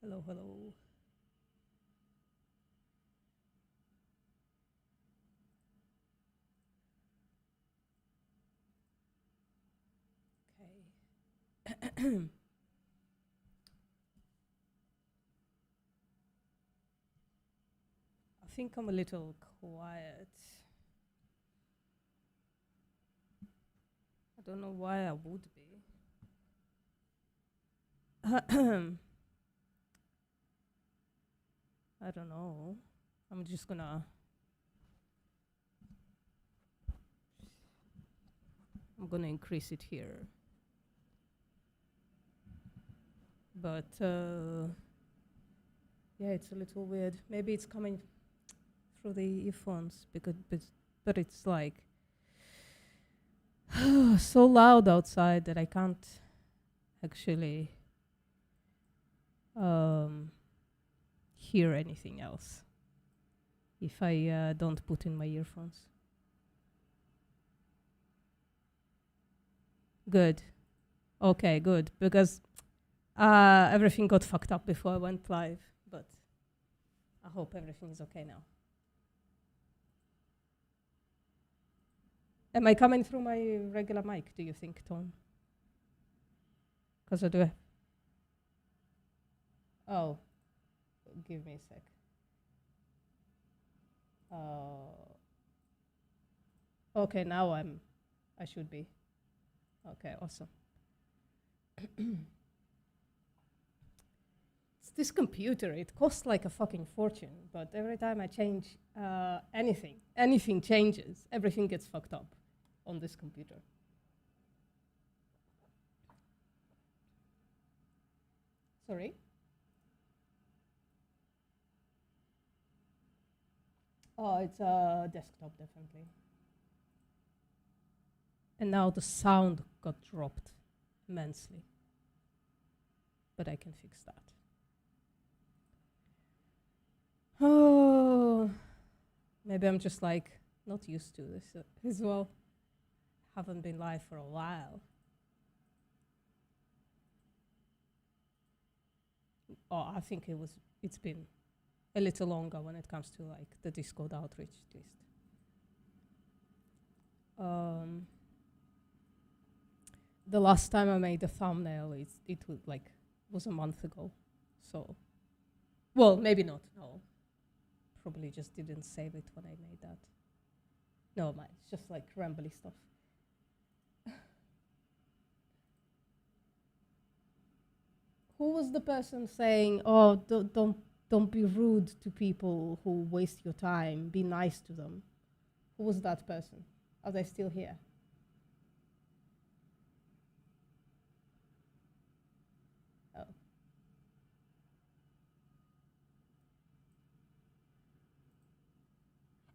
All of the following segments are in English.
Hello, hello. Okay. I think I'm a little quiet. I don't know why I would be. I don't know. I'm just gonna. I'm gonna increase it here. But yeah, it's a little weird. Maybe it's coming through the earphones but it's like so loud outside that I can't actually um, hear anything else if I don't put in my earphones. Good. Okay, good. Because everything got fucked up before I went live, but I hope everything is okay now. Am I coming through my regular mic, do you think, Tom? Because I do. Oh, give me a sec. Okay, now I should be. Okay, awesome. It's this computer. It costs like a fucking fortune, but every time I change anything changes. Everything gets fucked up on this computer. Sorry? Oh, it's a desktop, definitely. And now the sound got dropped immensely. But I can fix that. Oh, maybe I'm just like not used to this as well. Haven't been live for a while. Oh, I think it's been a little longer when it comes to like the Discord outreach list. Um, the last time I made a thumbnail, it was a month ago. So, well, maybe not. No, probably just didn't save it when I made that. No, man, it's just like rambly stuff. Who was the person saying, "Oh, don't be rude to people who waste your time. Be nice to them"? Who was that person? Are they still here? Oh.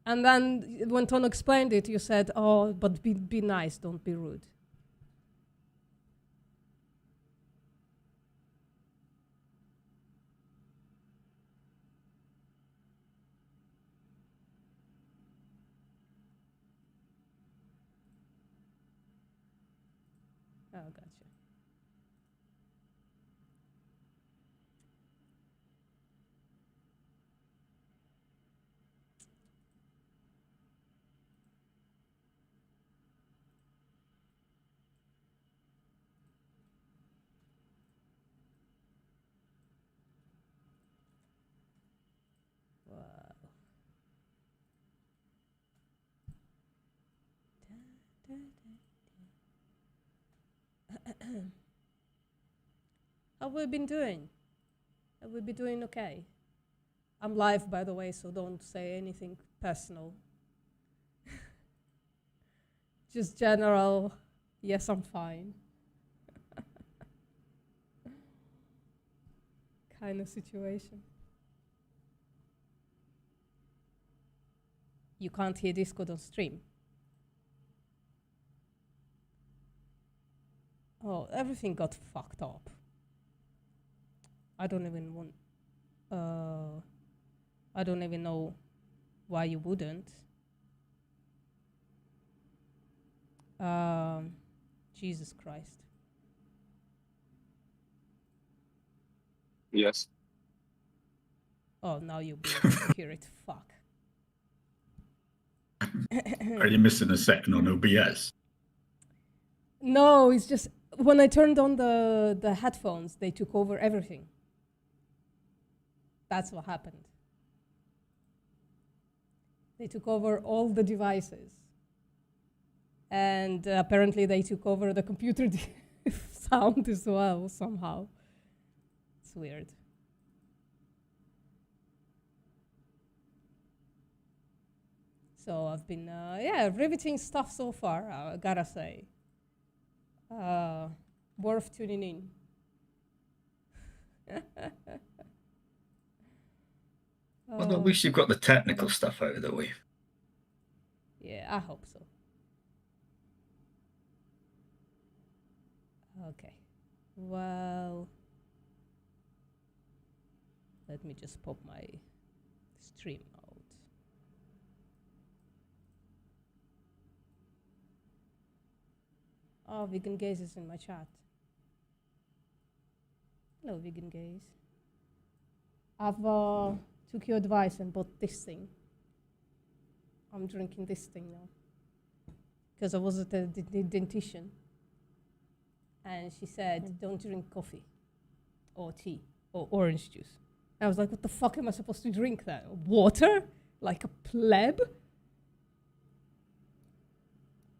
And then when Ton explained it, you said, "Oh, but be nice, don't be rude." Oh, gotcha. Wow. How have we been doing? Have we been doing okay? I'm live, by the way, so don't say anything personal. Just general. Yes, I'm fine. Kind of situation. You can't hear Discord on stream. Oh, everything got fucked up. I don't even want. Uh, I don't even know why you wouldn't. Um, Jesus Christ. Yes. Oh, now you'll be able to hear it. Fuck. Are you missing a second on OBS? No, it's just when I turned on the headphones, they took over everything. That's what happened. They took over all the devices. And apparently they took over the computer sound as well, somehow. It's weird. So I've been, riveting stuff so far, I gotta say. Worth tuning in. Well, at least you've got the technical stuff out of the way. Yeah, I hope so. Okay. Well, let me just pop my stream out. Oh, Vegan Gaze is in my chat. Hello, Vegan Gaze. I've took your advice and bought this thing. I'm drinking this thing now. Because I was at the dentition. And she said, don't drink coffee or tea or orange juice. And I was like, what the fuck am I supposed to drink then? Water? Like a pleb?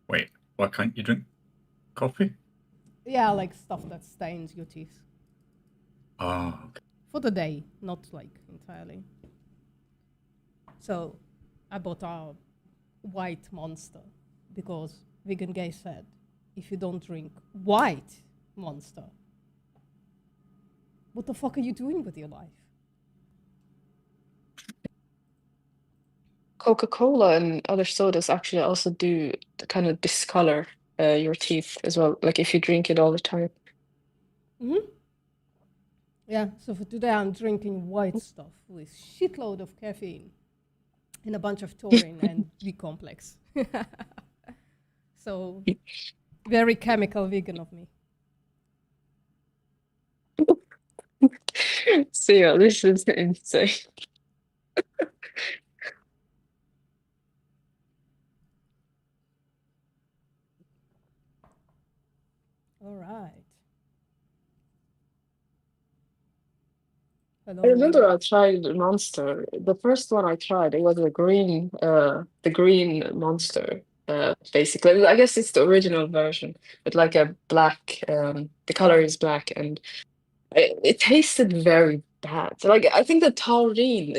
Wait, why can't you drink coffee? Yeah, like stuff that stains your teeth. Oh, okay. For the day, not like entirely. So I bought a white Monster because Vegan Gay said, if you don't drink white Monster, what the fuck are you doing with your life? Coca-Cola and other sodas actually also do kind of discolor your teeth as well, like if you drink it all the time. Mm-hmm. Yeah, so for today I'm drinking white stuff with shitload of caffeine and a bunch of taurine and B complex. So very chemical vegan of me. So yeah, this is insane. All right. I Hello. remember I tried Monster. The first one I tried, it was the green Monster. Basically, I guess it's the original version, but like a black. The color is black, and it tasted very bad. Like I think the taurine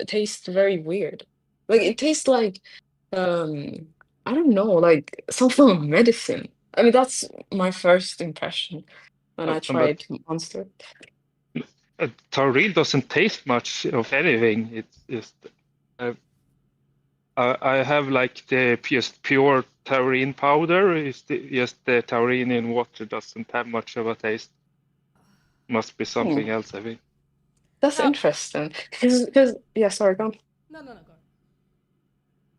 tastes very weird. Like it tastes like I don't know, like some form of medicine. I mean, that's my first impression when I But tried Monster. taurine doesn't taste much of anything. It's just I have like the just pure taurine powder. It's just the taurine in water doesn't have much of a taste. Must be something else, I think. That's interesting. Because yeah, sorry, go on. No, go on.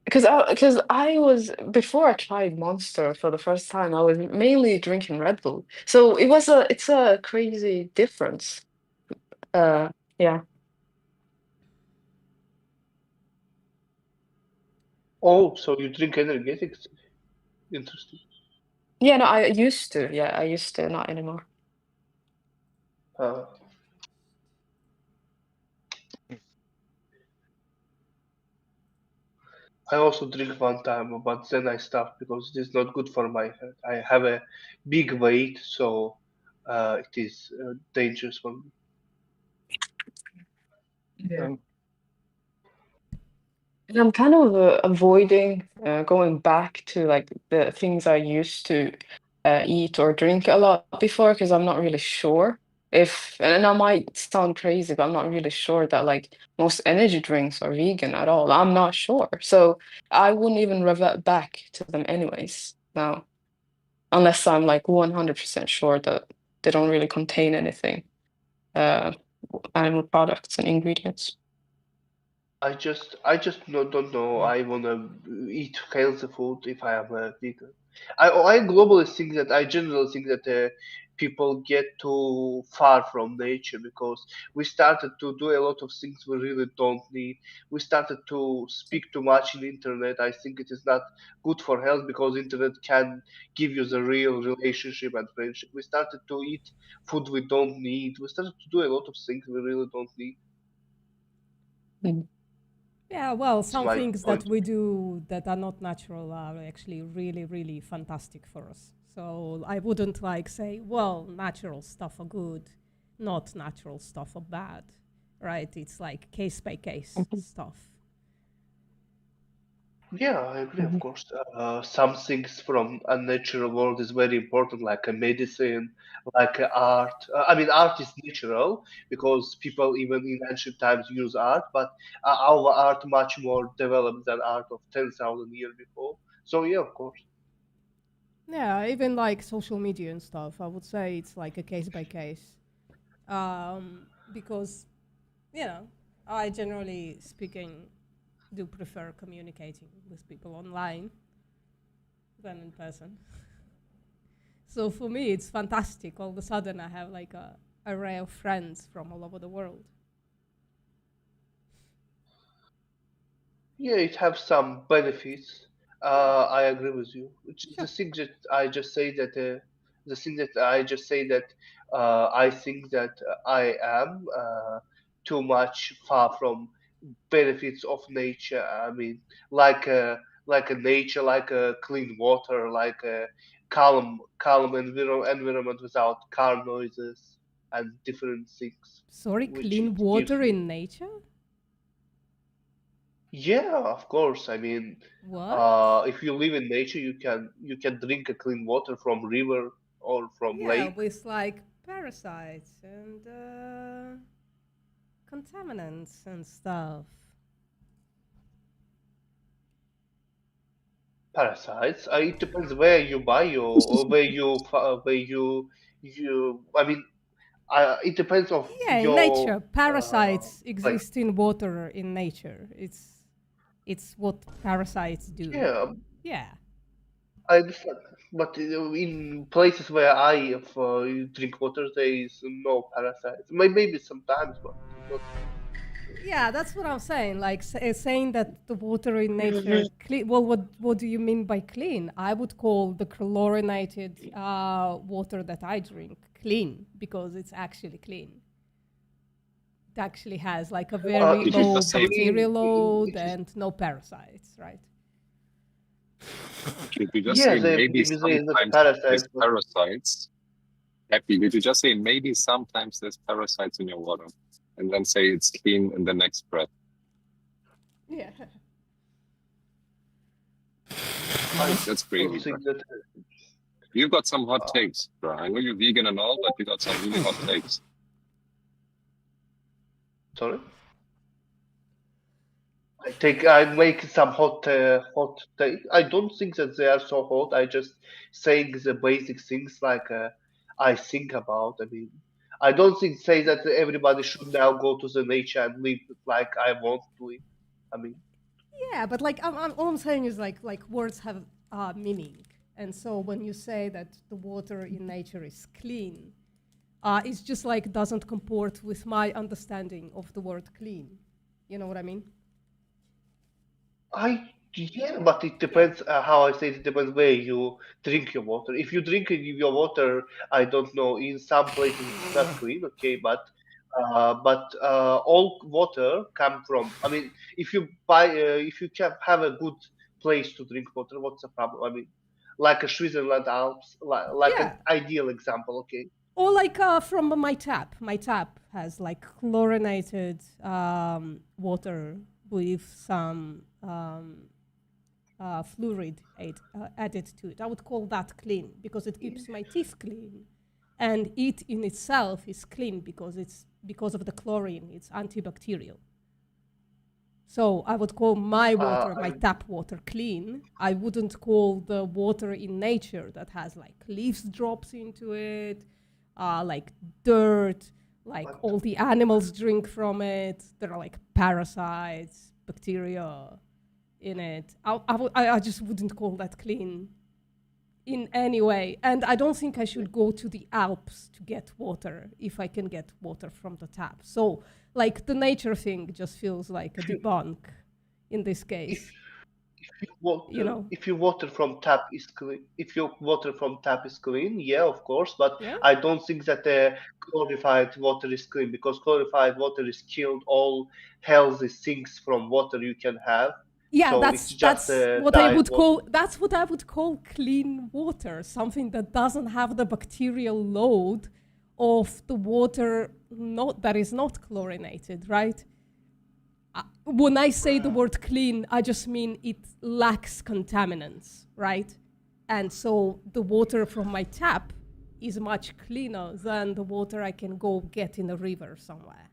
Because I was before I tried Monster for the first time, I was mainly drinking Red Bull. So it's a crazy difference. Yeah. Oh, so you drink energetics? Interesting. Yeah, no, I used to. Yeah, I used to, not anymore. I also drink one time, but then I stopped because it is not good for my health. I have a big weight, so it is dangerous for me. Yeah. And I'm kind of avoiding going back to like the things I used to eat or drink a lot before because I'm not really sure if, and I might sound crazy, but I'm not really sure that like most energy drinks are vegan at all. I'm not sure. So I wouldn't even revert back to them anyways now, unless I'm like 100% sure that they don't really contain anything, animal products and ingredients. I just don't know. I wanna eat healthy food if I am a vegan. I globally think that I generally think that people get too far from nature because we started to do a lot of things we really don't need. We started to speak too much in internet. I think it is not good for health because internet can give you the real relationship and friendship. We started to eat food we don't need. We started to do a lot of things we really don't need. Mm. Yeah, well, It's some my things that point. we do that are not natural are actually really, really fantastic for us. So I wouldn't like say, well, natural stuff are good, not natural stuff are bad, right? It's like case by case Mhm. stuff. Yeah, I agree, of Mhm. course. Some things from a natural world is very important, like a medicine, like a art. I mean, art is natural because people even in ancient times use art, but our art much more developed than art of 10,000 years before. So yeah, of course. Yeah, even like social media and stuff, I would say it's like a case by case. Because, you know, I generally speaking do prefer communicating with people online than in person. So for me, it's fantastic. All of a sudden, I have like a array of friends from all over the world. Yeah, it has some benefits. Yeah, I agree with you. The sure. thing that I just say that the thing that I just say that I think that I am too much far from benefits of nature. I mean, like a nature, like a clean water, like a calm environment without car noises and different things, Sorry, which it clean gives water me. in nature? Yeah, of course. I mean, What? if you live in nature, you can drink a clean water from river or from Yeah, lake. with like parasites and contaminants and stuff. Parasites. It depends where you buy your or where you. I mean, it depends of Yeah, in nature, your parasites place. exist in water in nature. It's what parasites do. Yeah, Yeah. I understand. But in places where I drink water, there is no parasites. Maybe sometimes, but not. Yeah, that's what I'm saying. Like saying that the water in nature clean. Well, what do you mean by clean? I would call the chlorinated water that I drink clean because it's actually clean. It actually has like a very Did you low just say? bacterial Clean. load It is. and no parasites, right? Did you just Yeah, say there, maybe maybe there is not sometimes there's parasites, but parasites? Happy. Did you just say maybe sometimes there's parasites in your water, and then say it's clean in the next breath? Yeah. I That's don't crazy, bro. think that. You've got some hot Uh, takes, bro. I know you're vegan and all, but you got some really hot takes. sorry. I make some hot take. I don't think that they are so hot. I just saying the basic things like I think about. I mean, I don't think say that everybody should now go to the nature and live like I want to live. I mean, Yeah, but like all I'm saying is like words have meaning, and so when you say that the water in nature is clean, it's just like doesn't comport with my understanding of the word clean. You know what I mean? yeah, but it Yeah. depends. How I say it depends where you drink your water. If you drink your water, I don't know. In some places it is not clean, okay, but all water come from. I mean, if you can have a good place to drink water, what's the problem? I mean, like a Switzerland Alps, like an Yeah. ideal example, okay. Or like from my tap. My tap has like chlorinated water with some fluoride added to it. I would call that clean because it keeps my teeth clean, and it in itself is clean because it's because of the chlorine. It's antibacterial. So I would call my water, my I, tap water, clean. I wouldn't call the water in nature that has like leaves drops into it, like dirt, like but all the animals drink from it. There are like parasites, bacteria in it. I just wouldn't call that clean in any way. And I don't think I should go to the Alps to get water if I can get water from the tap. So, like, the nature thing just feels like a debunk in this case. You know? If your water from tap is clean, if your water from tap is clean, yeah, of course, but Yeah. I don't think that clarified water is clean, because clarified water is killed all healthy things from water you can have. Yeah, So that's it's just what I dyed would water. call that's what I would call clean water, something that doesn't have the bacterial load of the water that is not chlorinated, right? When I say the word clean, I just mean it lacks contaminants, right? And so the water from my tap is much cleaner than the water I can go get in a river somewhere,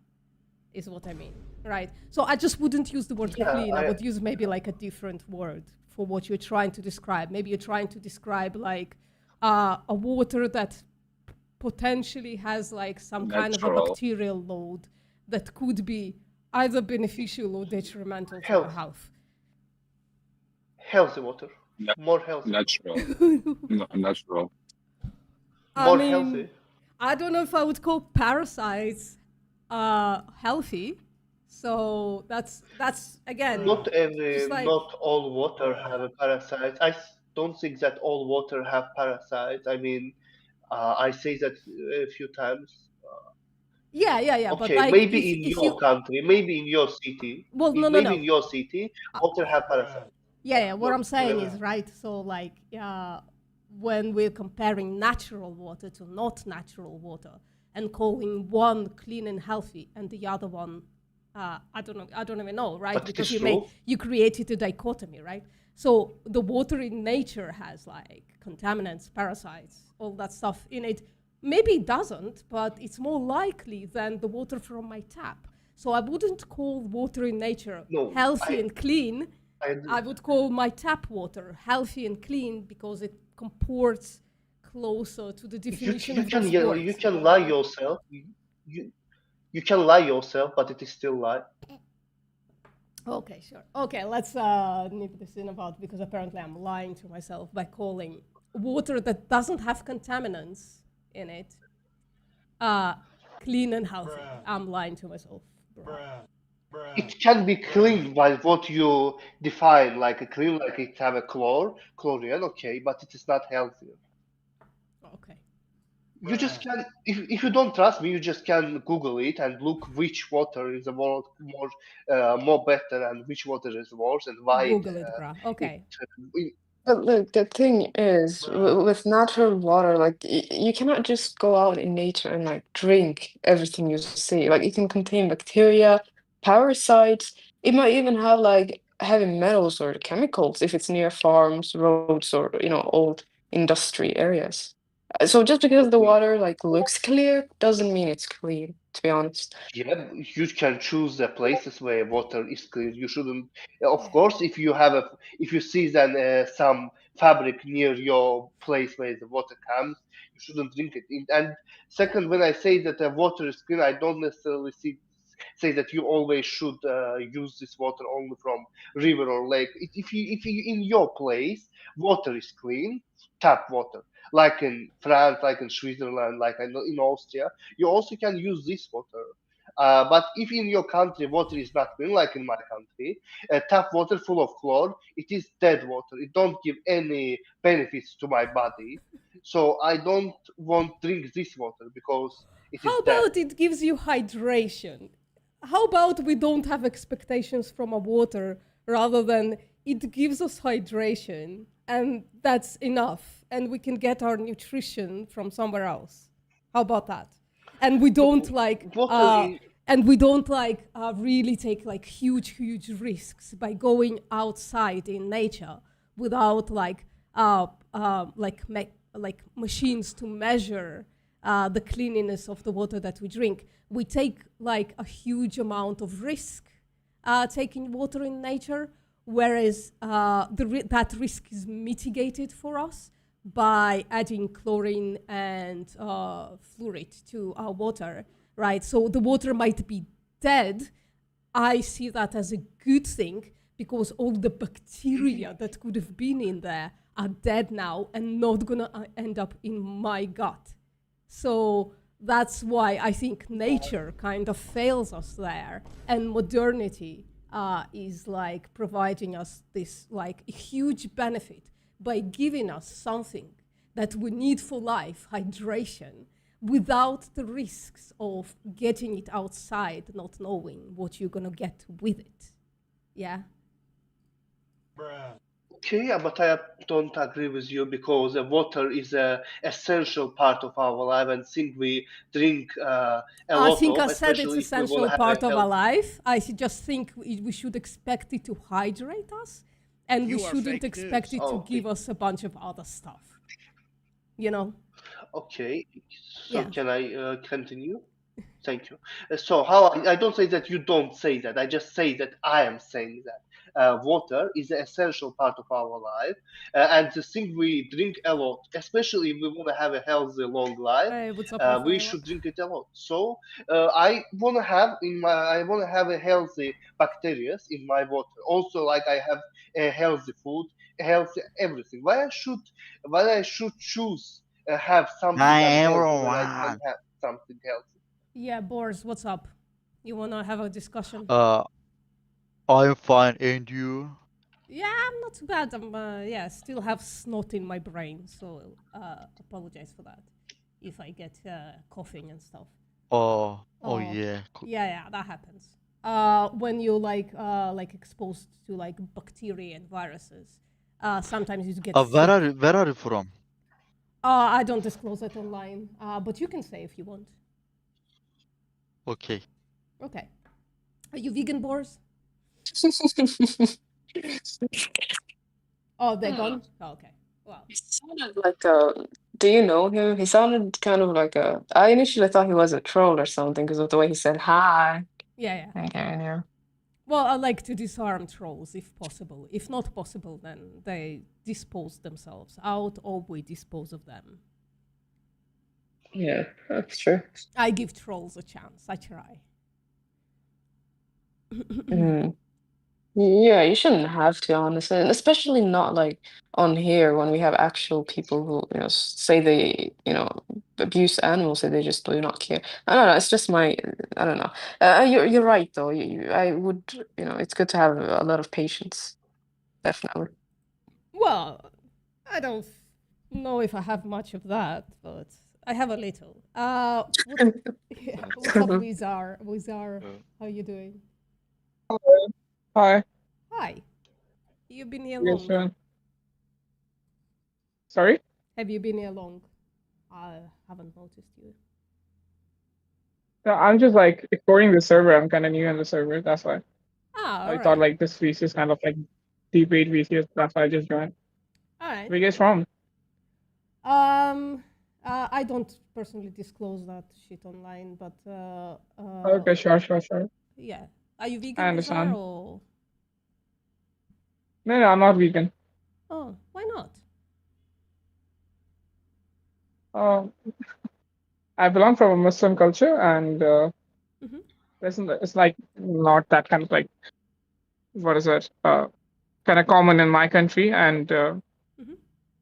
is what I mean, right? So I just wouldn't use the word Yeah, clean. I would use maybe like a different word for what you're trying to describe. Maybe you're trying to describe like a water that potentially has like some kind of a Natural. bacterial load that could be either beneficial or detrimental to the Health. health. Healthy water. Na- More healthy. Natural. Natural. I More mean, healthy. I don't know if I would call parasites healthy. So that's again Not just like not all water have a parasite. Don't think that all water have parasites. I mean, I say that a few times. yeah. But Okay, like maybe in if your you country, maybe in your city, well maybe in no. your city, water have parasites. Yeah, what Not I'm saying everywhere. is, right, so like when we're comparing natural water to not natural water and calling one clean and healthy and the other one, I don't even know, right? But it Because is true. you created a dichotomy, right? So the water in nature has like contaminants, parasites, all that stuff in it. Maybe it doesn't, but it's more likely than the water from my tap. So I wouldn't call water in nature No, healthy and clean. I agree. I would call my tap water healthy and clean because it comports closer to the definition of those words. You can lie yourself. You you can lie yourself, but it is still lie. Okay, sure. Okay, let's nip this in about because apparently I'm lying to myself by calling water that doesn't have contaminants in it clean and healthy. I'm lying to myself. It can be clean by what you define, like a clean, like it have a chlorine, okay, but it is not healthy. Okay. You just can, if you don't trust me, you just can Google it and look which water is the more better and which water is worse and why Google it, bruh. Okay. it But look, the thing is, with natural water, like you cannot just go out in nature and like drink everything you see. Like it can contain bacteria, parasites. It might even have like heavy metals or chemicals if it's near farms, roads, or old industry areas. So just because the water like looks clear doesn't mean it's clean, to be honest. Yeah, you can choose the places where water is clean. You shouldn't, of course, if you see then some fabric near your place where the water comes, you shouldn't drink it. And second, when I say that the water is clean, I don't necessarily say that you always should use this water only from river or lake. If you in your place water is clean, tap water, like in France, like in Switzerland, like in Austria, you also can use this water. But if in your country water is not clean, like in my country, tap water full of chlorine, it is dead water. It don't give any benefits to my body. So I don't want to drink this water because it is How dead. about it gives you hydration? How about we don't have expectations from a water rather than it gives us hydration and that's enough and we can get our nutrition from somewhere else? How about that? And we don't Water is, really take like huge risks by going outside in nature without like machines to measure the cleanliness of the water that we drink. We take like a huge amount of risk taking water in nature, whereas that risk is mitigated for us by adding chlorine and fluoride to our water, right? So the water might be dead. I see that as a good thing because all the bacteria that could have been in there are dead now and not gonna end up in my gut. So that's why I think nature kind of fails us there, and modernity is like providing us this like huge benefit by giving us something that we need for life, hydration, without the risks of getting it outside, not knowing what you're gonna get with it. Yeah. Okay, but I don't agree with you because water is a essential part of our life and thing we drink a I lot think of, I said it's especially if we want essential to have a part of our healthy. life. Just think we should expect it to hydrate us, and we shouldn't expect it to Okay, give us a bunch of other stuff. You know? okay. So Yeah. can I continue? Thank you. So how I don't say that you don't say that. I just say that I am saying that water is an essential part of our life, and the thing we drink a lot, especially if we want to have a healthy, long life, Hey, what's up, we Rafaela? should drink it a lot. So I want to have a healthy bacteria in my water. Also, like I have a healthy food, a healthy everything. Why I should choose have something Hi unhealthy when I can everyone. have something healthy? Yeah, Boris, what's up? You wanna have a discussion? Uh, I'm fine, and you? Yeah, I'm not too bad. I'm still have snot in my brain, so apologize for that if I get coughing and stuff. Oh Oh, yeah. yeah, that happens. When you like exposed to like bacteria and viruses, sometimes you get Where sick. where are you from? I don't disclose it online, but you can say if you want. Okay. Okay. Are you vegan, Boris? Oh, they're gone? Oh, okay. Well, He sounded like a. Do you know him? He sounded kind of like a. I initially thought he was a troll or something because of the way he said hi. yeah. Okay, yeah. Well, I like to disarm trolls if possible. If not possible, then they dispose themselves out or we dispose of them. Yeah, that's true. I give trolls a chance. I try. Mm. Yeah, you shouldn't have to, honestly, and especially not like on here when we have actual people who, say they, abuse animals, say they just do not care. I don't know, it's just I don't know. You're right though. I would, it's good to have a lot of patience, definitely. Well, I don't know if I have much of that, but I have a little. What's up, Wizar? Wizar, how you doing? Hi, Hi. You've been here yes, long? sure. Sorry? Have you been here long? I haven't noticed you. No, I'm just like exploring the server. I'm kind of new in the server. That's why Ah, I all thought right. like this VC is kind of like debate VC. That's why I just joined. All right. Where you guys from? I don't personally disclose that shit online, but Okay, sure. yeah. Are you I vegan, Wizar, understand. or? No, I'm not vegan. Oh, why not? Um, I belong from a Muslim culture, and Mm-hmm. it's like not that kind of like what is it? Kind of common in my country, and Mm-hmm.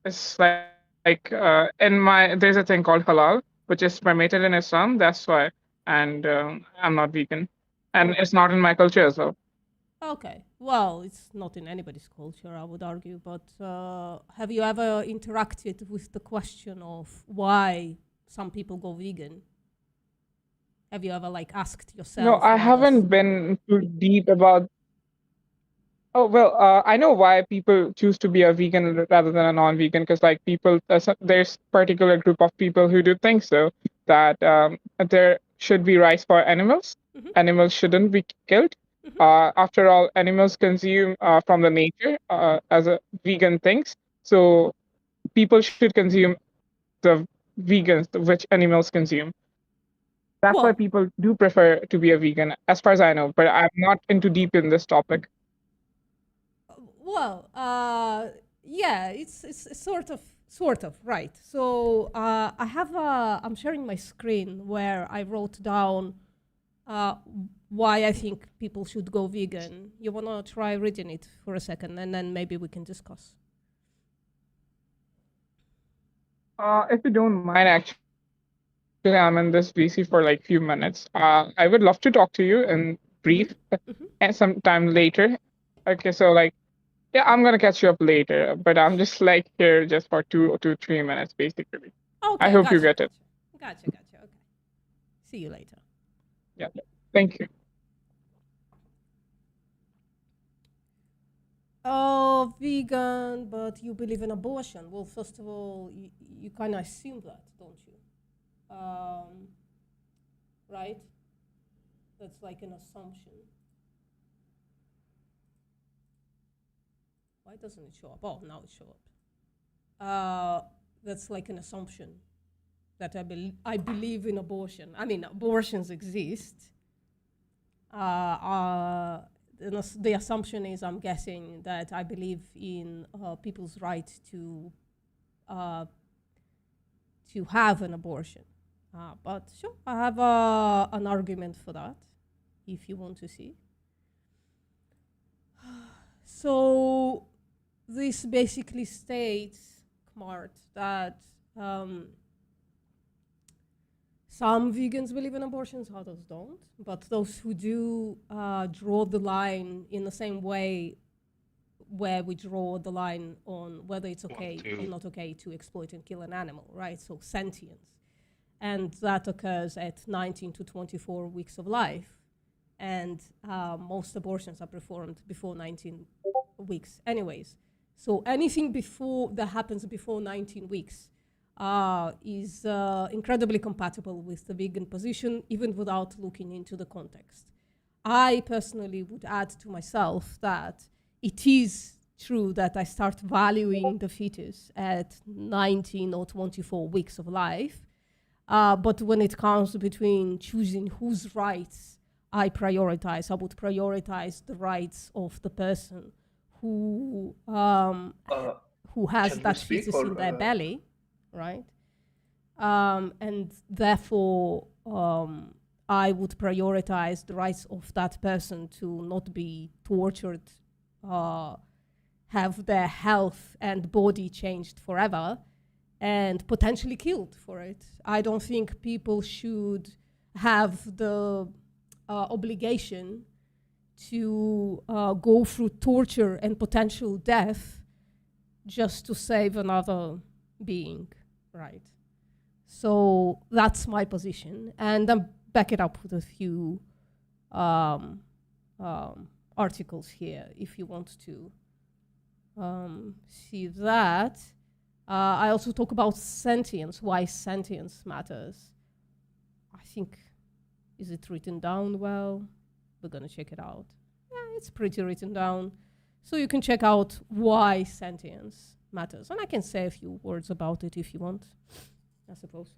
it's like in my there's a thing called halal, which is permitted in Islam. That's why, and I'm not vegan, and Oh, it's not in my culture as well. okay. Well, it's not in anybody's culture, I would argue. But have you ever interacted with the question of why some people go vegan? Have you ever like asked No, yourself I or others? haven't been too deep about. Oh well, I know why people choose to be a vegan rather than a non-vegan because like people, there's particular group of people who do think so that there should be rights for animals. Mm-hmm. Animals shouldn't be killed. Mm-hmm. After all, animals consume from the nature as a vegan things. So people should consume the vegans which animals consume. That's why Well, people do prefer to be a vegan, as far as I know. But I'm not into deep in this topic. well, yeah, it's sort of right. So I have I'm sharing my screen where I wrote down uh, why I think people should go vegan. You wanna try reading it for a second, and then maybe we can discuss. If you don't mind, actually, I'm in this VC for like few minutes. I would love to talk to you in brief and sometime later. Okay, so like, yeah, I'm gonna catch you up later, but I'm just like here just for 2 to 3 minutes, basically. I Okay, hope you gotcha, get it. gotcha. Okay. See you later. Yeah, thank you. Oh, vegan, but you believe in abortion. Well, first of all, you kind of assume that, don't you? Right? That's like an assumption. Why doesn't it show up? Oh, now it show up. That's like an assumption that I believe in abortion. I mean, abortions exist. The assumption is, I'm guessing, that I believe in people's right to have an abortion. But sure, I have an argument for that, if you want to see. So this basically states, Kmart, that some vegans believe in abortions, others don't. But those who do draw the line in the same way where we draw the line on whether it's okay or not okay to exploit and kill an animal, right? So sentience. And that occurs at 19 to 24 weeks of life. And most abortions are performed before 19 weeks anyways. So anything that happens before 19 weeks is incredibly compatible with the vegan position, even without looking into the context. I personally would add to myself that it is true that I start valuing the fetus at 19 or 24 weeks of life. But when it comes between choosing whose rights I prioritize, I would prioritize the rights of the person who has Can we that speak fetus in their or belly, right? And therefore, I would prioritize the rights of that person to not be tortured, have their health and body changed forever, and potentially killed for it. I don't think people should have the obligation to go through torture and potential death just to save another being, right? So that's my position, and I'm back it up with a few articles here if you want to see that. I also talk about sentience, why sentience matters. I think, is it written down well? We're gonna check it out. Yeah, it's pretty written down. So you can check out why sentience matters. And I can say a few words about it if you want, I suppose.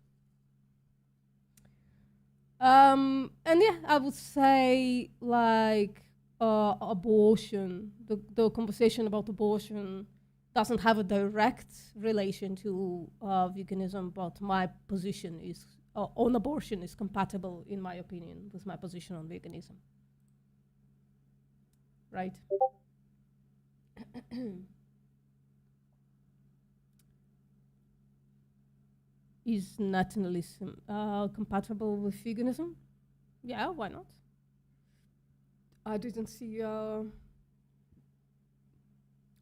And yeah, I would say like abortion, the conversation about abortion doesn't have a direct relation to veganism, but my position is on abortion is compatible, in my opinion, with my position on veganism. Right? Is nationalism compatible with veganism? Yeah, why not? I didn't see.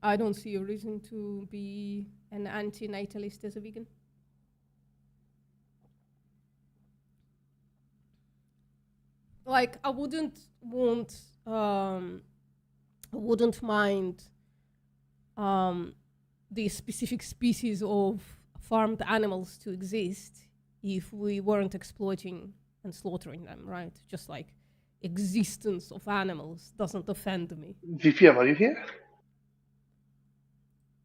I don't see a reason to be an anti-natalist as a vegan. Like, I wouldn't mind the specific species of farmed animals to exist if we weren't exploiting and slaughtering them, right? Just like existence of animals doesn't offend me. VPM, are you here?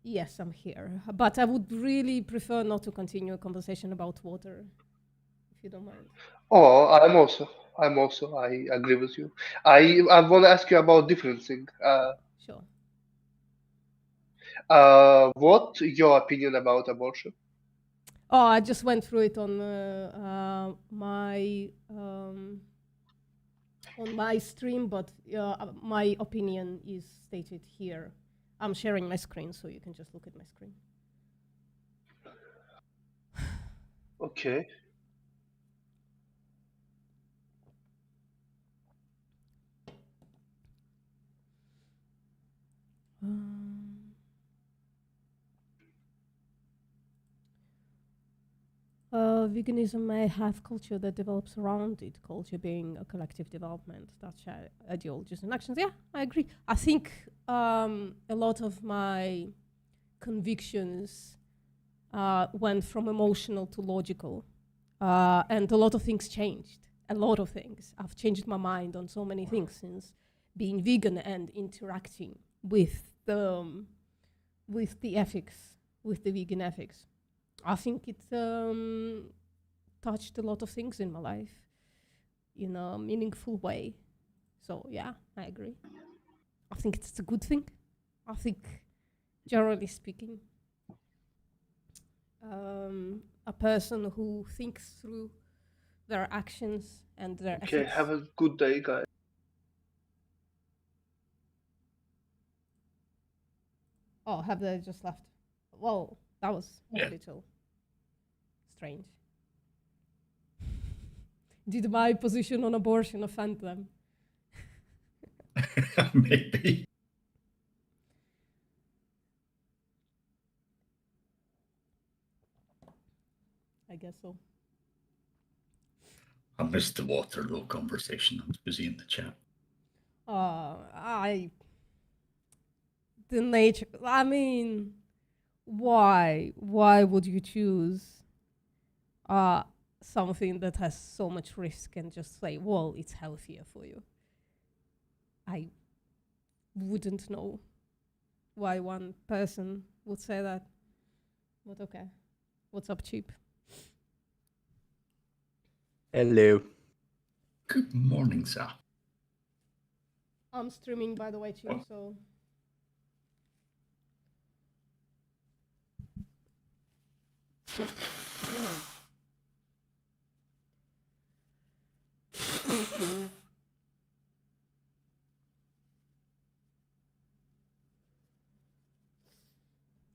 Yes, I'm here, but I would really prefer not to continue a conversation about water, if you don't mind. Oh, I agree with you. I want to ask you about different thing. Sure. What your opinion about abortion? Oh, I just went through it on my stream, but my opinion is stated here. I'm sharing my screen, so you can just look at my screen. Okay. Um, Veganism may have culture that develops around it, culture being a collective development. That's ideologies and actions. Yeah, I agree. I think a lot of my convictions went from emotional to logical, and a lot of things changed. A lot of things. I've changed my mind on so many things since being vegan and interacting with the ethics, with the vegan ethics. I think it touched a lot of things in my life in a meaningful way. So yeah, I agree. I think it's a good thing. I think, generally speaking, a person who thinks through their actions and their Okay. ethics. Have a good day, guys. Oh, have they just left? Well, that was Yeah. a little strange. Did my position on abortion offend them? Maybe. I guess so. I missed the Waterloo conversation. I was busy in the chat. The nature. I mean, why? Why would you choose something that has so much risk and just say, well, it's healthier for you? I wouldn't know why one person would say that. But okay. What's up, Cheap? Hello. Good morning, sir. I'm streaming, by the way, Cheap, so...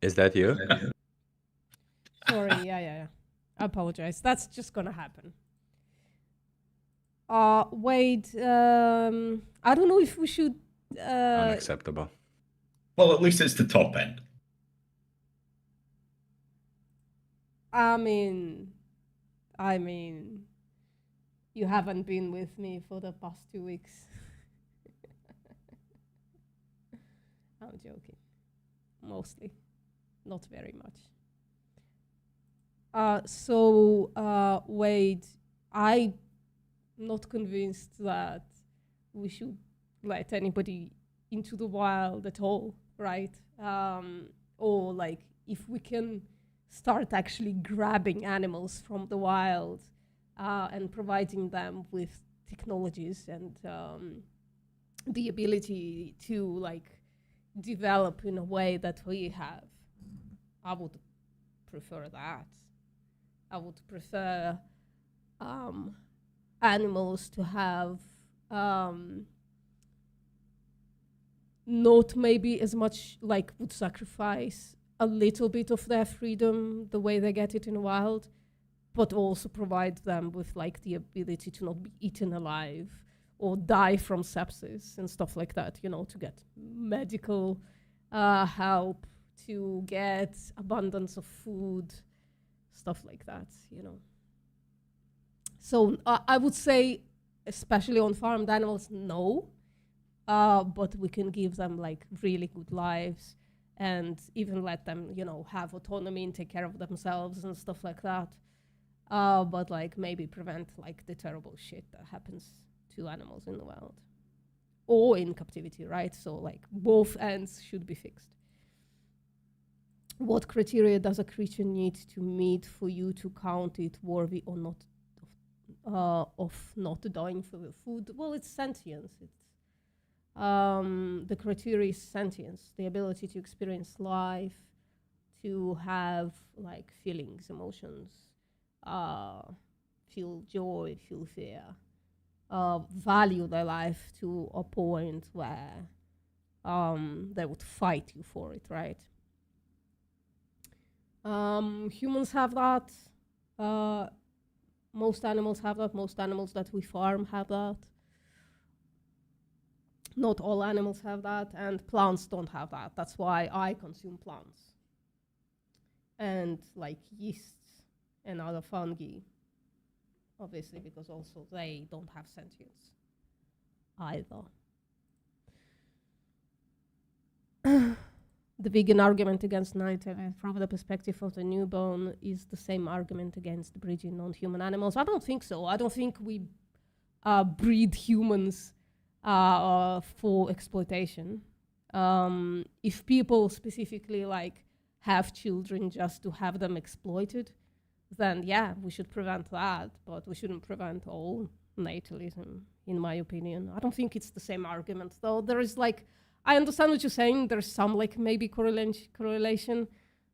Is that you? Sorry, yeah. I apologize. That's just gonna happen. Wait, I don't know if we should... Unacceptable. Well, at least it's the top end. I mean, you haven't been with me for the past 2 weeks. I'm joking. Mostly. Not very much. Wade, I'm not convinced that we should let anybody into the wild at all, right? Or like if we can start actually grabbing animals from the wild and providing them with technologies and the ability to like develop in a way that we have, I would prefer that. I would prefer animals to have not maybe as much like would sacrifice a little bit of their freedom the way they get it in the wild, but also provide them with like the ability to not be eaten alive or die from sepsis and stuff like that, you know, to get medical help, to get abundance of food, stuff like that, you know. So I would say, especially on farmed animals, no. But we can give them like really good lives and even let them, you know, have autonomy and take care of themselves and stuff like that. But like maybe prevent like the terrible shit that happens to animals in the wild or in captivity, right? So like both ends should be fixed. What criteria does a creature need to meet for you to count it worthy or not of not dying for the food? Well, it's sentience. It's the criteria is sentience, the ability to experience life, to have like feelings, emotions, feel joy, feel fear, value their life to a point where they would fight you for it, right? Humans have that. Most animals have that. Most animals that we farm have that. Not all animals have that, and plants don't have that. That's why I consume plants. And like yeasts and other fungi, obviously, because also they don't have sentience either. The vegan argument against night from the perspective of the newborn is the same argument against breeding non-human animals. I don't think so. I don't think we breed humans for exploitation. If people specifically like have children just to have them exploited, then yeah, we should prevent that, but we shouldn't prevent all natalism, in my opinion. I don't think it's the same argument, though. There is like, I understand what you're saying. There's some like maybe correlation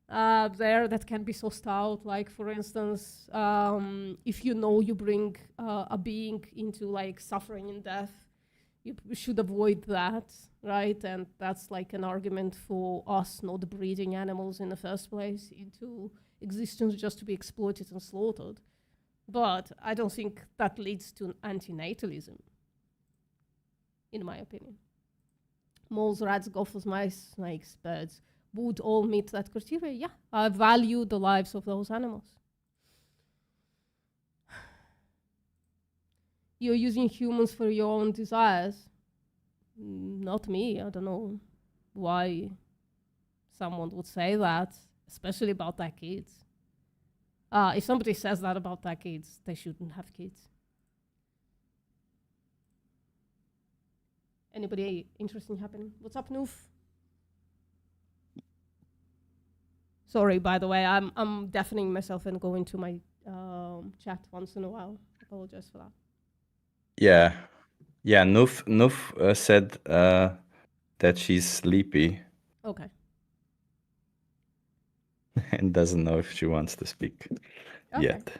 there that can be sussed out. Like for instance, if you know you bring a being into like suffering and death, you should avoid that, right? And that's like an argument for us not breeding animals in the first place into existence just to be exploited and slaughtered. But I don't think that leads to antinatalism, in my opinion. Moles, rats, gophers, mice, snakes, birds would all meet that criteria. Yeah, I value the lives of those animals. You're using humans for your own desires. Not me. I don't know why someone would say that, especially about their kids. If somebody says that about their kids, they shouldn't have kids. Anybody interesting happening? What's up, Noof? Sorry, by the way, I'm deafening myself and going to my chat once in a while. Apologize for that. Yeah. Yeah, Noof said that she's sleepy Okay. and doesn't know if she wants to speak yet.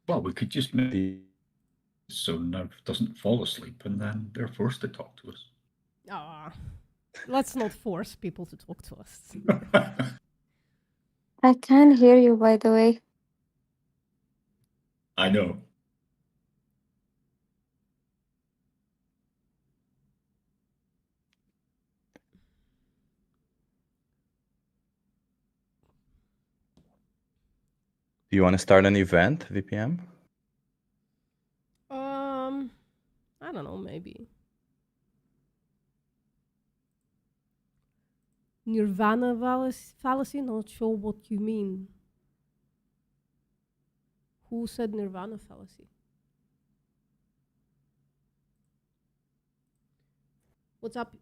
Well, we could just make so Nerv doesn't fall asleep and then they're forced to talk to us. Let's not force people to talk to us. I can't hear you, by the way. I know. Do you want to start an event, VPM? I don't know, maybe. Nirvana fallacy? Not sure what you mean. Who said Nirvana fallacy? What's up?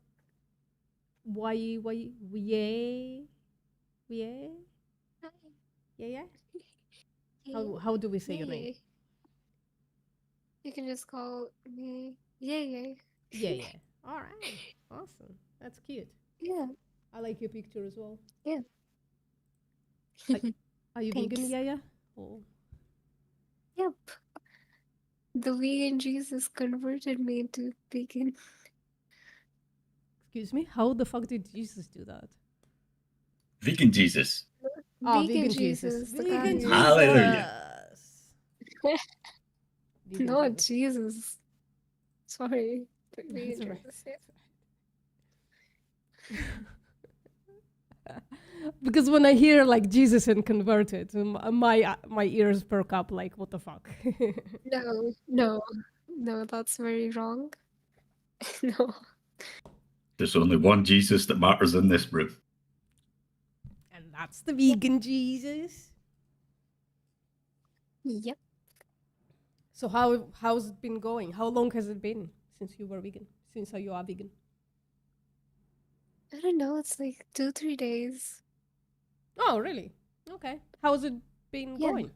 Why, yeah? Yeah? How do we say your name? You can just call me Yeah. Yeah. All right. Awesome. That's cute. Yeah. I like your picture as well. Yeah. Are you vegan, yeah? Or... Yep. The vegan Jesus converted me into vegan. Excuse me? How the fuck did Jesus do that? Vegan Jesus. Vegan Jesus. Vegan Jesus. Hallelujah. Not Jesus. Sorry. Vegan right. Jesus, yeah. Because when I hear like Jesus and converted, my ears perk up like, what the fuck? No, that's very wrong. No. There's only one Jesus that matters in this room. And that's the vegan Jesus. Yep. So how's it been going? How long has it been since you were vegan? Since you are vegan? I don't know, it's like 2-3 days. Oh, really? Okay. How's it been going?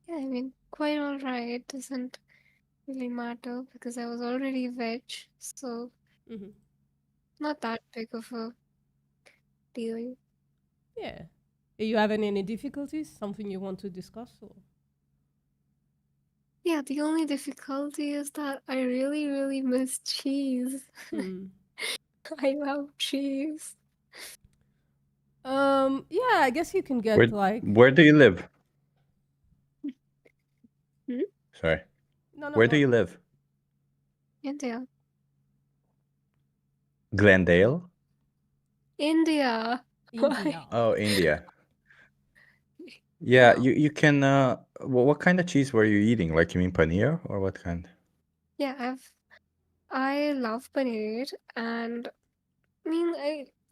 Yeah, I mean, quite alright. Doesn't really matter because I was already veg, so not that big of a deal. Yeah. Are you having any difficulties? Something you want to discuss? Or? Yeah, the only difficulty is that I really, really miss cheese. I love cheese. Yeah, I guess you can get Where do you live? Sorry. No, Where do go you on. live? India. Glendale? India. India. Oh, India. Yeah, you can. What kind of cheese were you eating? Like, you mean paneer or what kind? Yeah, I love paneer, and I mean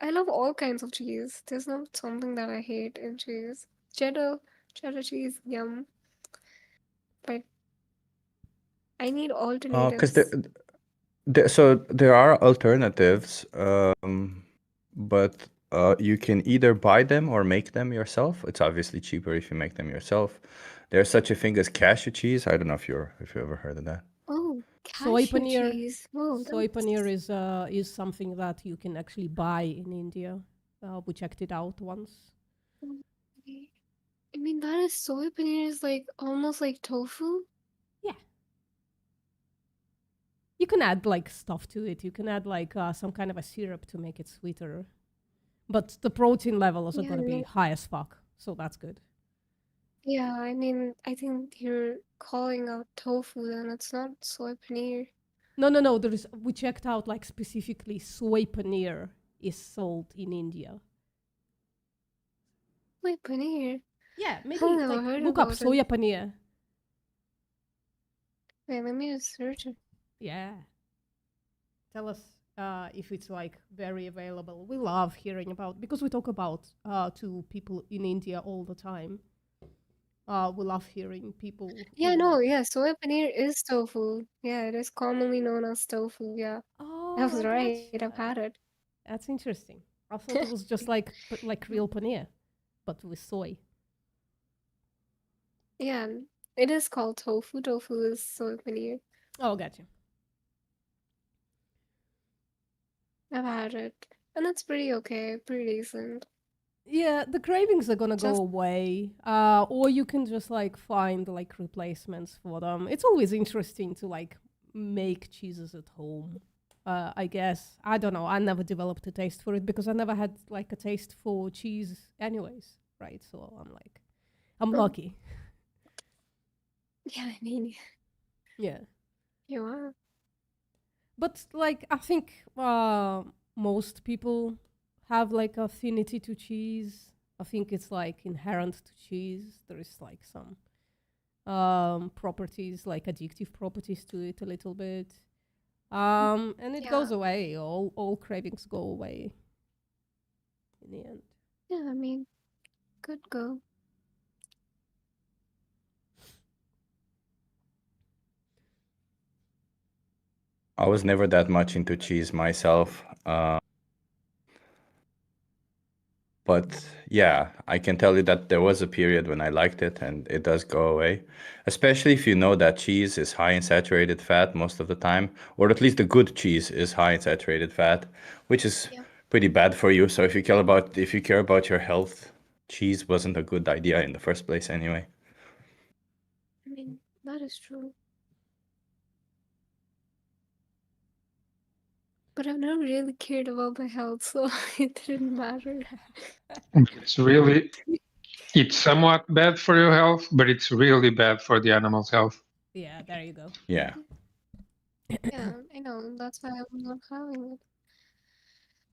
I love all kinds of cheese. There's not something that I hate in cheese. Cheddar cheese, yum. But I need Because alternatives. so there are alternatives, but you can either buy them or make them yourself. It's obviously cheaper if you make them yourself. There's such a thing as cashew cheese. I don't know if you ever heard of that. Oh, Soy cashew paneer. cheese. Whoa, Soy that's paneer is something that you can actually buy in India. We checked it out once. okay. I mean, that is soy paneer is like almost like tofu. Yeah. You can add like stuff to it. You can add like some kind of a syrup to make it sweeter. But the protein levels are Yeah, gonna be no. high as fuck, so that's good. Yeah, I mean, I think you're calling out tofu, then it's not soy paneer. No. We checked out like specifically soy paneer is sold in India. Soy paneer? Yeah, I've maybe never like heard look up about it. soya paneer. Wait, let me just search it. Yeah. Tell us if it's like very available. We love hearing about because we talk about to people in India all the time. We love hearing people. Yeah, who, no, like, yeah, soy paneer is tofu. Yeah, it is commonly known as tofu. Yeah, I was Oh, right. I've gotcha. had it. That's interesting. I thought it was just like real paneer, but with soy. Yeah, it is called tofu. Tofu is soy paneer. Oh, gotcha. I've had it, and it's pretty okay, pretty decent. Yeah, the cravings are gonna go Just away, or you can just like find like replacements for them. It's always interesting to like make cheeses at home. I guess I don't know. I never developed a taste for it because I never had like a taste for cheese, anyways. Right? So I'm lucky. yeah, I mean, Yeah. you are. But like I think most people have like affinity to cheese. I think it's like inherent to cheese. There is like some properties, like addictive properties to it a little bit. And it goes Yeah, away. All cravings go away in the end. yeah. I mean, good go. I was never that much into cheese myself. But yeah, I can tell you that there was a period when I liked it and it does go away. Especially if you know that cheese is high in saturated fat most of the time, or at least the good cheese is high in saturated fat, which is Yeah, pretty bad for you. So if you care about your health, cheese wasn't a good idea in the first place anyway. I mean, that is true. But I've never really cared about my health, so it didn't matter. It's somewhat bad for your health, but it's really bad for the animal's health. Yeah, there you go. Yeah. Yeah, I know. That's why I'm not having it.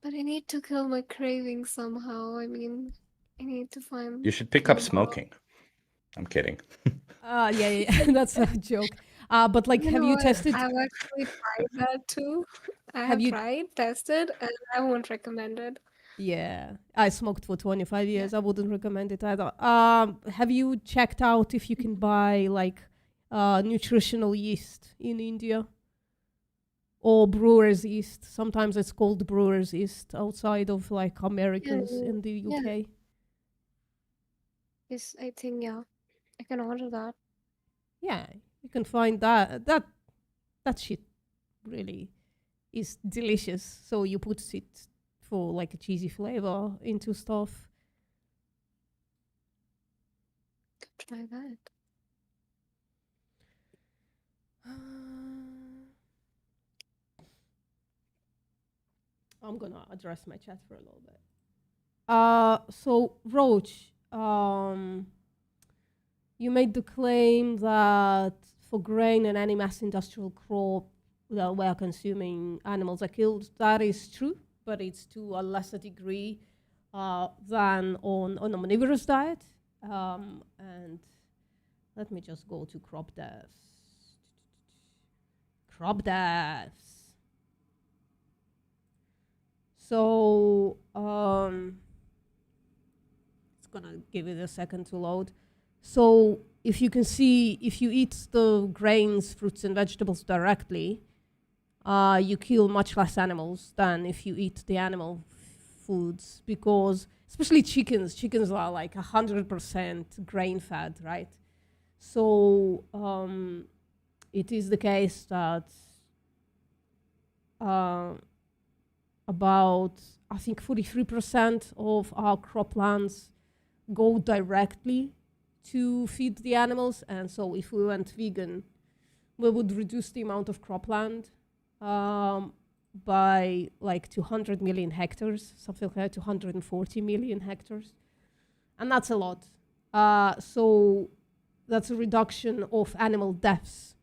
But I need to kill my cravings somehow. I mean, I need to find You should pick up somehow. smoking. I'm kidding. Yeah. That's a joke. But like, You have know you what? tested? I've actually tried that too. I Have have you? tried, tested, and I won't recommend it. Yeah, I smoked for 25 Yeah. years. I wouldn't recommend it either. Have you checked out if you can buy like nutritional yeast in India or brewer's yeast? Sometimes it's called brewer's yeast outside of like Americans in the Yeah. UK. Yes, I think yeah. I can order that. Yeah, you can find that shit really is delicious. So you put it for like a cheesy flavor into stuff. Try that. I'm gonna address my chat for a little bit. So Roach, you made the claim that for grain and any mass industrial crop that we're consuming, animals are killed. That is true, but it's to a lesser degree than on a omnivorous diet. And let me just go to crop deaths. Crop deaths. So it's gonna give it a second to load. So if you can see, if you eat the grains, fruits, and vegetables directly, you kill much less animals than if you eat the animal foods, because especially chickens are like 100% grain fed, right? So it is the case that about, I think, 43% of our croplands go directly to feed the animals. And so if we went vegan, we would reduce the amount of cropland by like 200 million hectares, something like that, 240 million hectares. And that's a lot. So that's a reduction of animal deaths.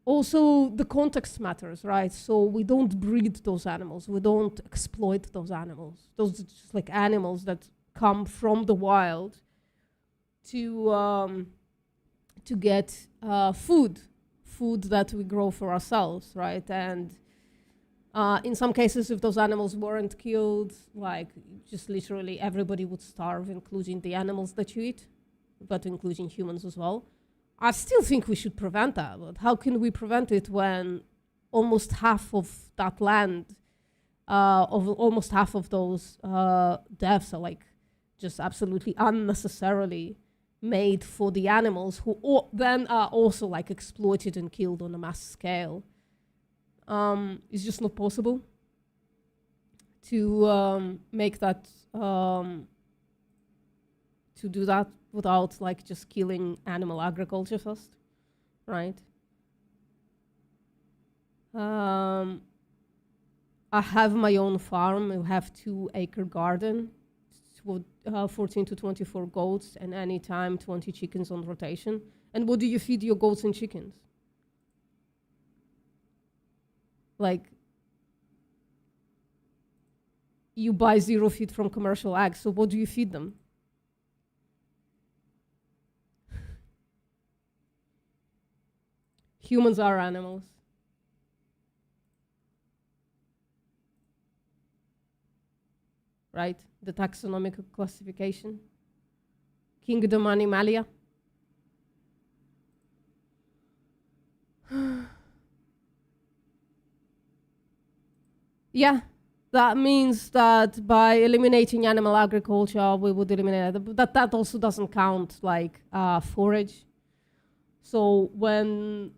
Also, the context matters, right? So we don't breed those animals. We don't exploit those animals. Those are just like animals that come from the wild to get food that we grow for ourselves, right? And in some cases, if those animals weren't killed, like just literally everybody would starve, including the animals that you eat, but including humans as well. I still think we should prevent that, but how can we prevent it when almost half of that land, almost half of those deaths are like just absolutely unnecessarily made for the animals who then are also like exploited and killed on a mass scale. It's just not possible to make that, to do that without like just killing animal agriculture first, right? I have my own farm. I have 2-acre garden with 14 to 24 goats, and anytime 20 chickens on rotation. And what do you feed your goats and chickens? Like, you buy zero feed from commercial ag, so what do you feed them? Humans are animals. Right? The taxonomic classification. Kingdom Animalia. Yeah, that means that by eliminating animal agriculture, we would eliminate it. But that also doesn't count like forage. So when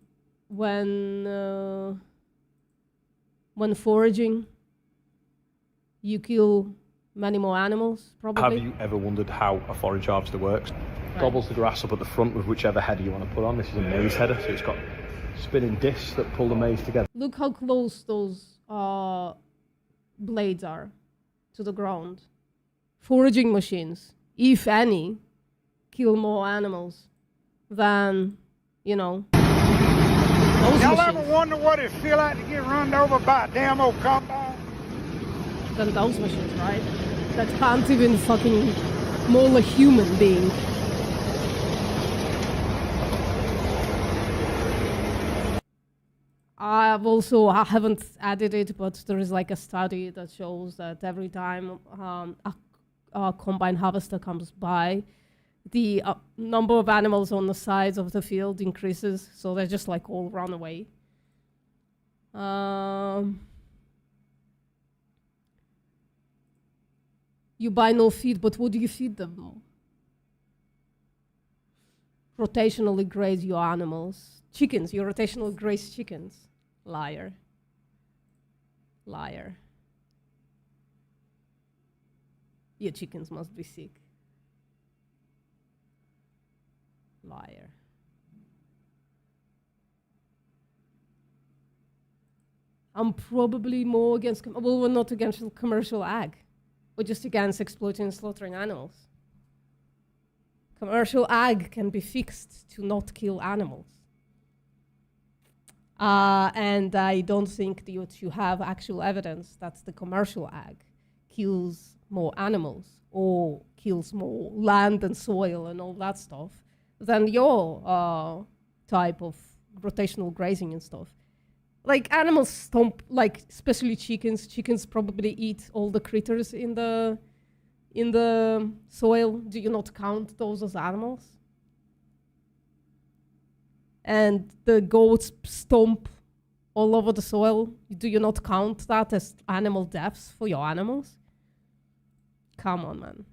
foraging, you kill many more animals, probably. Have you ever wondered how a forage harvester works? Gobbles the grass up at the front with whichever header you want to put on. This is a maize header, so it's got spinning discs that pull the maize together. Look how close those blades are to the ground. Foraging machines, if any, kill more animals than, you know, those Y'all machines. ever wonder what it feel like to get run over by a damn old combine? Than those machines, right? That can't even fucking maul a human being. I haven't added it, but there is like a study that shows that every time a combine harvester comes by, the number of animals on the sides of the field increases, so they just like all run away. You buy no feed, but what do you feed them? Rotationally graze your animals. Chickens, you rotationally graze chickens. Liar. Liar. Your chickens must be sick. Liar. I'm probably more against, well, we're not against commercial ag. We're just against exploiting and slaughtering animals. Commercial ag can be fixed to not kill animals. And I don't think that you have actual evidence that the commercial ag kills more animals or kills more land and soil and all that stuff than your type of rotational grazing and stuff. Like animals stomp, like especially chickens. Chickens probably eat all the critters in the soil. Do you not count those as animals? And the goats stomp all over the soil. Do you not count that as animal deaths for your animals? Come on, man.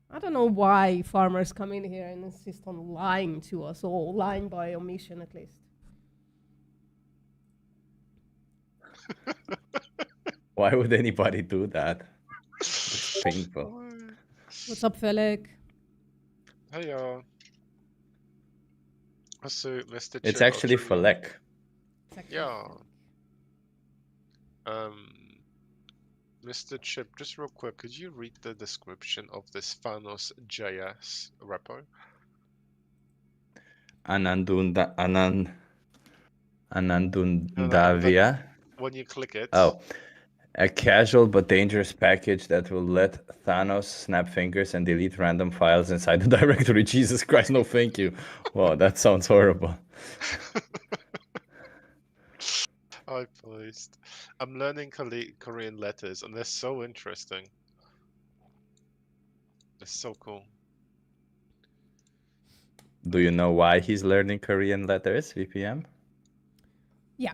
I don't know why farmers come in here and insist on lying to us, or lying by omission at least. Why would anybody do that? It's painful. What's up, Felix? Hey, so Mr. It's Chip, actually Falek. Yeah. Mr. Chip, just real quick, could you read the description of this Thanos JS repo? Anandundavia. When you click it. Oh, a casual but dangerous package that will let Thanos snap fingers and delete random files inside the directory. Jesus Christ, no thank you. Wow, that sounds horrible. Hi, pleased. I'm learning Korean letters, and they're so interesting. They're so cool. Do you know why he's learning Korean letters, VPM? Yeah.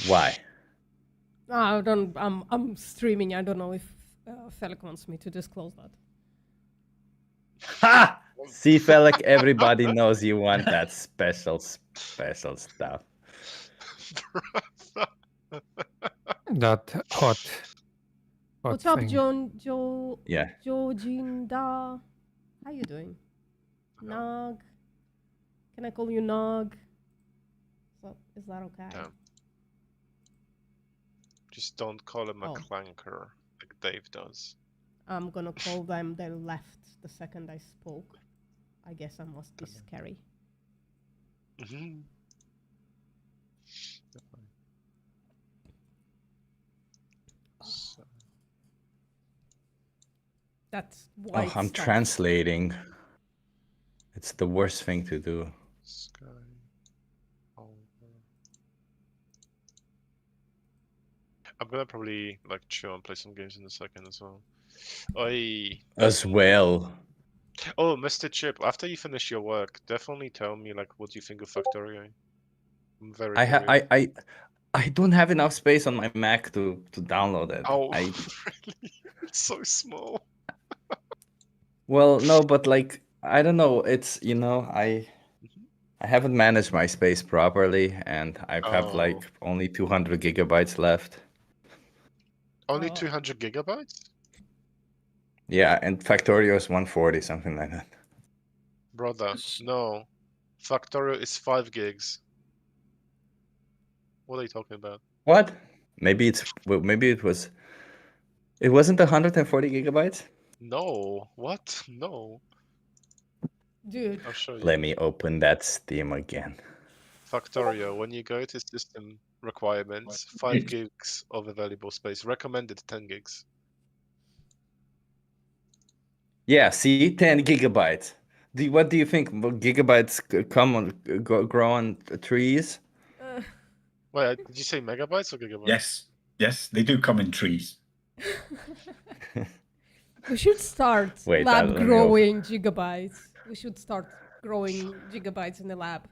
Why? I don't. I'm streaming. I don't know if Felix wants me to disclose that. Ha! See, Felix, everybody knows you want that special stuff. That hot What's up, thing. Joe? Yeah. Jojinda. How you doing? Nog. Can I call you Nog? Is that okay? Yeah. Just don't call him a Oh. clanker like Dave does. I'm gonna call them. They left the second I spoke. I guess I must be scary. Mm-hmm. That's why. I'm translating. It's the worst thing to do. Sky. I'm gonna probably like chill and play some games in a second as well. As well. Oh, Mr. Chip, after you finish your work, definitely tell me like what you think of Factorio. I'm very curious. I don't have enough space on my Mac to download it. Oh, really? It's so small. Well, no, but like I don't know. It's I haven't managed my space properly, and I have like only 200 gigabytes left. Only 200 gigabytes? Yeah, and Factorio is 140, something like that. Brother, no. Factorio is 5 gigs. What are you talking about? What? Maybe it wasn't 140 gigabytes? No. What? No. Dude. I'll show you. Let me open that Steam again. Factorio, when you go to system requirements, 5 gigs of available space. Recommended 10 gigs. Yeah, see, 10 gigabytes. What do you think? Will gigabytes grow on trees? Wait, did you say megabytes or gigabytes? Yes, they do come in trees. We should start lab growing gigabytes. We should start growing gigabytes in the lab.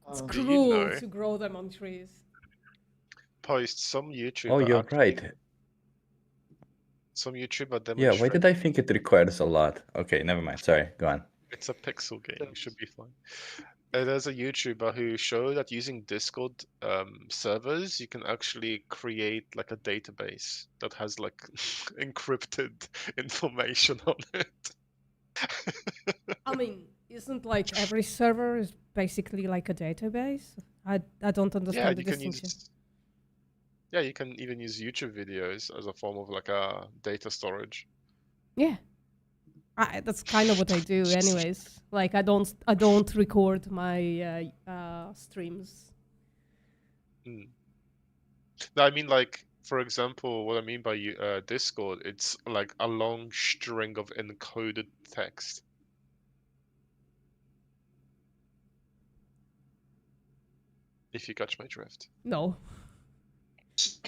It's cruel to grow them on trees. Post some YouTuber. Oh, you're right. Some YouTuber demonstrate. Yeah, why did I think it requires a lot? Okay, never mind. Sorry, go on. It's a pixel game. It should be fine. There's a YouTuber who showed that using Discord servers, you can actually create like a database that has like encrypted information on it. I mean, isn't like every server is basically like a database? I don't Yeah, understand the you can distinction. use. Yeah, you can even use YouTube videos as a form of like a data storage. Yeah. That's kind of what I do anyways. Like I don't record my streams. Mm. No, I mean like, for example, what I mean by Discord, it's like a long string of encoded text. If you catch my drift. No.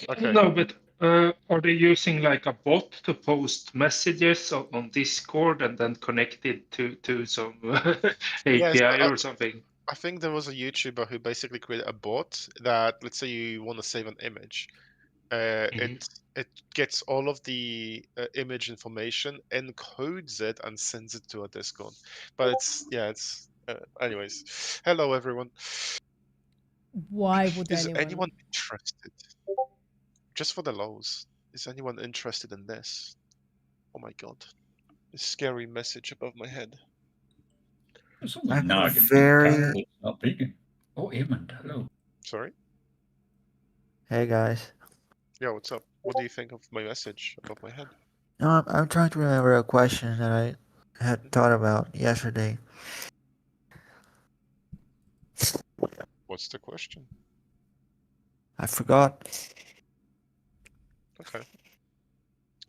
Okay. No, but are they using like a bot to post messages on Discord and then connect it to some Yeah, so API or something? I think there was a YouTuber who basically created a bot that, let's say you want to save an image, it gets all of the image information, encodes it, and sends it to a Discord. But it's anyways. Hello everyone. Why would Is anyone? anyone interested? Just for the lols, is anyone interested in this? Oh my god, a scary message above my head. It's only I'm nagging. very. Not big. Oh, Eamon, hello. Sorry. Hey guys. Yeah, what's up? What do you think of my message above my head? No, I'm trying to remember a question that I had thought about yesterday. What's the question? I forgot. Okay.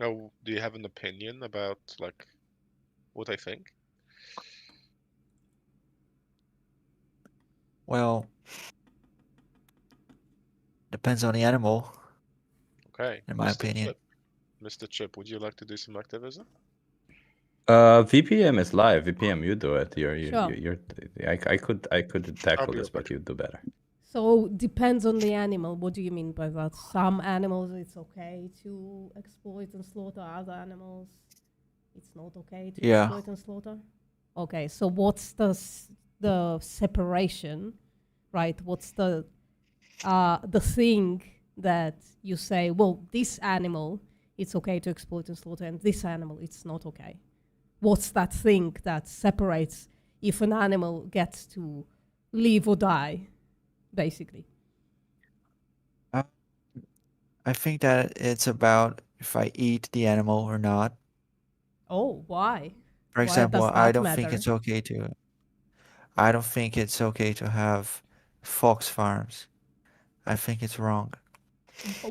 Oh, do you have an opinion about like what I think? Well, depends on the animal, Okay, in my Mr. opinion. Chip. Mr. Chip, would you like to do some activism? VPM is live. VPM, you do it. Sure. I could tackle be this, right but you do better. So depends on the animal. What do you mean by that? Some animals it's okay to exploit and slaughter. Other animals it's not okay to Yeah. exploit and slaughter. Okay, so what's the separation, right? What's the thing that you say? Well, this animal it's okay to exploit and slaughter, and this animal it's not okay. What's that thing that separates if an animal gets to live or die? Basically. I think that it's about if I eat the animal or not. Oh, why? For Why example, does I that don't think matter? it's okay to. I don't think it's okay to have fox farms. I think it's wrong.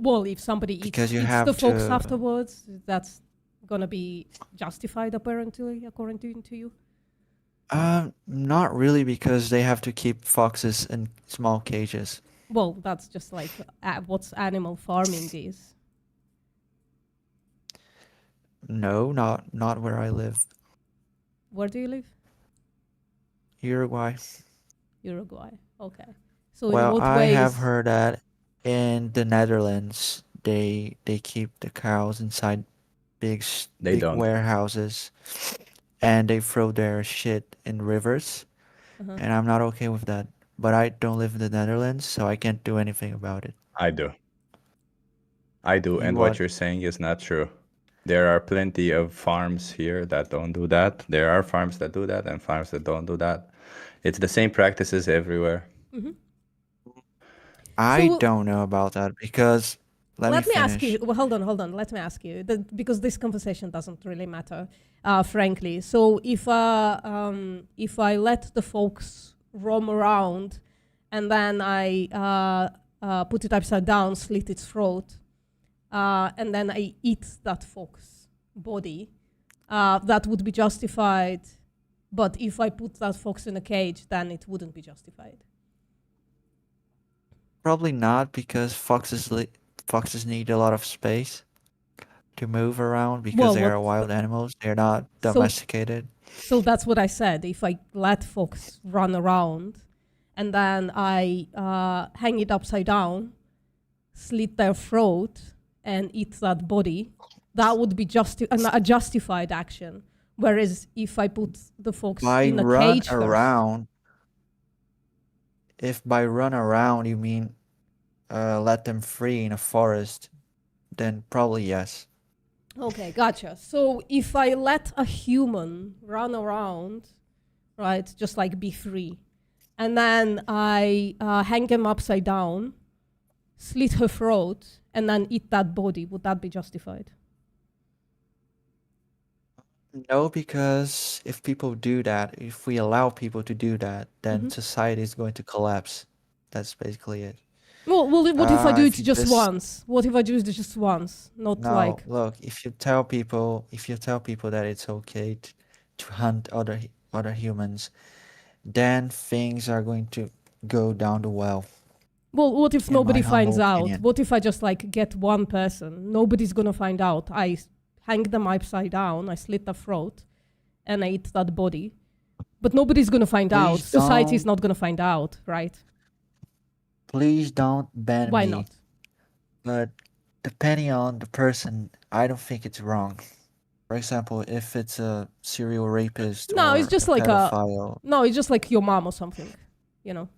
Well, if somebody Because you eats have the fox to- afterwards, that's gonna be justified apparently, according to you. Not really, because they have to keep foxes in small cages. Well, that's just like what's animal farming is. No, not where I live. Where do you live? Uruguay. Uruguay. Okay. So in Well, what I ways? have heard that in the Netherlands they keep the cows inside big They big don't. warehouses, and they throw their shit in rivers, Uh-huh. and I'm not okay with that. But I don't live in the Netherlands, so I can't do anything about it. I do. You And what? what you're saying is not true. There are plenty of farms here that don't do that. There are farms that do that and farms that don't do that. It's the same practices everywhere. Mhm. I So- don't know about that because let me ask you. finish. Well, hold on. Let me ask you because this conversation doesn't really matter, frankly. So if I let the folks roam around, and then I put it upside down, slit its throat, and then I eat that fox body, that would be justified. But if I put that fox in a cage, then it wouldn't be justified. Probably not, because foxes need a lot of space to move around because Well, they are what- wild animals. They're not So- domesticated. So that's what I said. If I let fox run around, and then I hang it upside down, slit their throat, and eat that body, that would be a justified action. Whereas if I put the fox By in a run cage first, around, if by run around you mean let them free in a forest, then probably yes. okay, gotcha. So if I let a human run around right? Just like be free. And then I hang him upside down, slit her throat, and then eat that body. Would that be justified? No, because if people do that, if we allow people to do that, then Mhm. society is going to collapse. That's basically it. Well, what if I do it If you just once? What if I do it just once? Not No, like, look, if you tell people that it's okay to hunt other humans, then things are going to go down the well, well, what if in my nobody finds humble out? opinion. What if I just like get one person? Nobody's gonna find out. I hang them upside down, I slit their throat, and I eat that body. But nobody's gonna find out. Please Society is don't, not gonna find out, right? please don't ban Why me. not? But depending on the person, I don't think it's wrong. For example, if it's a serial rapist No, or it's just a like pedophile, no, it's just like your mom or something, you know.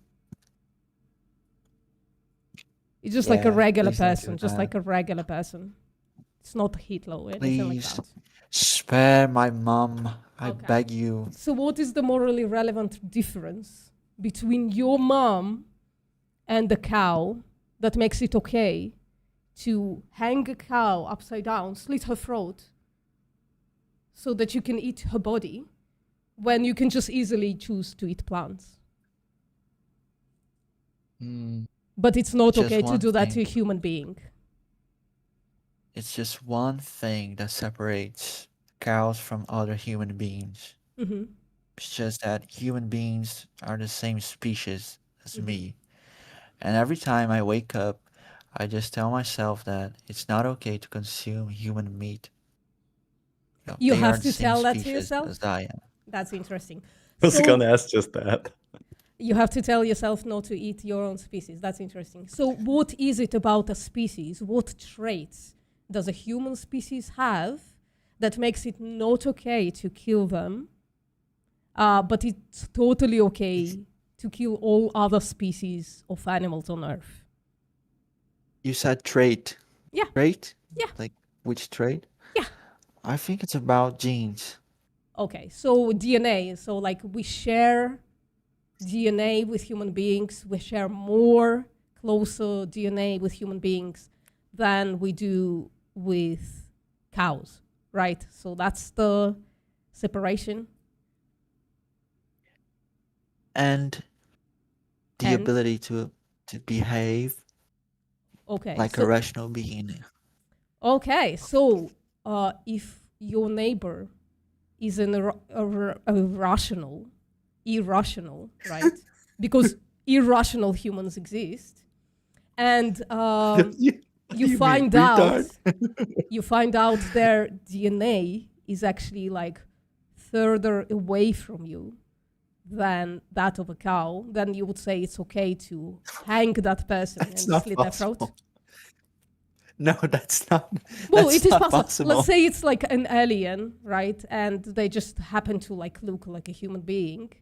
It's just like a yeah, regular please don't do person, just that. like a regular person. It's not Hitler or anything like Please that. spare my mom. I Okay. beg you. So what is the morally relevant difference between your mom and the cow that makes it okay to hang a cow upside down, slit her throat, so that you can eat her body, when you can just easily choose to eat plants? Mm, But it's not just okay to one do that to a thing. human being. It's just one thing that separates cows from other human beings. Mm-hmm. It's just that human beings are the same species as Mhm. me. And every time I wake up, I just tell myself that it's not okay to consume human meat. You They are have the to same tell that to species yourself? as I am. That's interesting. I was So gonna ask just that. you have to tell yourself not to eat your own species. That's interesting. So what is it about a species? What traits does a human species have that makes it not okay to kill them, but it's totally okay to kill all other species of animals on Earth? You said trait. Yeah. Trait? Yeah. Like which trait? Yeah. I think it's about genes. Okay, so DNA. So like we share DNA with human beings. We share more closer DNA with human beings than we do with cows, right? So that's the separation. And the And ability to behave okay, like a rational being. okay, so if your neighbor is irrational, right? Because irrational humans exist, and you find out their DNA is actually like further away from you than that of a cow, then you would say it's okay to hang that person That's and not slit their throat. possible. No, that's not. Well, That's it is not possible. Let's say it's like an alien, right? And they just happen to like look like a human being,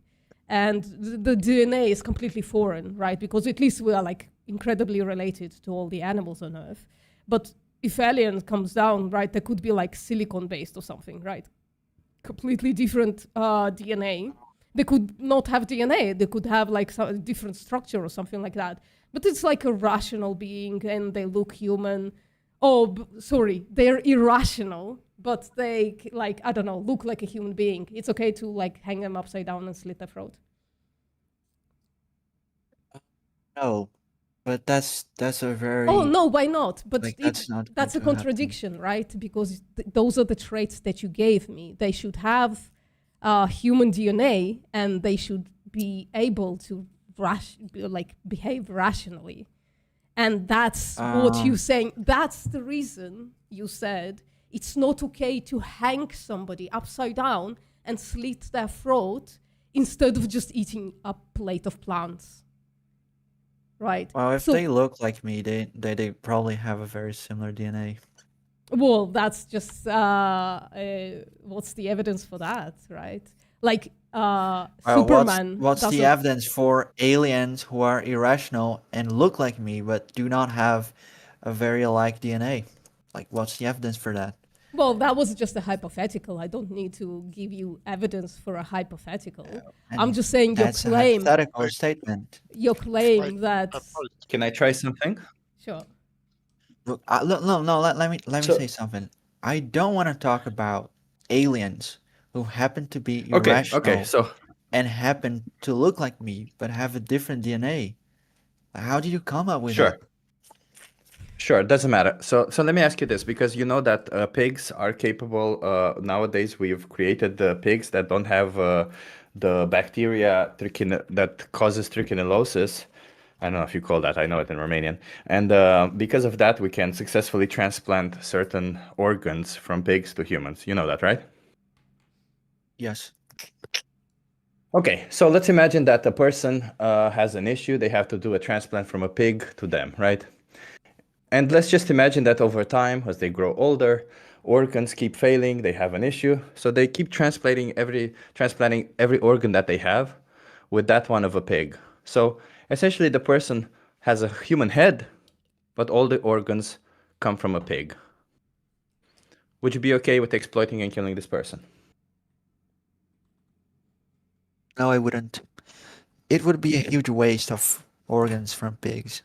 and the DNA is completely foreign, right? Because at least we are like incredibly related to all the animals on Earth. But if alien comes down, right, there could be like silicon based or something, right? Completely different DNA. They could not have DNA. They could have like some different structure or something like that. But it's like a rational being, and they look human. Oh, sorry, they're irrational, but they like, I don't know, look like a human being. It's okay to like hang them upside down and slit their throat. No, but that's a very. Oh no, why not? But like that's not that's a going to happen. contradiction, right? Because those are the traits that you gave me. They should have human DNA, and they should be able to behave rationally. And that's what you're saying. That's the reason you said it's not okay to hang somebody upside down and slit their throat instead of just eating a plate of plants. Right. Well, if So- they look like me, they probably have a very similar DNA. Well, that's just what's the evidence for that, right? Like Superman. What's the doesn't- evidence for aliens who are irrational and look like me but do not have a very alike DNA? Like, what's the evidence for that? Well, that was just a hypothetical. I don't need to give you evidence for a hypothetical. I'm And just saying your that's a claim. hypothetical statement. Your claim that. Can I try something? Sure. Look, no. Let me So- say something. I don't want to talk about aliens who happen to be Okay, irrational so and happen to look like me but have a different DNA. How did you come up with sure. that? Sure, it doesn't matter. So let me ask you this, because you know that pigs are capable, nowadays we've created the pigs that don't have the bacteria that causes trichinosis. I don't know if you call that, I know it in Romanian. And because of that, we can successfully transplant certain organs from pigs to humans. You know that, right? Yes. Okay, so let's imagine that a person has an issue. They have to do a transplant from a pig to them, right? And let's just imagine that over time, as they grow older, organs keep failing, they have an issue. So they keep transplanting every organ that they have with that one of a pig. So essentially the person has a human head, but all the organs come from a pig. Would you be okay with exploiting and killing this person? No, I wouldn't. It would be a huge waste of organs from pigs.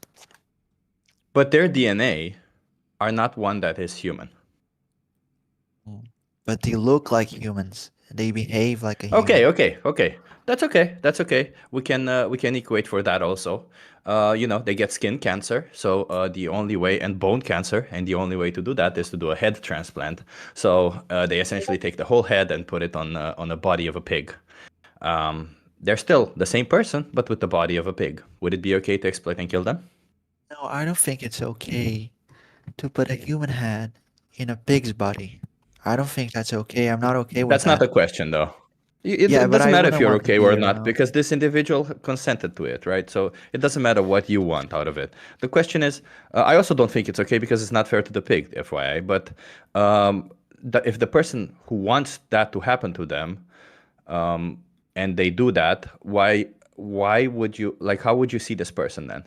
But their DNA are not one that is human. But they look like humans. They behave like a Okay, human. okay. That's okay. We can equate for that also. They get skin cancer, so the only way, and bone cancer, and the only way to do that is to do a head transplant. So they essentially take the whole head and put it on the body of a pig. They're still the same person, but with the body of a pig. Would it be okay to exploit and kill them? No, I don't think it's okay to put a human head in a pig's body. I don't think that's okay. I'm not okay with That's not that. the question, though. It Yeah, but doesn't I matter if wouldn't you're want to okay be or not, around. because this individual consented to it, right? So it doesn't matter what you want out of it. The question is, I also don't think it's okay because it's not fair to the pig, FYI. But if the person who wants that to happen to them, and they do that, why would you, like, how would you see this person then?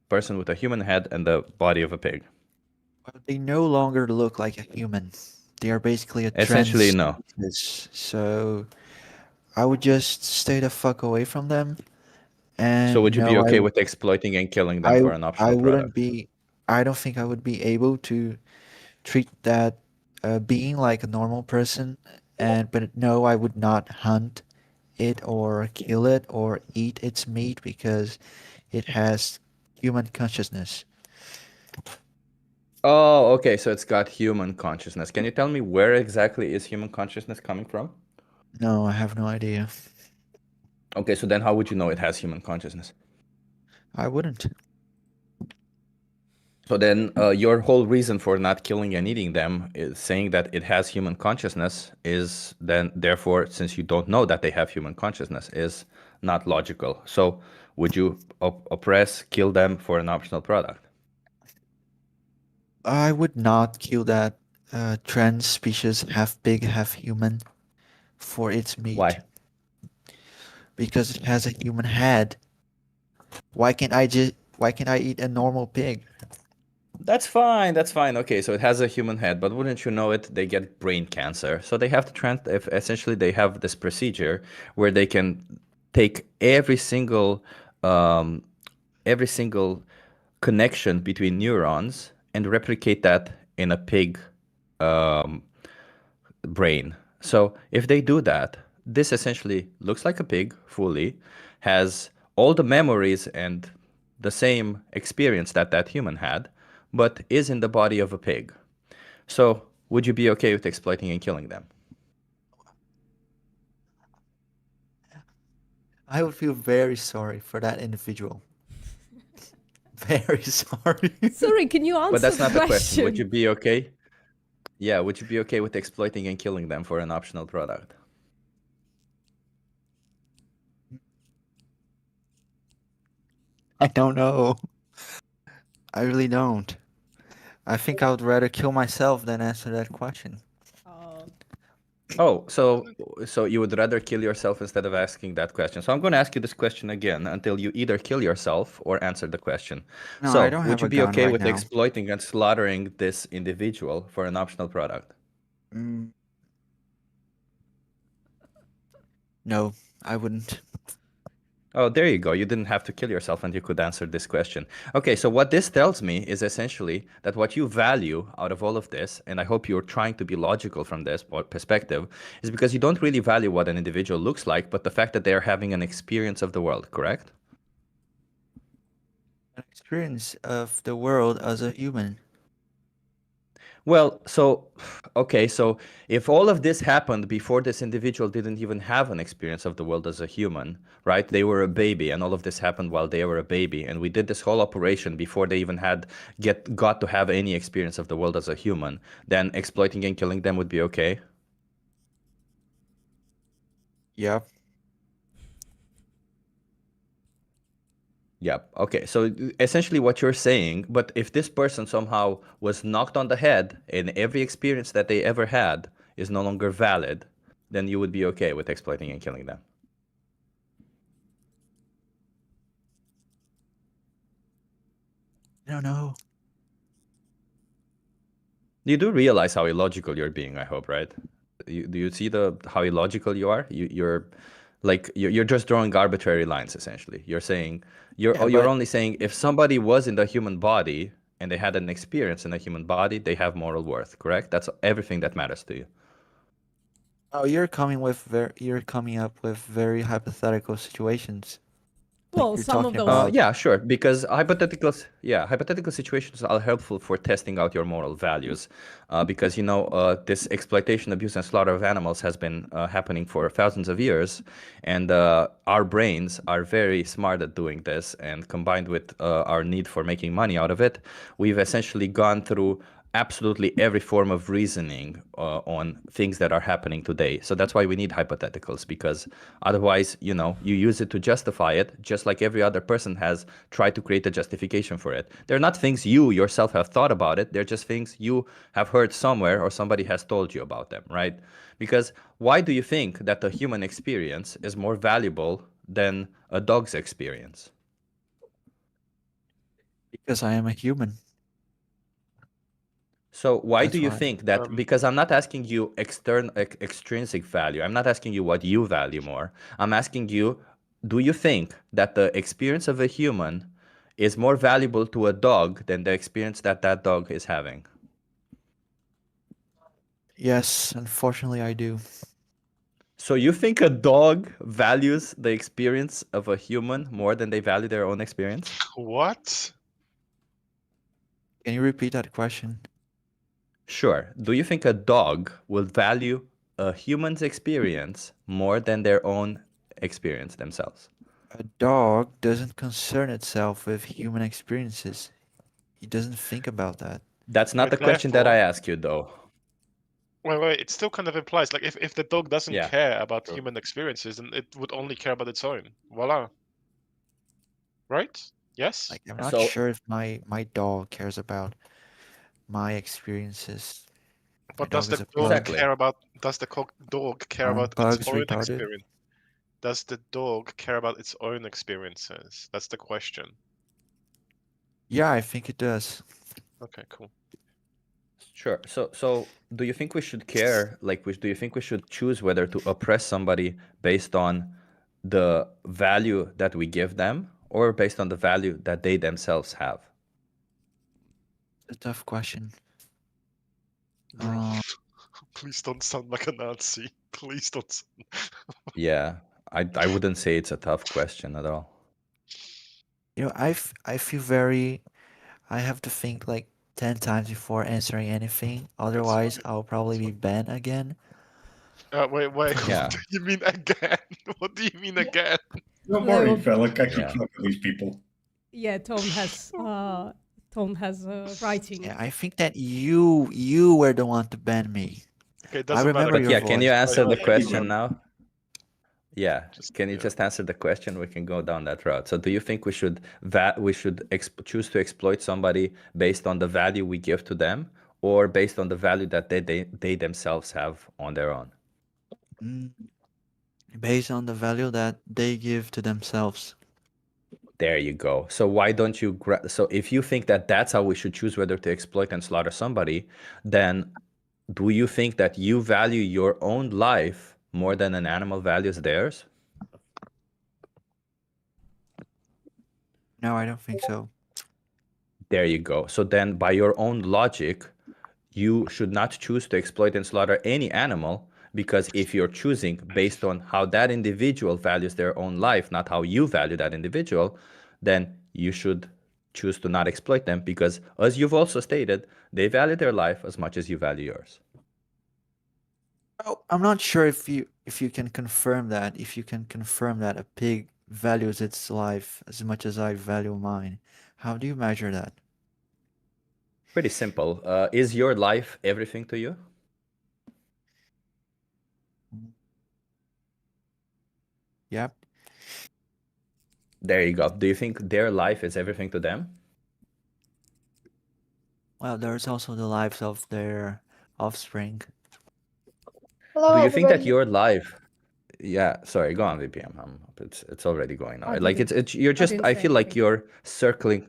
Person with a human head and the body of a pig. They no longer look like a human. They are basically a Essentially, no. trans. So I would just stay the fuck away from them. And So would you be no, okay with exploiting and killing them for an I optional wouldn't product? be. I don't think I would be able to treat that being like a normal person. But no, I would not hunt it or kill it or eat its meat because it has human consciousness. Oh, okay. So it's got human consciousness. Can you tell me where exactly is human consciousness coming from? No, I have no idea. Okay, so then how would you know it has human consciousness? I wouldn't. So then your whole reason for not killing and eating them is saying that it has human consciousness is then, therefore, since you don't know that they have human consciousness, is not logical. So would you oppress, kill them for an optional product? I would not kill that trans species, half pig, half human, for its meat. Why? Because it has a human head. Why can't I eat a normal pig? That's fine. That's fine. Okay, so it has a human head, but wouldn't you know it? They get brain cancer, so they have to essentially they have this procedure where they can take every single connection between neurons and replicate that in a pig um, brain. So if they do that, this essentially looks like a pig fully, has all the memories and the same experience that that human had, but is in the body of a pig. So would you be okay with exploiting and killing them? I would feel very sorry for that individual. Very sorry. Sorry, can you answer But that's not the the question. Would you question? be okay? Yeah, would you be okay with exploiting and killing them for an optional product? I don't know. I really don't. I think I would rather kill myself than answer that question. Oh, so you would rather kill yourself instead of asking that question. So I'm going to ask you this question again until you either kill yourself or answer the question. No, I So don't would have you a be gun okay right with now. exploiting and slaughtering this individual for an optional product? Mm, no, I wouldn't. Oh, there you go. You didn't have to kill yourself and you could answer this question. Okay, so what this tells me is essentially that what you value out of all of this, and I hope you're trying to be logical from this perspective, is because you don't really value what an individual looks like, but the fact that they're having an experience of the world, correct? An experience of the world as a human. Well, so, okay, so if all of this happened before this individual didn't even have an experience of the world as a human, right? They were a baby, and all of this happened while they were a baby, and we did this whole operation before they even got to have any experience of the world as a human, then exploiting and killing them would be okay? Yep. Yep. Okay. So essentially what you're saying, but if this person somehow was knocked on the head and every experience that they ever had is no longer valid, then you would be okay with exploiting and killing them. I don't know. You do realize how illogical you're being, I hope, right? Do you see how illogical you are? You're just drawing arbitrary lines essentially. You're saying you're only saying if somebody was in the human body and they had an experience in a human body, they have moral worth, correct? That's everything that matters to you. Oh, you're coming up with very hypothetical situations. Well, you're some of talking those. about Yeah, sure. Because hypothetical situations are helpful for testing out your moral values. Because this exploitation, abuse, and slaughter of animals has been happening for thousands of years, and our brains are very smart at doing this. And combined with our need for making money out of it, we've essentially gone through absolutely every form of reasoning on things that are happening today. So that's why we need hypotheticals, because otherwise, you use it to justify it, just like every other person has tried to create a justification for it. They're not things you yourself have thought about it. They're just things you have heard somewhere or somebody has told you about them, right? Because why do you think that the human experience is more valuable than a dog's experience? because I am a human. So why That's do you why. think that? Because I'm not asking you extrinsic value. I'm not asking you what you value more. I'm asking you, do you think that the experience of a human is more valuable to a dog than the experience that that dog is having? Yes, unfortunately, I do. So you think a dog values the experience of a human more than they value their own experience? What? Can you repeat that question? Sure. Do you think a dog will value a human's experience more than their own experience themselves? A dog doesn't concern itself with human experiences. It doesn't think about that. That's not the question that I asked you, though. Wait, it still kind of implies, like, if the dog doesn't Yeah, care about true. human experiences, then it would only care about its own. Voila. Right? Yes? Like, I'm not So sure if my dog cares about my experiences. My But does dog is the a dog pug. Exactly. care about? Does the dog care Aren't about its bugs own retarded? experience? Does the dog care about its own experiences? That's the question. Yeah, I think it does. Okay, cool. Sure. So do you think we should care? Do you think we should choose whether to oppress somebody based on the value that we give them or based on the value that they themselves have? It's a tough question. Bro, please don't sound like a Nazi. Please don't. Yeah, I wouldn't say it's a tough question at all. I feel very. I have to think like 10 times before answering anything. Otherwise, I'll probably be banned again. Wait. Yeah. What do you mean again? What do you mean again? Don't No, worry, well, fella. I keep Yeah. track of these people. Yeah, Tone has writing. Yeah, I think that you were the one to ban me. Okay, it I doesn't matter. remember But your yeah, can you voice. answer the Wait. question now? Yeah. Just- Can you yeah. just answer the question? We can go down that route. So do you think we should choose to exploit somebody based on the value we give to them or based on the value that they themselves have on their own? Mm, based on the value that they give to themselves. There you go. So why don't you so if you think that that's how we should choose whether to exploit and slaughter somebody, then do you think that you value your own life more than an animal values theirs? No, I don't think so. There you go. So then, by your own logic, you should not choose to exploit and slaughter any animal, because if you're choosing based on how that individual values their own life, not how you value that individual, then you should choose to not exploit them, because as you've also stated, they value their life as much as you value yours. Oh, I'm not sure if you can confirm that. If you can confirm that a pig values its life as much as I value mine. How do you measure that? Pretty simple. Is your life everything to you? Yep. There you go. Do you think their life is everything to them? Well, there's also the lives of their offspring. Hello, Do you think that everybody. your life? Yeah, sorry, go on, VPM. It's already going now. I Like didn't. it's you're I just. didn't I say feel like anything. you're circling.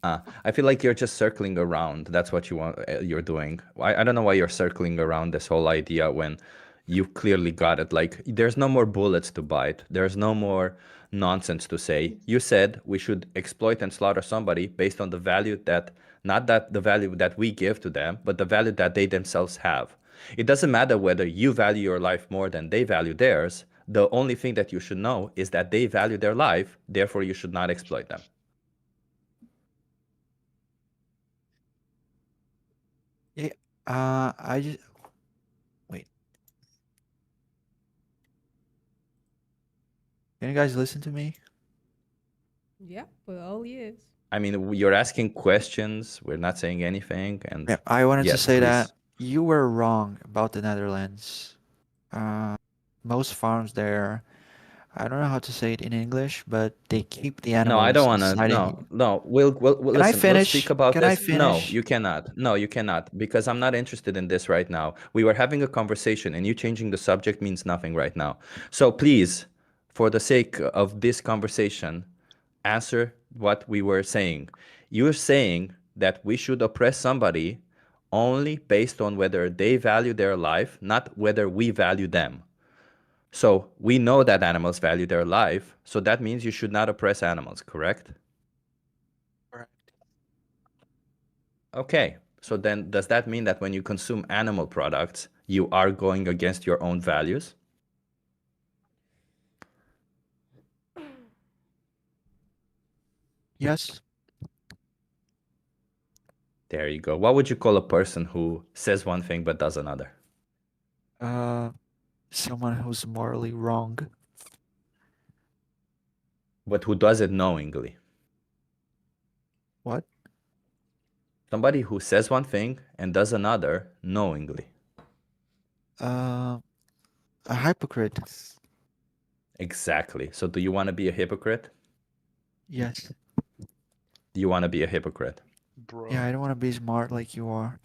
I feel like you're just circling around. That's what you want. You're doing. I don't know why you're circling around this whole idea when you clearly got it. Like there's no more bullets to bite. There's no more nonsense to say. You said we should exploit and slaughter somebody based on the value that, not that the value that we give to them, but the value that they themselves have. It doesn't matter whether you value your life more than they value theirs. The only thing that you should know is that they value their life, therefore you should not exploit them. Yeah. I just wait. Can you guys listen to me? Yeah, we're all ears. I mean, you're asking questions. We're not saying anything. And Yeah, I wanted to yes, say that please. you were wrong about the Netherlands. Most farms there, I don't know how to say it in English, but they keep the No, I don't animals want to. inside a. No. We'll Can I listen. We'll speak finish? about Can I this. No, finish? you cannot. No, you cannot, because I'm not interested in this right now. We were having a conversation, and you changing the subject means nothing right now. So please, for the sake of this conversation, answer what we were saying. You're saying that we should oppress somebody only based on whether they value their life, not whether we value them. So we know that animals value their life, so that means you should not oppress animals, correct? Correct. Okay, so then does that mean that when you consume animal products, you are going against your own values? Yes. There you go. What would you call a person who says one thing but does another? Someone who's morally wrong. But who does it knowingly? What? Somebody who says one thing and does another knowingly. A hypocrite. Exactly. So do you want to be a hypocrite? Yes. Do you want to be a hypocrite? Bro. Yeah, I don't want to be smart like you are.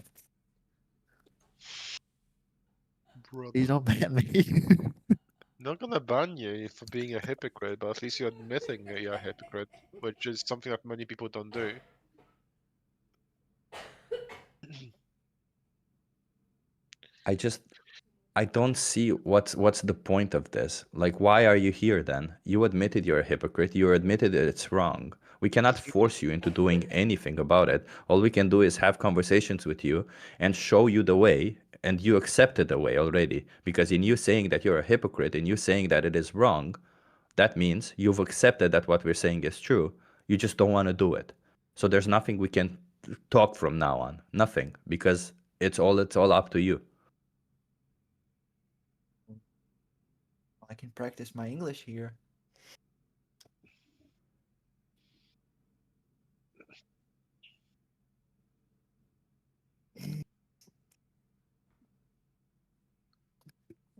Brother. Please don't ban me. Not gonna ban you for being a hypocrite, but at least you're admitting that you're a hypocrite, which is something that many people don't do. I don't see what's the point of this. Like, why are you here then? You admitted you're a hypocrite. You admitted that it's wrong. We cannot force you into doing anything about it. All we can do is have conversations with you and show you the way, and you accepted the way already. Because in you saying that you're a hypocrite, and you saying that it is wrong, that means you've accepted that what we're saying is true. You just don't want to do it. So there's nothing we can talk from now on. Nothing, because it's all up to you. I can practice my English here.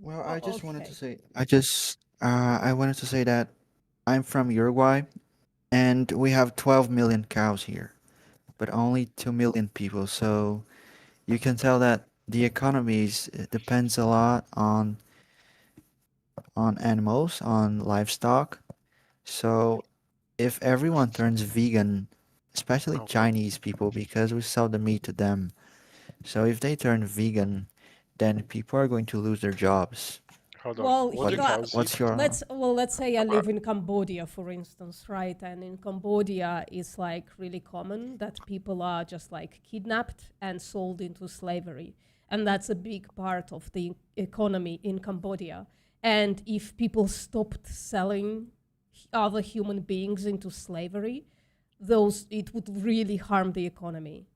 Well, I just wanted to say, I wanted to say that I'm from Uruguay, and we have 12 million cows here, but only 2 million people. So you can tell that the economies depends a lot on animals, on livestock. So if everyone turns vegan, especially Okay. Chinese people, because we sell the meat to them. So if they turn vegan, then people are going to lose their jobs. Hold on. Well, What do cows What's eat? your let's say I live in Cambodia, for instance, right? And in Cambodia, it's like really common that people are just like kidnapped and sold into slavery, and that's a big part of the economy in Cambodia. And if people stopped selling other human beings into slavery, it would really harm the economy.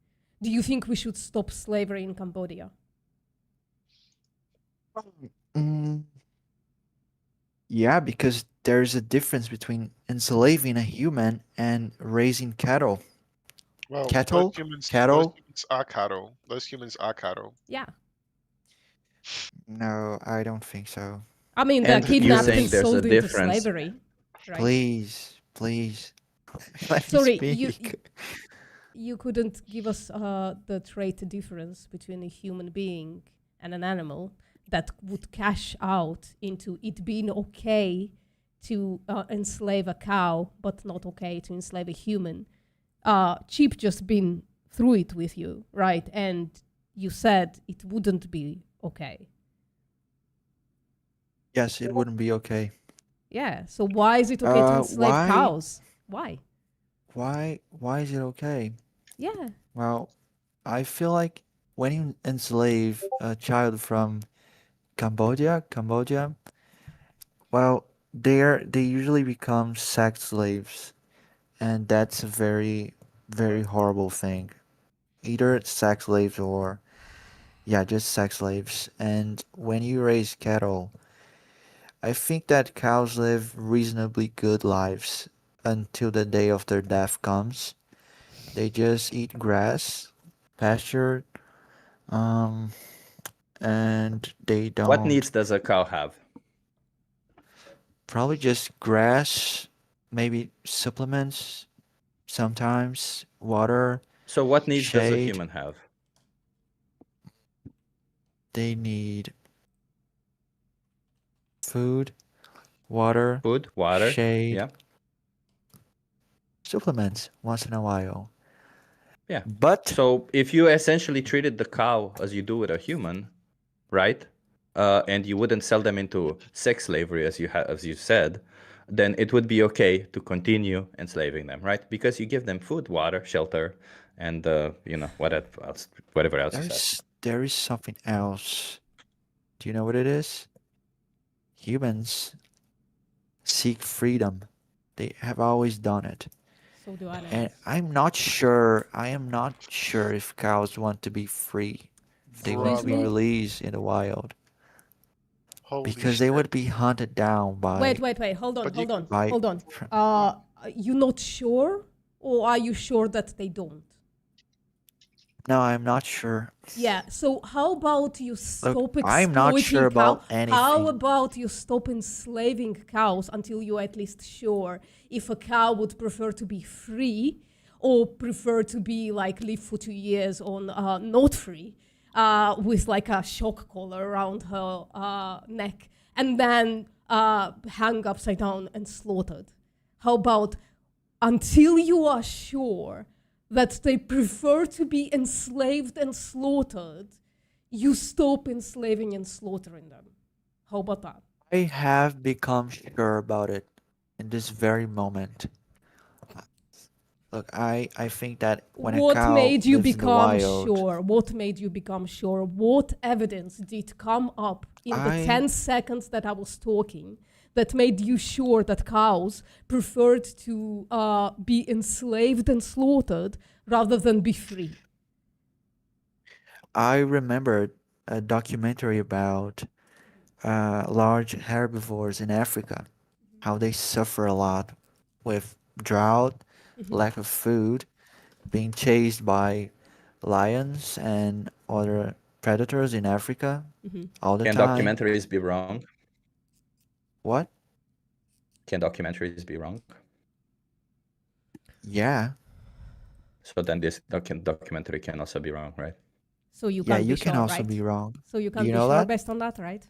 Do you think we should stop slavery in Cambodia? Mm, yeah, because there's a difference between enslaving a human and raising cattle. Well, Cattle? those Cattle? humans are cattle. Those humans are cattle. Yeah. No, I don't think so. I mean, they're And you kidnapped and think there's a sold into difference? slavery, right? Please, please. Let me Sorry, speak. you couldn't give us the trait difference between a human being and an animal that would cash out into it being okay to enslave a cow, but not okay to enslave a human. Chip just been through it with you, right? And you said it wouldn't be okay. Yes, it wouldn't be okay. Yeah. So why is it okay to enslave Why? cows? Why? Why is it okay? Yeah. Well, I feel like when you enslave a child from Cambodia, well, they usually become sex slaves, and that's a very, very horrible thing. Either sex slaves or yeah, just sex slaves. And when you raise cattle, I think that cows live reasonably good lives until the day of their death comes. They just eat grass, pasture, um, and they What don't needs does a cow have? probably just grass, maybe supplements, sometimes water, So what needs does a shade. human have? They need food, water, Food, water, shade, yeah, supplements once in a while. yeah. But So if you essentially treated the cow as you do with a human, right? And you wouldn't sell them into sex slavery as you said, then it would be okay to continue enslaving them, right? Because you give them food, water, shelter, and whatever else you said. there is something else. Do you know what it is? Humans seek freedom. They have always done it. So do animals. And I am not sure if cows want to be free. They want to be Brother. released in the wild. Holy Because they shit. would be hunted down by Wait. Hold on. by Hold on. You not sure, or are you sure that they don't? No, I'm not sure. Yeah. So how about you stop I'm not sure exploiting cow? about anything. How about you stop enslaving cows until you're at least sure if a cow would prefer to be free or prefer to be like live for 2 years on not free, with like a shock collar around her neck, and then hung upside down and slaughtered? How about until you are sure that they prefer to be enslaved and slaughtered, you stop enslaving and slaughtering them? How about that? I have become sure about it in this very moment. Look, I think that when a What cow made you lives in the become wild, sure? What made you become sure? What evidence did come up in the 10 seconds that I was talking that made you sure that cows preferred to be enslaved and slaughtered rather than be free? I remembered a documentary about large herbivores in Africa, how they suffer a lot with drought, lack of food, being chased by lions and other predators in Africa all the Can time. documentaries be wrong? What? Can documentaries be wrong? Yeah. So then this documentary can also be wrong, right? So you Yeah, can't you be can sure, also right? be wrong. So you Do can't you be know sure that? based on that, right?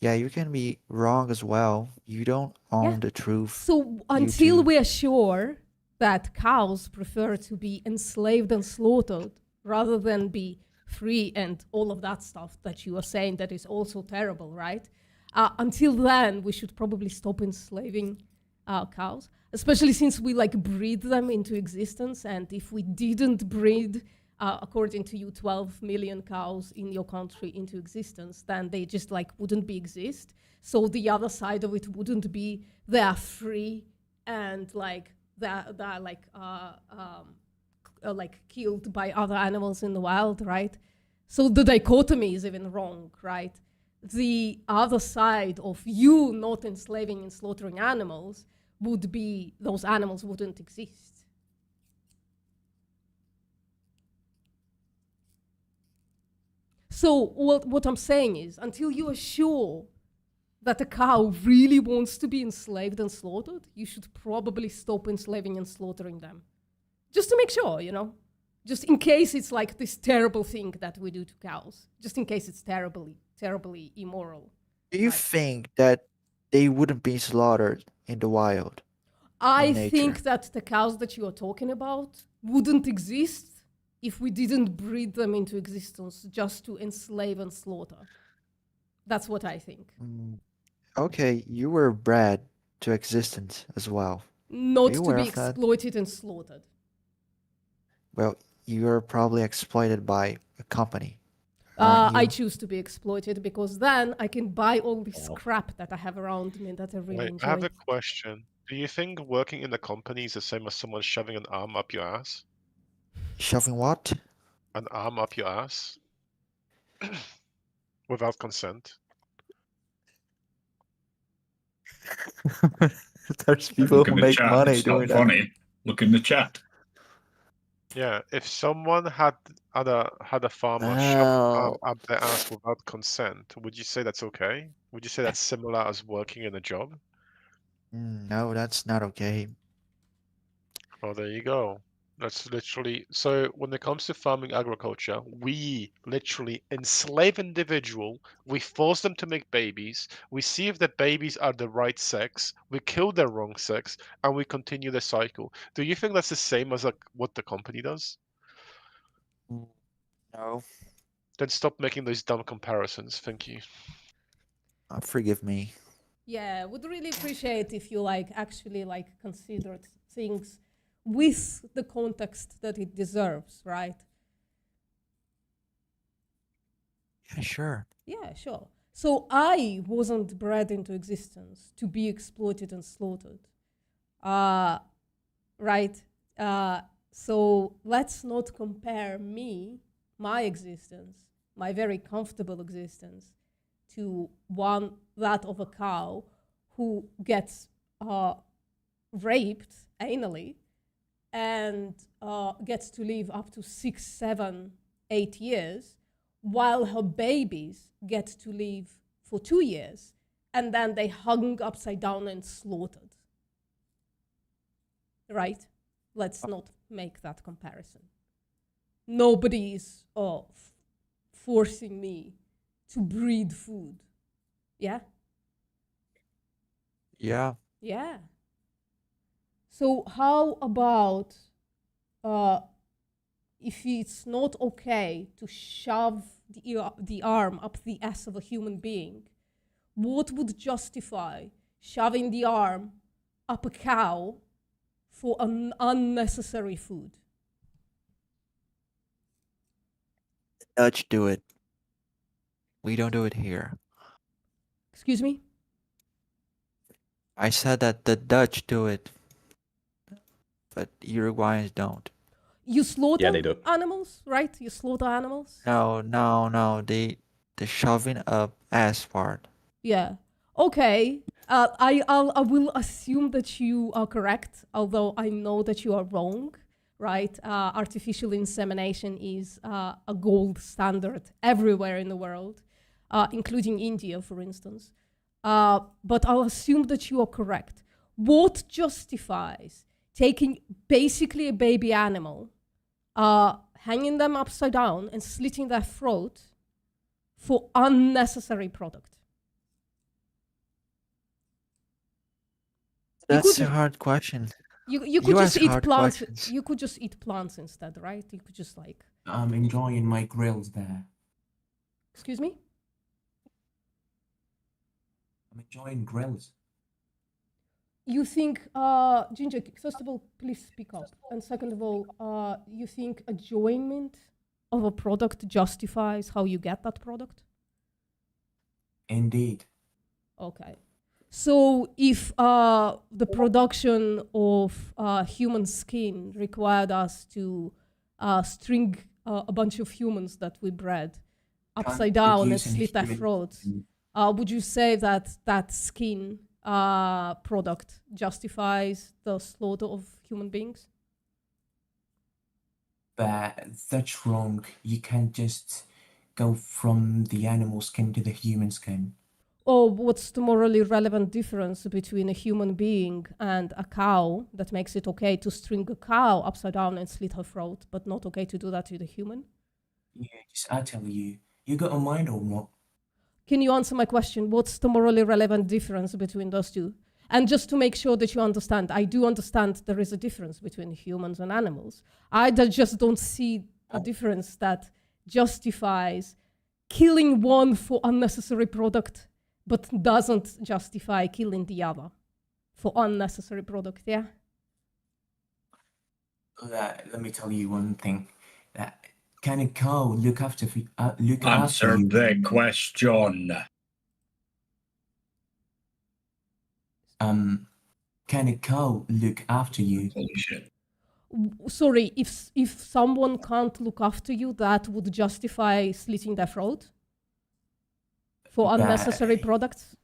Yeah, you can be wrong as well. You don't own the truth. So until we're sure that cows prefer to be enslaved and slaughtered rather than be free and all of that stuff that you are saying that is also terrible, right? Until then, we should probably stop enslaving cows, especially since we like breed them into existence. And if we didn't breed, according to you, 12 million cows in your country into existence, then they just like wouldn't be exist. So the other side of it wouldn't be they are free and like they're like killed by other animals in the wild, right? So the dichotomy is even wrong, right? The other side of you not enslaving and slaughtering animals would be those animals wouldn't exist. So what I'm saying is, until you are sure that a cow really wants to be enslaved and slaughtered, you should probably stop enslaving and slaughtering them. Just to make sure, you know? Just in case it's like this terrible thing that we do to cows. Just in case it's terribly immoral. Do you think that they wouldn't be slaughtered in the wild? I in nature? think that the cows that you are talking about wouldn't exist if we didn't breed them into existence just to enslave and slaughter. That's what I think. Okay, you were bred to existence as well. Not Are you to aware be of that? exploited and slaughtered. Well, you're probably exploited by a company, aren't I you? choose to be exploited because then I can buy all this crap that I have around me that I really Wait, I have enjoy. a question. Do you think working in the company is the same as someone shoving an arm up your ass? Shoving what? An arm up your ass? Without consent? There's people Look who in the make chat. money It's not doing that. funny. Look in the chat. Yeah, if someone had a farmer shove an arm Well, up their ass without consent, would you say that's okay? Would you say that's similar as working in a job? no, that's not okay. Well, there you go. That's literally so when it comes to farming agriculture, we literally enslave individual, we force them to make babies, we see if the babies are the right sex, we kill their wrong sex, and we continue the cycle. Do you think that's the same as like what the company does? No, Then stop making those dumb comparisons. Thank you. forgive me. Yeah, would really appreciate if you like actually like considered things with the context that it deserves, right? Yeah, sure. Yeah, sure. So I wasn't bred into existence to be exploited and slaughtered. Right? So let's not compare me, my existence, my very comfortable existence, to that of a cow who gets raped anally and gets to live up to 6, 7, 8 years, while her babies get to live for 2 years, and then they hung upside down and slaughtered. Right? Let's not make that comparison. Nobody is forcing me to breed food. Yeah? Yeah. Yeah. So how about if it's not okay to shove the arm up the ass of a human being, what would justify shoving the arm up a cow for an unnecessary food? Dutch do it. We don't do it here. Excuse me? I said that the Dutch do it, but Uruguayans don't. You slaughter Yeah, they do. animals, right? You slaughter animals? No. The shoving up ass part. Yeah. Okay. I will assume that you are correct, although I know that you are wrong, right? Artificial insemination is a gold standard everywhere in the world, including India, for instance. But I'll assume that you are correct. What justifies taking basically a baby animal, hanging them upside down and slitting their throat for unnecessary product? That's a hard question. You could just ask eat hard plants. questions. You could just eat plants instead, right? You could just like I'm enjoying my grills there. Excuse me? I'm enjoying grills. You think, Ginger, first of all, please speak up. And second of all, you think enjoyment of a product justifies how you get that product? Indeed. Okay. So if the production of human skin required us to string a bunch of humans that we bred upside down and produce any slit their human throats, skin. would you say that that skin product justifies the slaughter of human beings? But that's wrong. You can't just go from the animal skin to the human skin. Or what's the morally relevant difference between a human being and a cow that makes it okay to string a cow upside down and slit her throat, but not okay to do that to the human? Yeah, just I tell you, you got a mind or what? Can you answer my question? What's the morally relevant difference between those two? And just to make sure that you understand, I do understand there is a difference between humans and animals. I just don't see a difference that justifies killing one for unnecessary product, but doesn't justify killing the other for unnecessary product, yeah? Let me tell you one thing. Can a cow look after Answer you? the question. Can a cow look after you? Holy shit. Sorry, if someone can't look after you, that would justify slitting their throat for unnecessary products?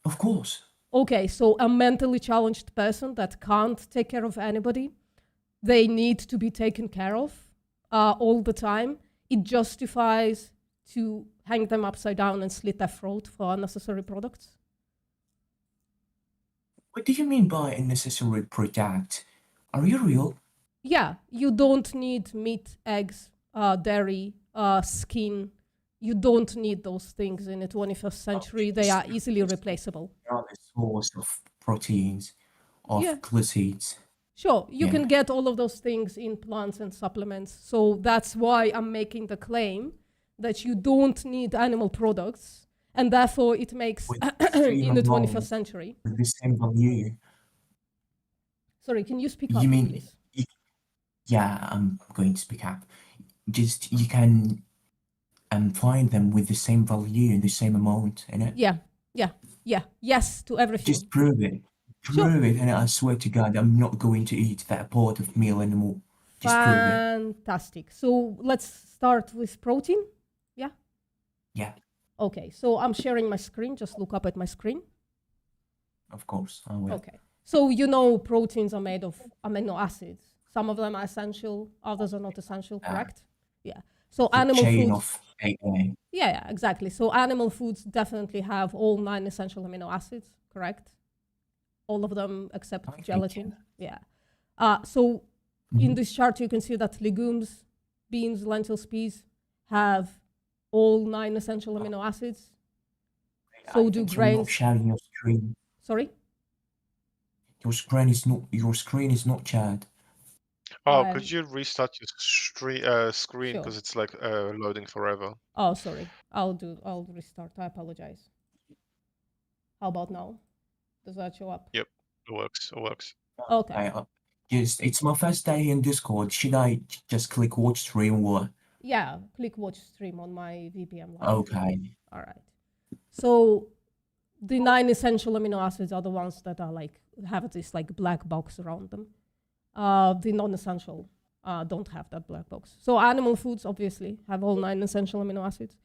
Of course. Okay, so a mentally challenged person that can't take care of anybody, they need to be taken care of all the time. It justifies to hang them upside down and slit their throat for unnecessary products? What do you mean by unnecessary product? Are you real? Yeah, you don't need meat, eggs, dairy, skin. You don't need those things in the 21st century. They are easily replaceable. They are the source of proteins, of Yeah. glucides. Sure, you Yeah. can get all of those things in plants and supplements. So that's why I'm making the claim that you don't need animal products, and therefore it makes in the 21st century. With the same value. Sorry, can you speak You up, mean? please? Yeah, I'm going to speak up. Just you can find them with the same value and the same amount in it. Yeah, yes to everything. Just prove it. Prove it, and I swear to God, I'm not going to eat that pot of meal anymore. Just prove it. Fantastic. So let's start with protein. Yeah? Yeah, Okay, so I'm sharing my screen. Just look up at my screen. of course, I will. Okay. So you know proteins are made of amino acids. Some of them are essential, others are not essential, correct? Yeah. So The animal chain foods. of 8A. Yeah, exactly. So animal foods definitely have all 9 essential amino acids, correct? All of them except gelatin. Yeah. So in this chart, you can see that legumes, beans, lentils, peas have all 9 essential amino acids. So do You're not grains. sharing your screen. Sorry? Your screen is not shared. Oh, Why? could you restart your screen Sure. because it's like loading forever? Oh, sorry. I'll restart. I apologize. How about now? Does that show up? Yep, it works. It works. Okay. It's my first day in Discord. Should I just click watch stream or? Yeah, click watch stream on my VPN live. Okay. All right. So the 9 essential amino acids are the ones that are like have this like black box around them. The non-essential don't have that black box. So animal foods obviously have all 9 essential amino acids.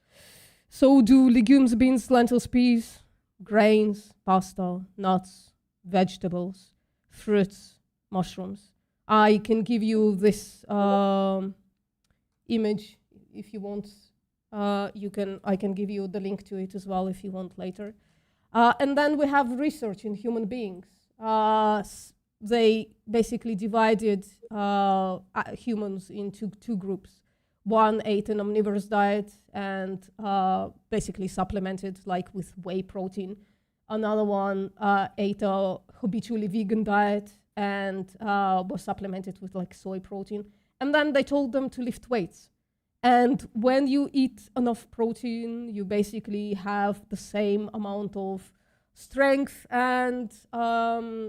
So do legumes, beans, lentils, peas, grains, pasta, nuts, vegetables, fruits, mushrooms. I can give you this image if you want. I can give you the link to it as well if you want later. And then we have research in human beings. They basically divided humans into 2 groups. One ate an omnivorous diet and basically supplemented like with whey protein. Another one ate a habitually vegan diet and was supplemented with like soy protein. And then they told them to lift weights. And when you eat enough protein, you basically have the same amount of strength and mass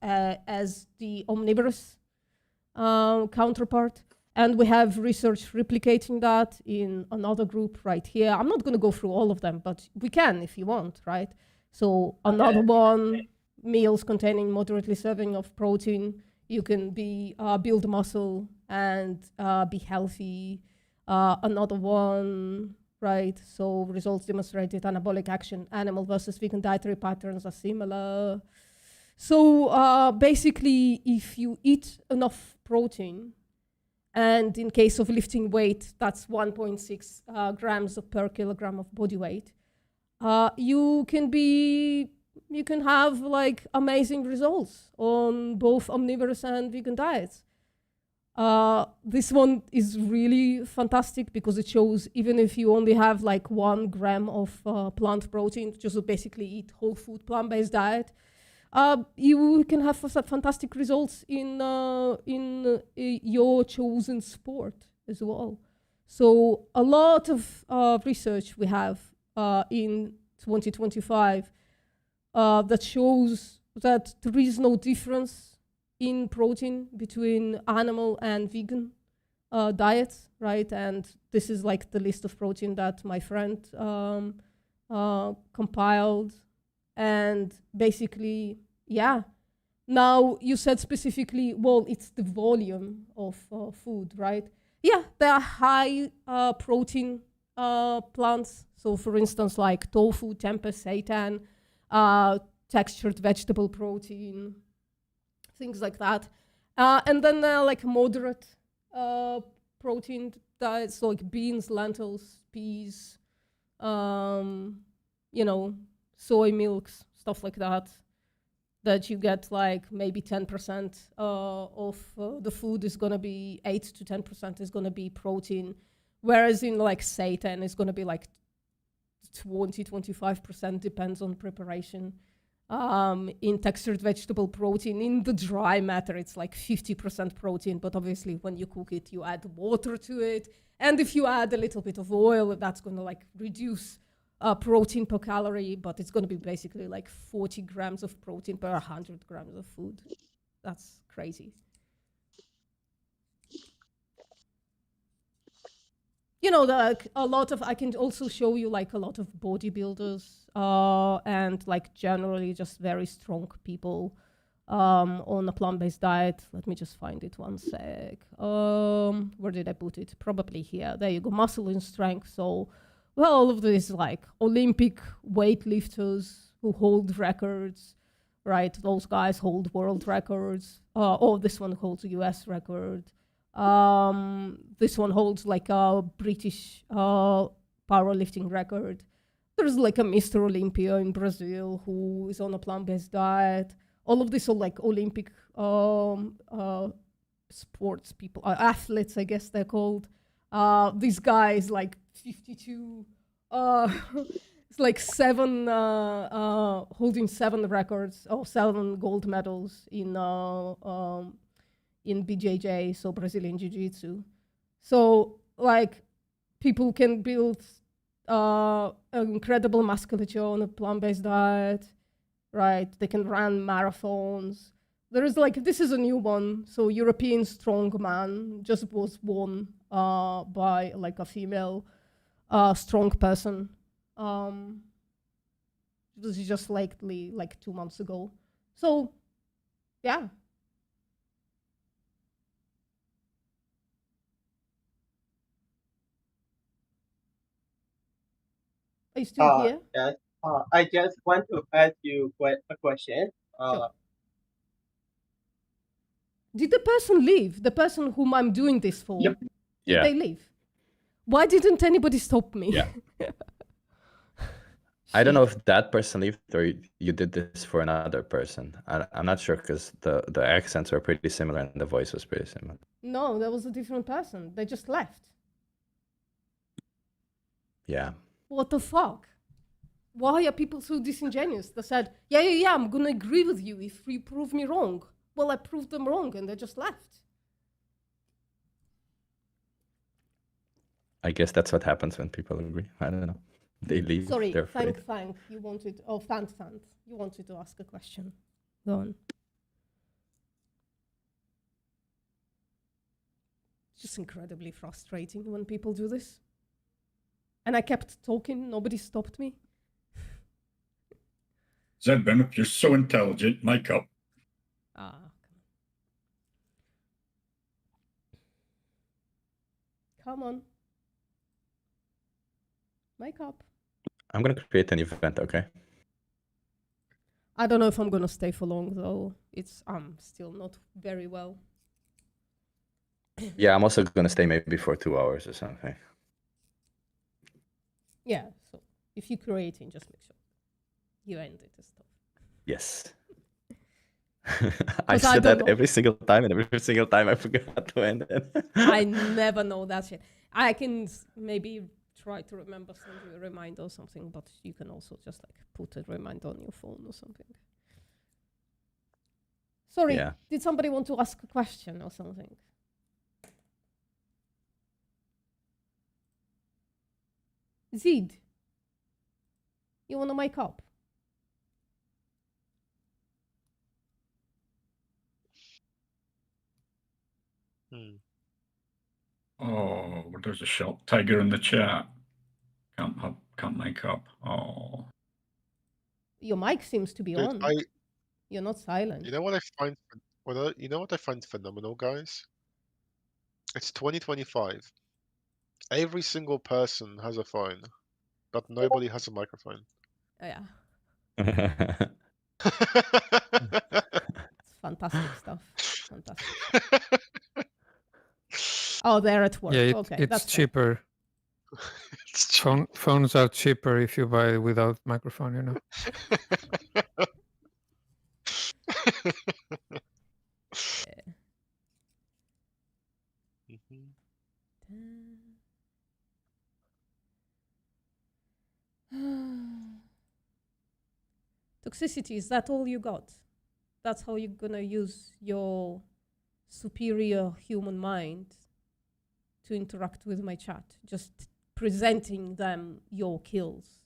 as the omnivorous counterpart. And we have research replicating that in another group right here. I'm not going to go through all of them, but we can if you want, right? So another one, meals containing moderately serving of protein. You can build muscle and be healthy. Another one, right? So results demonstrated anabolic action, animal versus vegan dietary patterns are similar. So basically, if you eat enough protein, and in case of lifting weight, that's 1.6 grams per kilogram of body weight, you can have like amazing results on both omnivorous and vegan diets. This one is really fantastic because it shows even if you only have like 1 gram of plant protein, just basically eat whole food plant-based diet, you can have fantastic results in your chosen sport as well. So a lot of research we have in 2025 that shows that there is no difference in protein between animal and vegan diets, right? And this is like the list of protein that my friend compiled. And basically, yeah. Now, you said specifically, well, it's the volume of food, right? Yeah, there are high protein plants. So, for instance, like tofu, tempeh, seitan, textured vegetable protein, things like that. And then like moderate protein diets, like beans, lentils, peas, soy milks, stuff like that you get like maybe 10% of the food is going to be 8 to 10% is going to be protein, whereas in like seitan it's going to be like 20-25%, depends on preparation. In textured vegetable protein, in the dry matter, it's like 50% protein, but obviously when you cook it, you add water to it. And if you add a little bit of oil, that's going to like reduce protein per calorie, but it's going to be basically like 40 grams of protein per 100 grams of food. That's crazy. I can also show you like a lot of bodybuilders and like generally just very strong people on a plant-based diet. Let me just find it one sec. Where did I put it? Probably here. There you go. Muscle and strength. So, well, all of these like Olympic weightlifters who hold records, right? Those guys hold world records. This one holds a US record. This one holds like a British powerlifting record. There's like a Mr. Olympia in Brazil who is on a plant-based diet. All of these are like Olympic sports people, athletes, I guess they're called. This guy is like 52. It's like holding 7 records or 7 gold medals in BJJ, so Brazilian Jiu-Jitsu. So like people can build incredible musculature on a plant-based diet, right? They can run marathons. There is like, this is a new one. So European strongman just was won by like a female strong person. This is just like 2 months ago. So yeah. Are you still here? Yes. I just want to ask you a question. Sure. Did the person leave? The person whom I'm doing this for? Yep. Did they leave? Why didn't anybody stop me? Yeah. I don't know if that person left or you did this for another person. I'm not sure because the accents were pretty similar and the voice was pretty similar. No, that was a different person. They just left. Yeah. What the fuck? Why are people so disingenuous? They said, yeah, I'm going to agree with you if you prove me wrong. Well, I proved them wrong and they just left. I guess that's what happens when people agree. I don't know. They leave. Sorry, They're afraid. Thank. You wanted... Oh, Fant. You wanted to ask a question. Go on. It's just incredibly frustrating when people do this. And I kept talking. Nobody stopped me. Zedben, if you're so intelligent, mic up. Come on. Mic up. I'm gonna create an event, okay? I don't know if I'm gonna stay for long though. It's still not very well. Yeah, I'm also gonna stay maybe for 2 hours or something. Yeah, so if you're creating, just make sure you end it and stuff. Yes. I said that know. every single time, and every single time I forgot to end it. I never know that shit. I can maybe try to remember, send you a reminder or something, but you can also just like put a reminder on your phone or something. Sorry, did somebody want to ask a question or something? Zid, you want to mic up? Oh, there's a shot tiger in the chat. Can't mic up. Oh. Your mic seems to be Dude, on. You're not silent. You know what I find? You know what I find phenomenal, guys? It's 2025. Every single person has a phone, but nobody has a microphone. Yeah. It's fantastic stuff. Fantastic stuff. Oh, they're at work. Yeah, Okay, it's that's cheaper. Phones are cheaper if you buy without microphone, you know. Toxicity, is that all you got? That's how you're gonna use your superior human mind to interact with my chat? Just presenting them your kills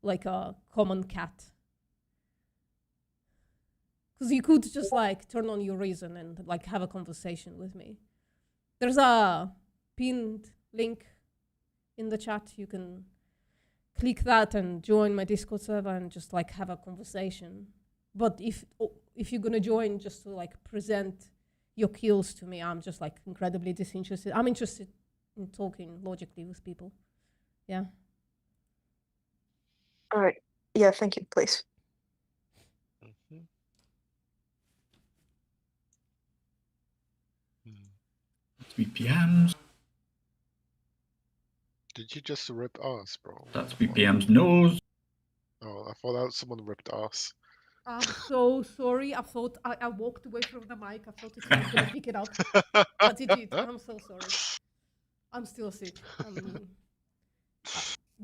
like a common cat? Because you could just like turn on your reason and like have a conversation with me. There's a pinned link in the chat. You can click that and join my Discord server and just like have a conversation. But if you're gonna join just to like present your kills to me, I'm just like incredibly disinterested. I'm interested in talking logically with people. Yeah. All right. Yeah, thank you, please. BPMs. Did you just rip ass, bro? That's BPM's nose. Oh, I thought that someone ripped ass. I'm so sorry. I thought I walked away from the mic. I thought it was gonna pick it up, but it did. I'm so sorry. I'm still sick.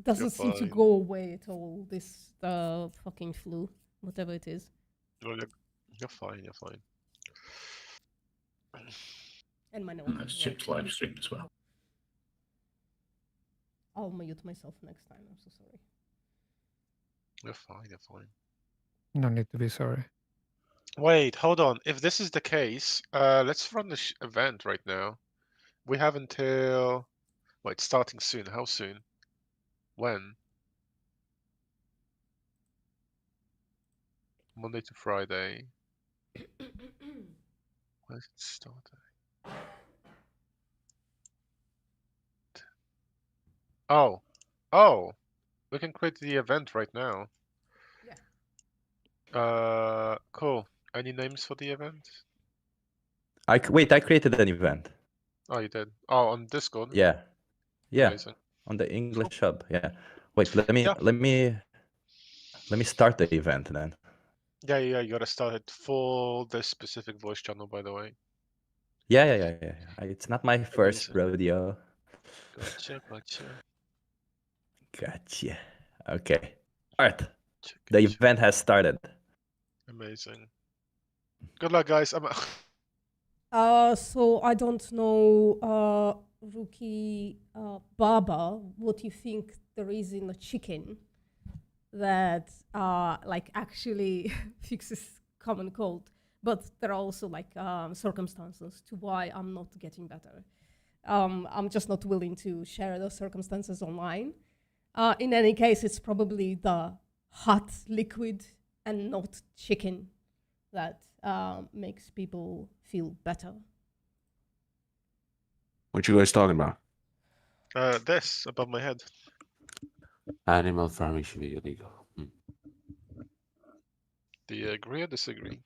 Doesn't seem to go away at all. This fucking flu, whatever it is. Oh, you're fine. You're fine. And my nose. And that's Chip's live stream as well. I'll mute myself next time. I'm so sorry. You're fine. You're fine. No need to be sorry. Wait, hold on. If this is the case, let's run the event right now. We have until... Wait, starting soon. How soon? When? Monday to Friday. Where's it starting? Oh. Oh! We can create the event right now. Yeah. Cool. Any names for the event? Wait, I created an event. Oh, you did? Oh, on Discord? Yeah. Yeah. Amazing. On the English hub. Yeah. Wait, let me start the event then. Yeah, you gotta start it for this specific voice channel, by the way. Yeah. It's not my first Amazing. rodeo. Gotcha. Okay. All right. The event has started. Amazing. Good luck, guys. I'm. So I don't know, Rookie Baba, what you think there is in a chicken that like actually fixes common cold, but there are also like circumstances to why I'm not getting better. I'm just not willing to share those circumstances online. In any case, it's probably the hot liquid and not chicken that makes people feel better. What you guys talking about? This above my head. Animal farming should be illegal. Do you agree or disagree?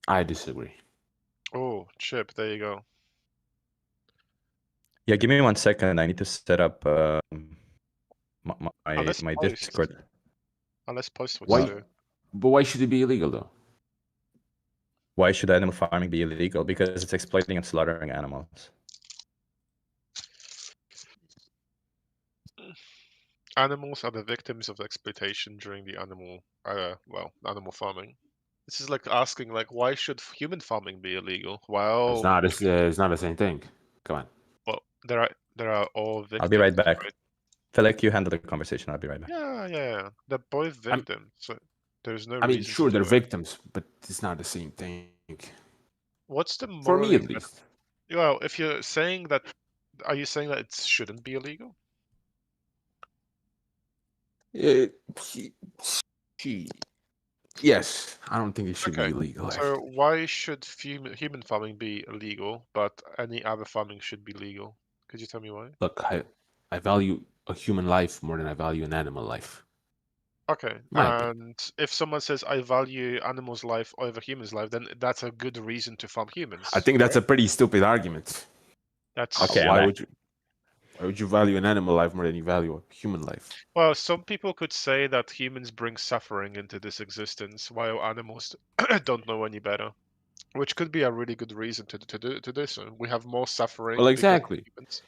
I disagree. Oh, Chip, there you go. Yeah, give me 1 second. I need to set up Unless my post. Discord. Unless post wants Why? to. But why should it be illegal though? Why should animal farming be illegal? Because it's exploiting and slaughtering animals. Animals are the victims of exploitation during the animal farming. This is like asking, like, why should human farming be illegal? Well, It's not. It's not the same thing. Come on. well, there are all victims. I'll be right back. Right? Feel like you handle the conversation. I'll be right back. Yeah. They're both victims, so there's no I mean, reason sure, to they're do it. victims, but it's not the same thing. What's the For me, morally at least. Well, if you're saying that, are you saying that it shouldn't be illegal? Yes, I don't think it should be Okay, illegal. so why should human farming be illegal, but any other farming should be legal? Could you tell me why? Look, I value a human life more than I value an animal life. Okay, My opinion. and if someone says I value animals' life over humans' life, then that's a good reason to farm humans. I think that's a pretty stupid argument. That's Okay. Why would you value an animal life more than you value a human life? Well, some people could say that humans bring suffering into this existence, while animals don't know any better, which could be a really good reason to do so. We have more suffering. Well, because of exactly. humans.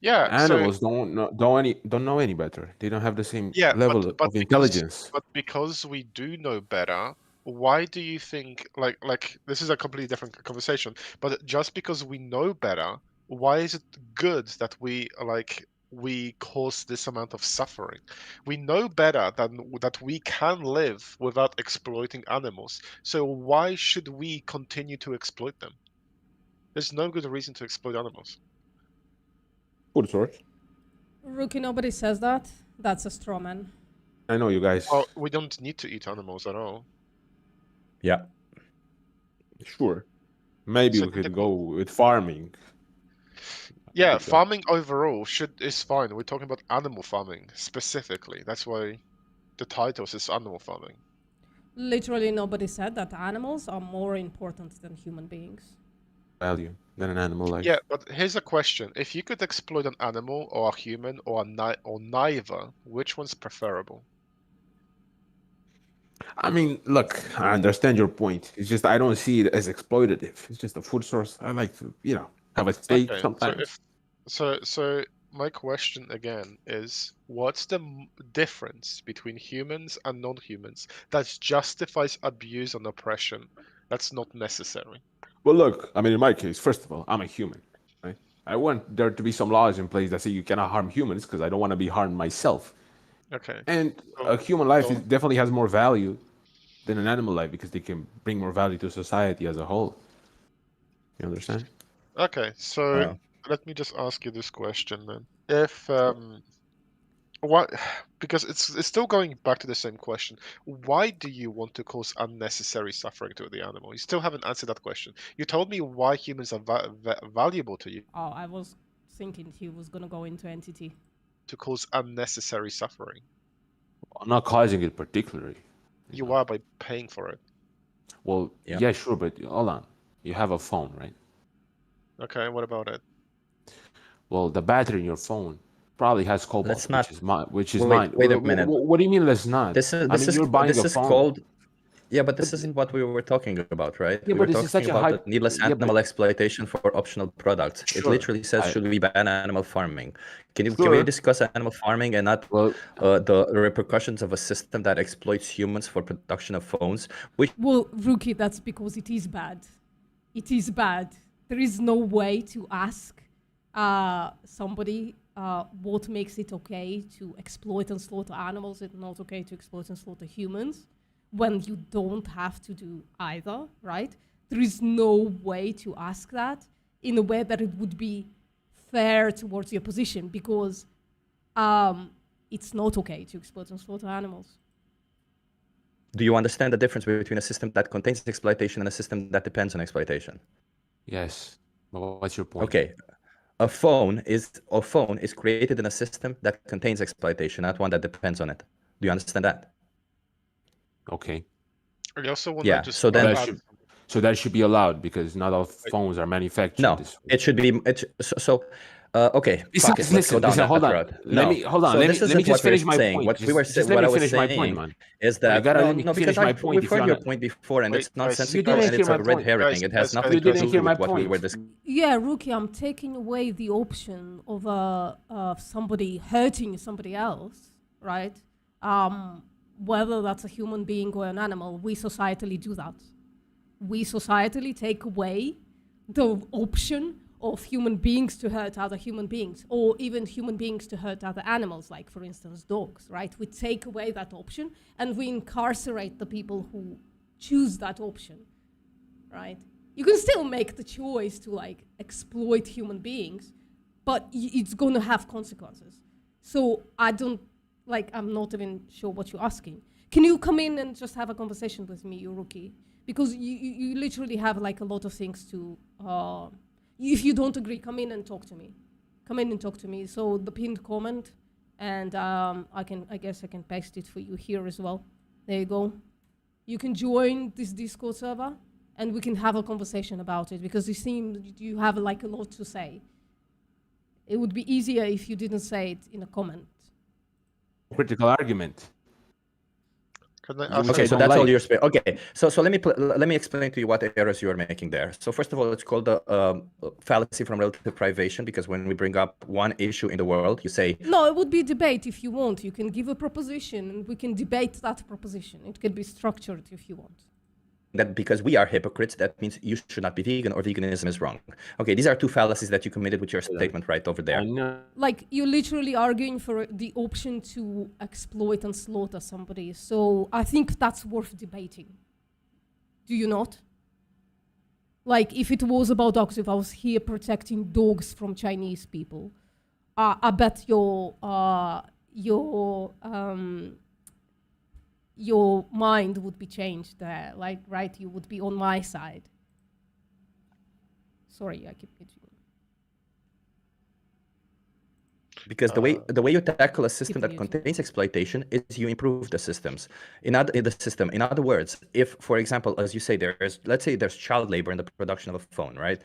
Yeah. Animals don't know any better. They don't have the same Yeah, level but of intelligence. because we do know better, why do you think like this is a completely different conversation? But just because we know better, why is it good that we cause this amount of suffering? We know better than that we can live without exploiting animals. So why should we continue to exploit them? There's no good reason to exploit animals. Food source. Rookie, nobody says that. That's a straw man. I know you guys. Well, we don't need to eat animals at all. Yeah. Sure. Maybe So we could go with farming. Yeah, farming overall is fine. We're talking about animal farming specifically. That's why the title says animal farming. Literally nobody said that animals are more important than human beings. Value than an animal life. Yeah, but here's a question: if you could exploit an animal or a human or neither, which one's preferable? I mean, look, I understand your point. It's just I don't see it as exploitative. It's just a food source. I like to, have a steak Okay, sometimes. so my question again is, what's the difference between humans and non-humans that justifies abuse and oppression that's not necessary? Well, look, I mean, in my case, first of all, I'm a human, right? I want there to be some laws in place that say you cannot harm humans because I don't want to be harmed myself. Okay. And a human life definitely has more value than an animal life because they can bring more value to society as a whole. You understand? Okay, so let me just ask you this question then. If what because it's still going back to the same question. Why do you want to cause unnecessary suffering to the animal? You still haven't answered that question. You told me why humans are valuable to you. Oh, I was thinking he was gonna go into entity. To cause unnecessary suffering. I'm not causing it particularly. You are by paying for it. Well, yeah, sure, but hold on. You have a phone, right? Okay, what about it? Well, the battery in your phone probably has cobalt, Let's not. which is Wait, mine. wait a minute. What do you mean let's not? This is you're buying this a is phone. called Yeah, but this isn't what we were talking about, right? Yeah, We but were this is talking such a about high. the needless Yeah, but animal exploitation for optional products. It sure. literally says, should we ban animal farming? Can we Sure. discuss animal farming and not Well, the repercussions of a system that exploits humans for production of phones? Which Well, Rookie, that's because it is bad. It is bad. There is no way to ask somebody what makes it okay to exploit and slaughter animals and not okay to exploit and slaughter humans when you don't have to do either, right? There is no way to ask that in a way that it would be fair towards your position because it's not okay to exploit and slaughter animals. do you understand the difference between a system that contains exploitation and a system that depends on exploitation? yes. Well, what's your point? Okay. A phone is created in a system that contains exploitation, not one that depends on it. Do you understand that? Okay. I also want Yeah. to just So then, So that should be allowed because not all phones are manufactured no, this way. it should be. Okay. Fuck it, let's go down hold that on. road. Let me hold on. So let this me isn't just what we're finish my saying. point. What I was saying man. is Well, you that gotta let me because finish my point. we've If heard you're your not- point before, and Wait, it's guys, nonsensical you and didn't it's hear a my red point. herring. Guys, It has guys, nothing you to didn't do hear my with what we point. were discussing. Yeah, Rookie, I'm taking away the option of somebody hurting somebody else, right? Whether that's a human being or an animal, we societally do that. We societally take away the option of human beings to hurt other human beings, or even human beings to hurt other animals, like, for instance, dogs, right? We take away that option and we incarcerate the people who choose that option, right? You can still make the choice to, like, exploit human beings, but it's going to have consequences. So I'm not even sure what you're asking. Can you come in and just have a conversation with me, you Rookie? Because you literally have, like, a lot of things to... if you don't agree, come in and talk to me. Come in and talk to me. So the pinned comment, and I guess I can paste it for you here as well. There you go. You can join this Discord server, and we can have a conversation about it, because you have, like, a lot to say. It would be easier if you didn't say it in a comment. Critical argument. Okay, so that's all your space. Okay, so let me explain to you what errors you are making there. So first of all, it's called the fallacy from relative privation, because when we bring up one issue in the world, you say... No, it would be debate if you want. You can give a proposition, and we can debate that proposition. It could be structured if you want. That because we are hypocrites, that means you should not be vegan or veganism is wrong. Okay, these are two fallacies that you committed with your statement right over there. Like, you're literally arguing for the option to exploit and slaughter somebody. So I think that's worth debating. Do you not? Like, if it was about dogs, if I was here protecting dogs from Chinese people, I bet your mind would be changed there, like, right? You would be on my side. Sorry, I keep getting... Because the way you tackle a system that contains exploitation is you improve the systems. In the system. In other words, if, for example, as you say, let's say there's child labor in the production of a phone, right?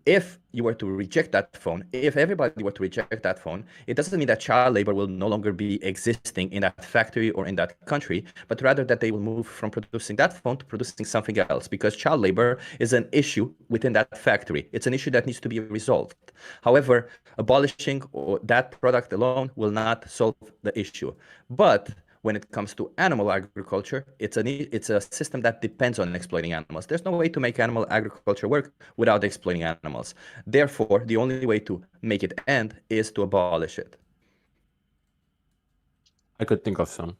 If you were to reject that phone, if everybody were to reject that phone, it doesn't mean that child labor will no longer be existing in that factory or in that country, but rather that they will move from producing that phone to producing something else, because child labor is an issue within that factory. It's an issue that needs to be resolved. However, abolishing that product alone will not solve the issue. But when it comes to animal agriculture, it's a system that depends on exploiting animals. There's no way to make animal agriculture work without exploiting animals. Therefore, the only way to make it end is to abolish it. I could think of some.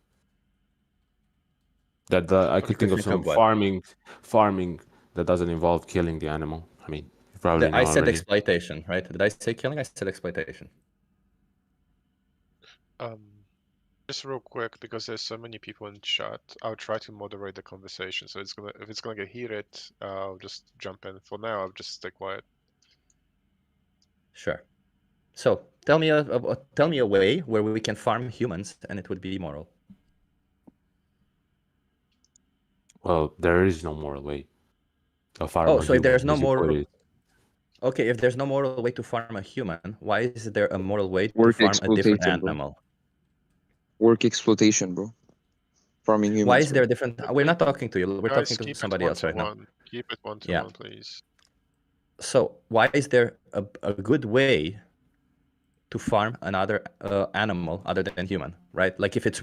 I could think of some farming that doesn't involve killing the animal. I mean, you probably know I said already. exploitation, right? Did I say killing? I said exploitation. Just real quick, because there's so many people in chat, I'll try to moderate the conversation. So if it's gonna get heated, I'll just jump in. For now, I'll just stay quiet. Sure. So tell me a way where we can farm humans and it would be moral. Well, there is no moral way to farm a so if there's human, no moral... Okay, if there's no moral way to farm a human, why is there a moral way to farm a different animal? Work exploitation, bro. farming humans. Why is there a right? different? We're not talking to you. We're Guys, talking to keep it somebody else right now. one-to-one. Keep it Yeah. one-to-one, please. So why is there a good way to farm another animal other than human, right? Like if it's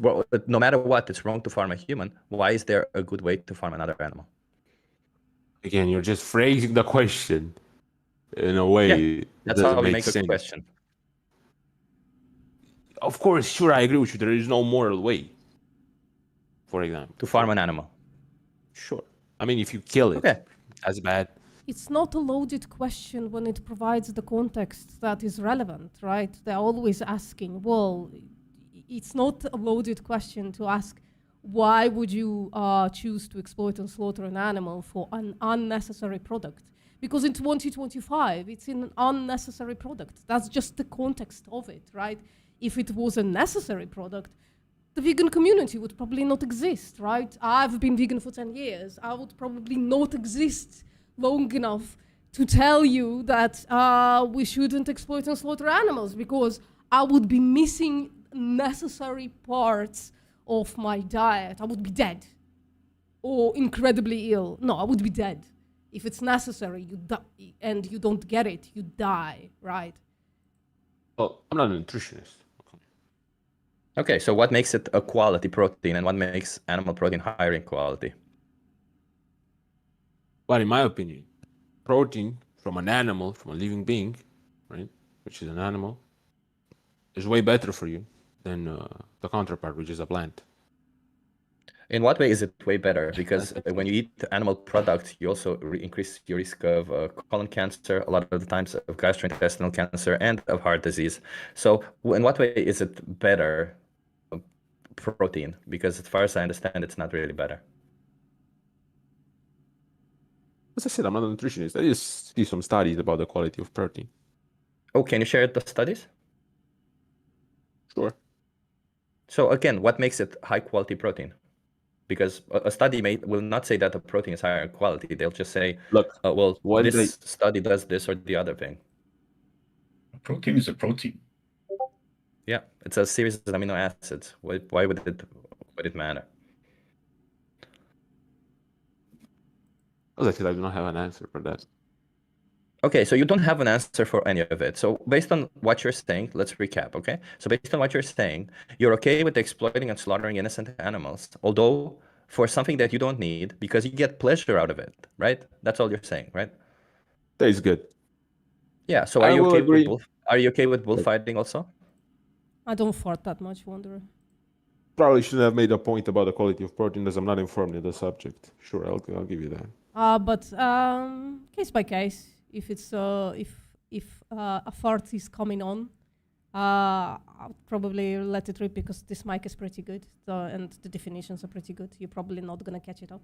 no matter what, it's wrong to farm a human. Why is there a good way to farm another animal? Again, you're just phrasing the question in a way Yeah, that that's how doesn't we make make the sense. question. Of course, sure, I agree with you. There is no moral way, for example, to farm an animal. Sure. I mean, if you kill it, okay, that's bad. It's not a loaded question when it provides the context that is relevant, right? They're always asking, well, it's not a loaded question to ask, why would you choose to exploit and slaughter an animal for an unnecessary product? Because in 2025, it's an unnecessary product. That's just the context of it, right? If it was a necessary product, the vegan community would probably not exist, right? I've been vegan for 10 years. I would probably not exist long enough to tell you that we shouldn't exploit and slaughter animals, because I would be missing necessary parts of my diet. I would be dead or incredibly ill. No, I would be dead. If it's necessary, you die, and you don't get it, you die, right? Well, I'm not a nutritionist. Okay, so what makes it a quality protein and what makes animal protein higher in quality? Well, in my opinion, protein from an animal, from a living being, right, which is an animal, is way better for you than the counterpart, which is a plant. In what way is it way better? Because when you eat animal products, you also increase your risk of colon cancer, a lot of the times of gastrointestinal cancer, and of heart disease. So in what way is it better protein? Because as far as I understand, it's not really better. As I said, I'm not a nutritionist. I just see some studies about the quality of protein. Oh, can you share the studies? Sure. So again, what makes it high quality protein? Because a study will not say that the protein is higher quality. They'll just say, look, well, this study does this or the other thing. Protein is a protein. Yeah, it's a series of amino acids. Why would it matter? As I said, I do not have an answer for that. Okay, so you don't have an answer for any of it. So based on what you're saying, let's recap, okay? So based on what you're saying, you're okay with exploiting and slaughtering innocent animals, although for something that you don't need because you get pleasure out of it, right? That's all you're saying, right? That is good. Yeah, so are you okay with bullfighting also? I don't fart that much, Wanderer. Probably shouldn't have made a point about the quality of protein as I'm not informed in the subject. Sure, I'll give you that. But case by case, if it's if a fart is coming on, I'll probably let it rip because this mic is pretty good, and the definitions are pretty good. You're probably not gonna catch it up.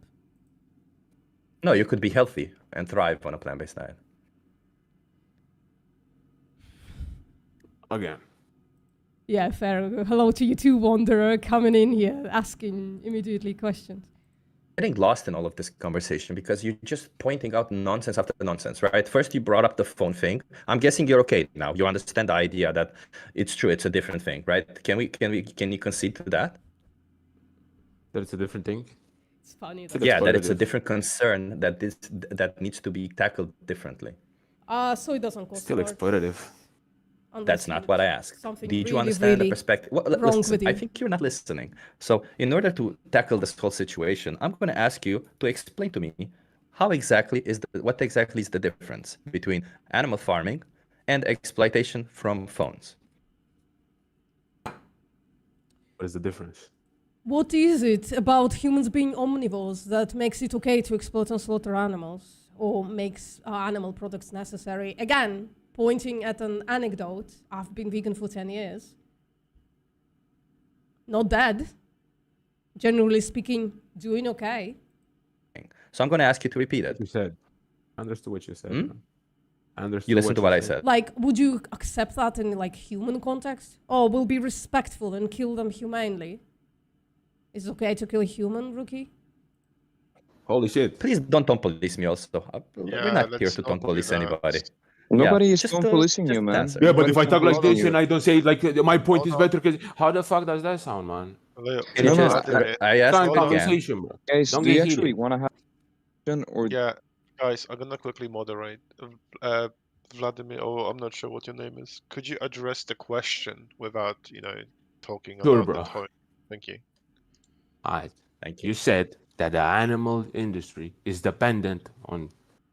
No, you could be healthy and thrive on a plant-based diet. Again. Yeah, fair. Hello to you too, Wanderer, coming in here, asking immediately questions. Getting lost in all of this conversation because you're just pointing out nonsense after nonsense, right? First, you brought up the phone thing. I'm guessing you're okay now. You understand the idea that it's true. It's a different thing, right? Can you concede to that? That it's a different thing? It's funny. Yeah, that it's a different concern that needs to be tackled differently. So it doesn't cost still exploitative. That's not what I asked. Did you really, understand really the perspective? Well, wrong listen, with you. I think you're not listening. So in order to tackle this whole situation, I'm going to ask you to explain to me what exactly is the difference between animal farming and exploitation from phones? What is the difference? What is it about humans being omnivores that makes it okay to exploit and slaughter animals or makes animal products necessary? Again, pointing at an anecdote, I've been vegan for 10 years. Not dead. Generally speaking, doing okay. So I'm going to ask you to repeat it. You said. I understood what you said. I understood. You listened to what I said. Like, would you accept that in like human context? Oh, we'll be respectful and kill them humanely. Is it okay to kill a human, Rookie? Holy shit. Please don't police me also. We're not here to police anybody. Nobody is just policing you, man. answer. Yeah, but if I talk like this you. and I don't say like my point is better, because how the fuck does that sound, man? Leo, Can you Leo, just? Vladimir, I asked Kind if hold you on. can. conversation, bro. Guys, Don't do you get actually heated. want to have a question or Yeah, guys, I'm gonna quickly moderate. Vladimir, or I'm not sure what your name is. Could you address the question without, talking Sure, about the bro. tone? Thank you. Alright. Thank you. You said that the animal industry is dependent on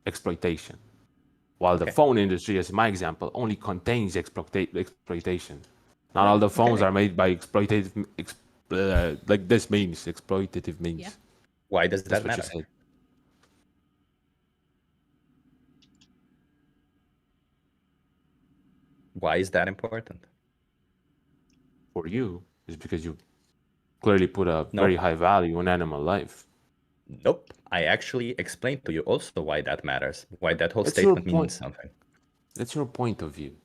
exploitation, while the Okay. phone industry, as my example, only contains exploitation. Not all the phones Okay. are made by like this means, exploitative means. Yeah. Why does That's that what you matter? said. Why is that important? For you, is because you clearly put a very Nope. high value on animal life. Nope. I actually explained to you also why that matters. Why that whole That's your statement means point. something. That's your point of view.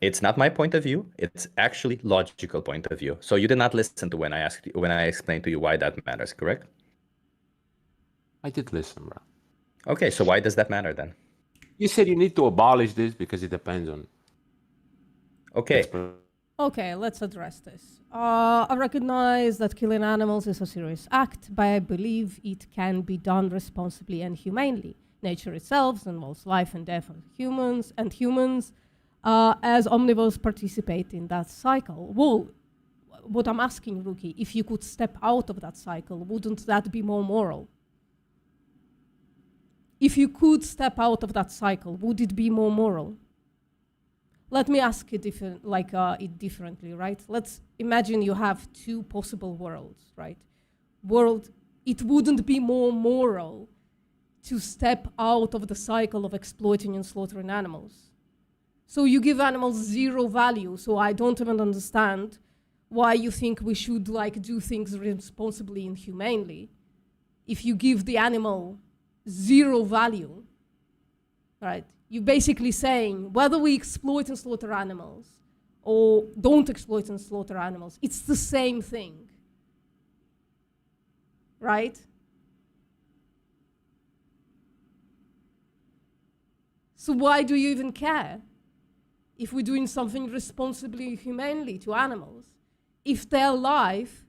It's not my point of view. It's actually logical point of view. So you did not listen to when I explained to you why that matters, correct? I did listen, bro. Okay, so why does that matter then? You said you need to abolish this because it depends on. Okay. Okay, let's address this. I recognize that killing animals is a serious act, but I believe it can be done responsibly and humanely. Nature itself involves life and death of humans, as omnivores participate in that cycle. Well, what I'm asking, Rookie, if you could step out of that cycle, wouldn't that be more moral? If you could step out of that cycle, would it be more moral? Let me ask it differently, right? Let's imagine you have two possible worlds, right? It wouldn't be more moral to step out of the cycle of exploiting and slaughtering animals. So you give animals zero value, so I don't even understand why you think we should do things responsibly and humanely. If you give the animal zero value, right? You're basically saying whether we exploit and slaughter animals or don't exploit and slaughter animals, it's the same thing, right? So why do you even care if we're doing something responsibly, humanely to animals, if their life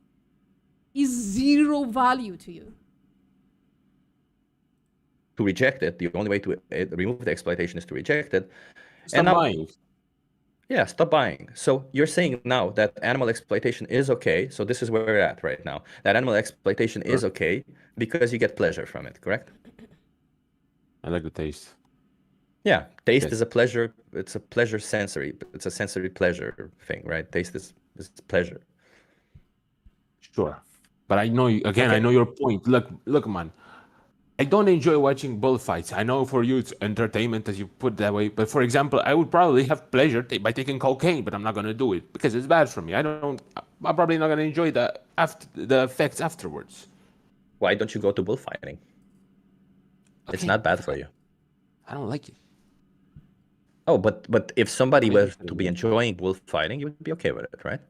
is zero value to you? To reject it, the only way to remove the exploitation is to reject it. Stop buying. Yeah, stop buying. So you're saying now that animal exploitation is okay. So this is where we're at right now. That animal exploitation is okay because you get pleasure from it, correct? I like the taste. Yeah, taste Yes. is a pleasure. It's a pleasure sensory. It's a sensory pleasure thing, right? Taste is pleasure. Sure. But I know, again, I Okay. know your point. Look, man. I don't enjoy watching bullfights. I know for you it's entertainment, as you put it that way. But for example, I would probably have pleasure by taking cocaine, but I'm not gonna do it because it's bad for me. I'm probably not gonna enjoy the effects afterwards. Why don't you go to bullfighting? It's not bad for you. I don't like it. Oh, but if somebody were to be enjoying bullfighting, you would be okay with it, right?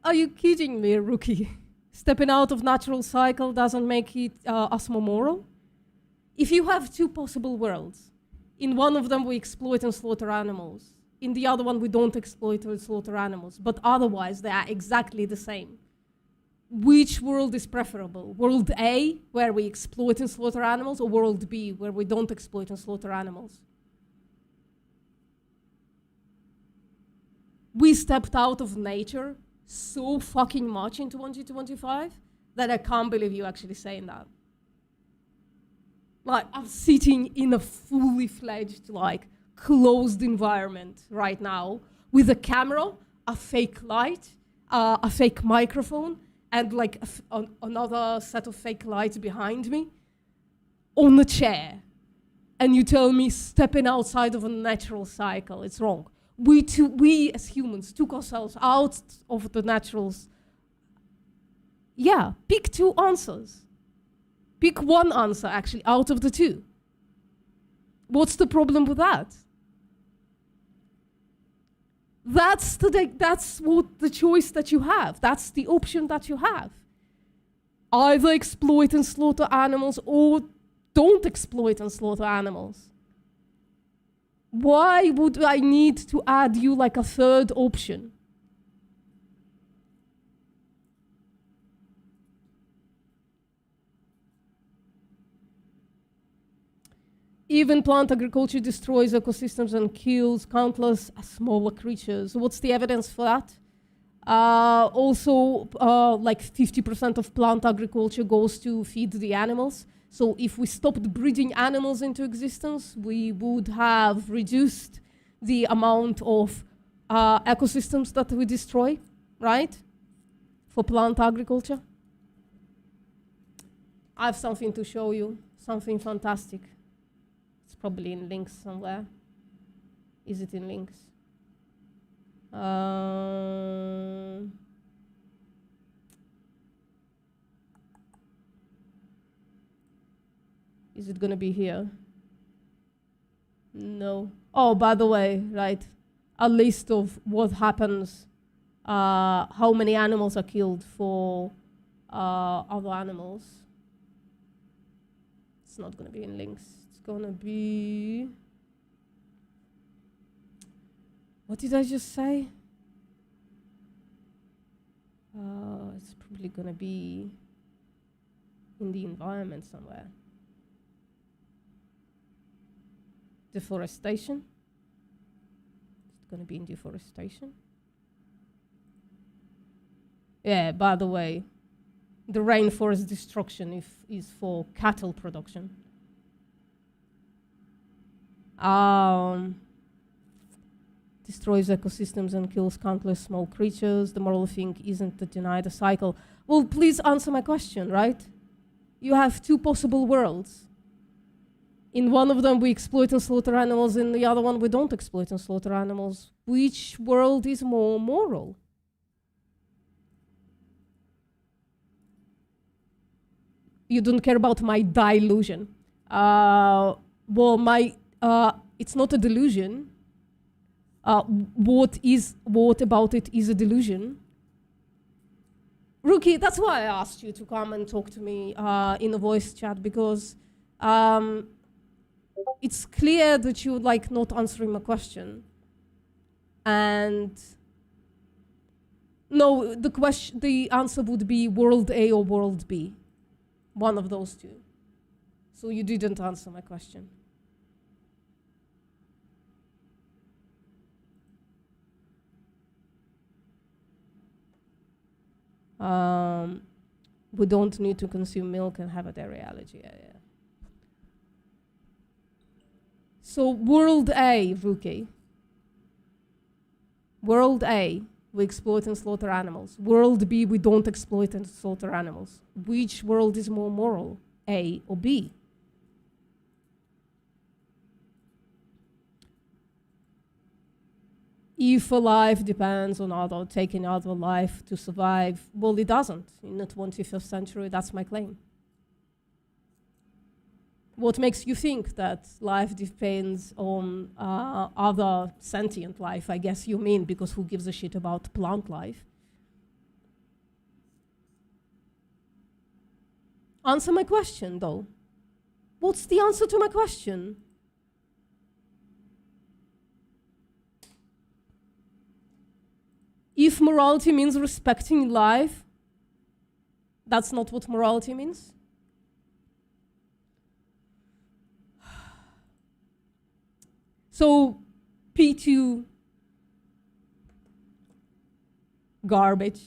Are you kidding me, Rookie? Stepping out of natural cycle doesn't make it us more moral? If you have two possible worlds, in one of them we exploit and slaughter animals, in the other one we don't exploit or slaughter animals, but otherwise they are exactly the same. Which world is preferable? World A, where we exploit and slaughter animals, or world B, where we don't exploit and slaughter animals? We stepped out of nature so fucking much in 2025 that I can't believe you actually saying that. I'm sitting in a fully fledged, closed environment right now with a camera, a fake light, a fake microphone, and another set of fake lights behind me on a chair. And you tell me stepping outside of a natural cycle, it's wrong. We as humans took ourselves out of the naturals. Yeah, pick two answers. Pick one answer, actually, out of the two. What's the problem with that? That's what the choice that you have. That's the option that you have. Either exploit and slaughter animals or don't exploit and slaughter animals. Why would I need to add you a third option? Even plant agriculture destroys ecosystems and kills countless smaller creatures. What's the evidence for that? Also, like 50% of plant agriculture goes to feed the animals. So if we stopped breeding animals into existence, we would have reduced the amount of ecosystems that we destroy, right? For plant agriculture. I have something to show you, something fantastic. It's probably in links somewhere. Is it in links? Is it gonna be here? No. Oh, by the way, right, a list of what happens, how many animals are killed for other animals. It's not gonna be in links. It's gonna be... What did I just say? It's probably gonna be in the environment somewhere. Deforestation. It's gonna be in deforestation. Yeah, by the way, the rainforest destruction is for cattle production. Destroys ecosystems and kills countless small creatures. The moral thing isn't to deny the cycle. Well, please answer my question, right? You have two possible worlds. In one of them, we exploit and slaughter animals. In the other one, we don't exploit and slaughter animals. Which world is more moral? You don't care about my delusion. Well, it's not a delusion. What about it is a delusion? Rookie, that's why I asked you to come and talk to me in a voice chat, because it's clear that you like not answering my question. And no, the answer would be world A or world B. One of those two. So you didn't answer my question. We don't need to consume milk and have a dairy allergy. Yeah. So world A, Rookie. World A, we exploit and slaughter animals. World B, we don't exploit and slaughter animals. Which world is more moral, A or B? If a life depends on taking other life to survive, well, it doesn't. In the 21st century, that's my claim. What makes you think that life depends on other sentient life? I guess you mean, because who gives a shit about plant life? Answer my question, though. What's the answer to my question? If morality means respecting life, that's not what morality means. So, P2, garbage.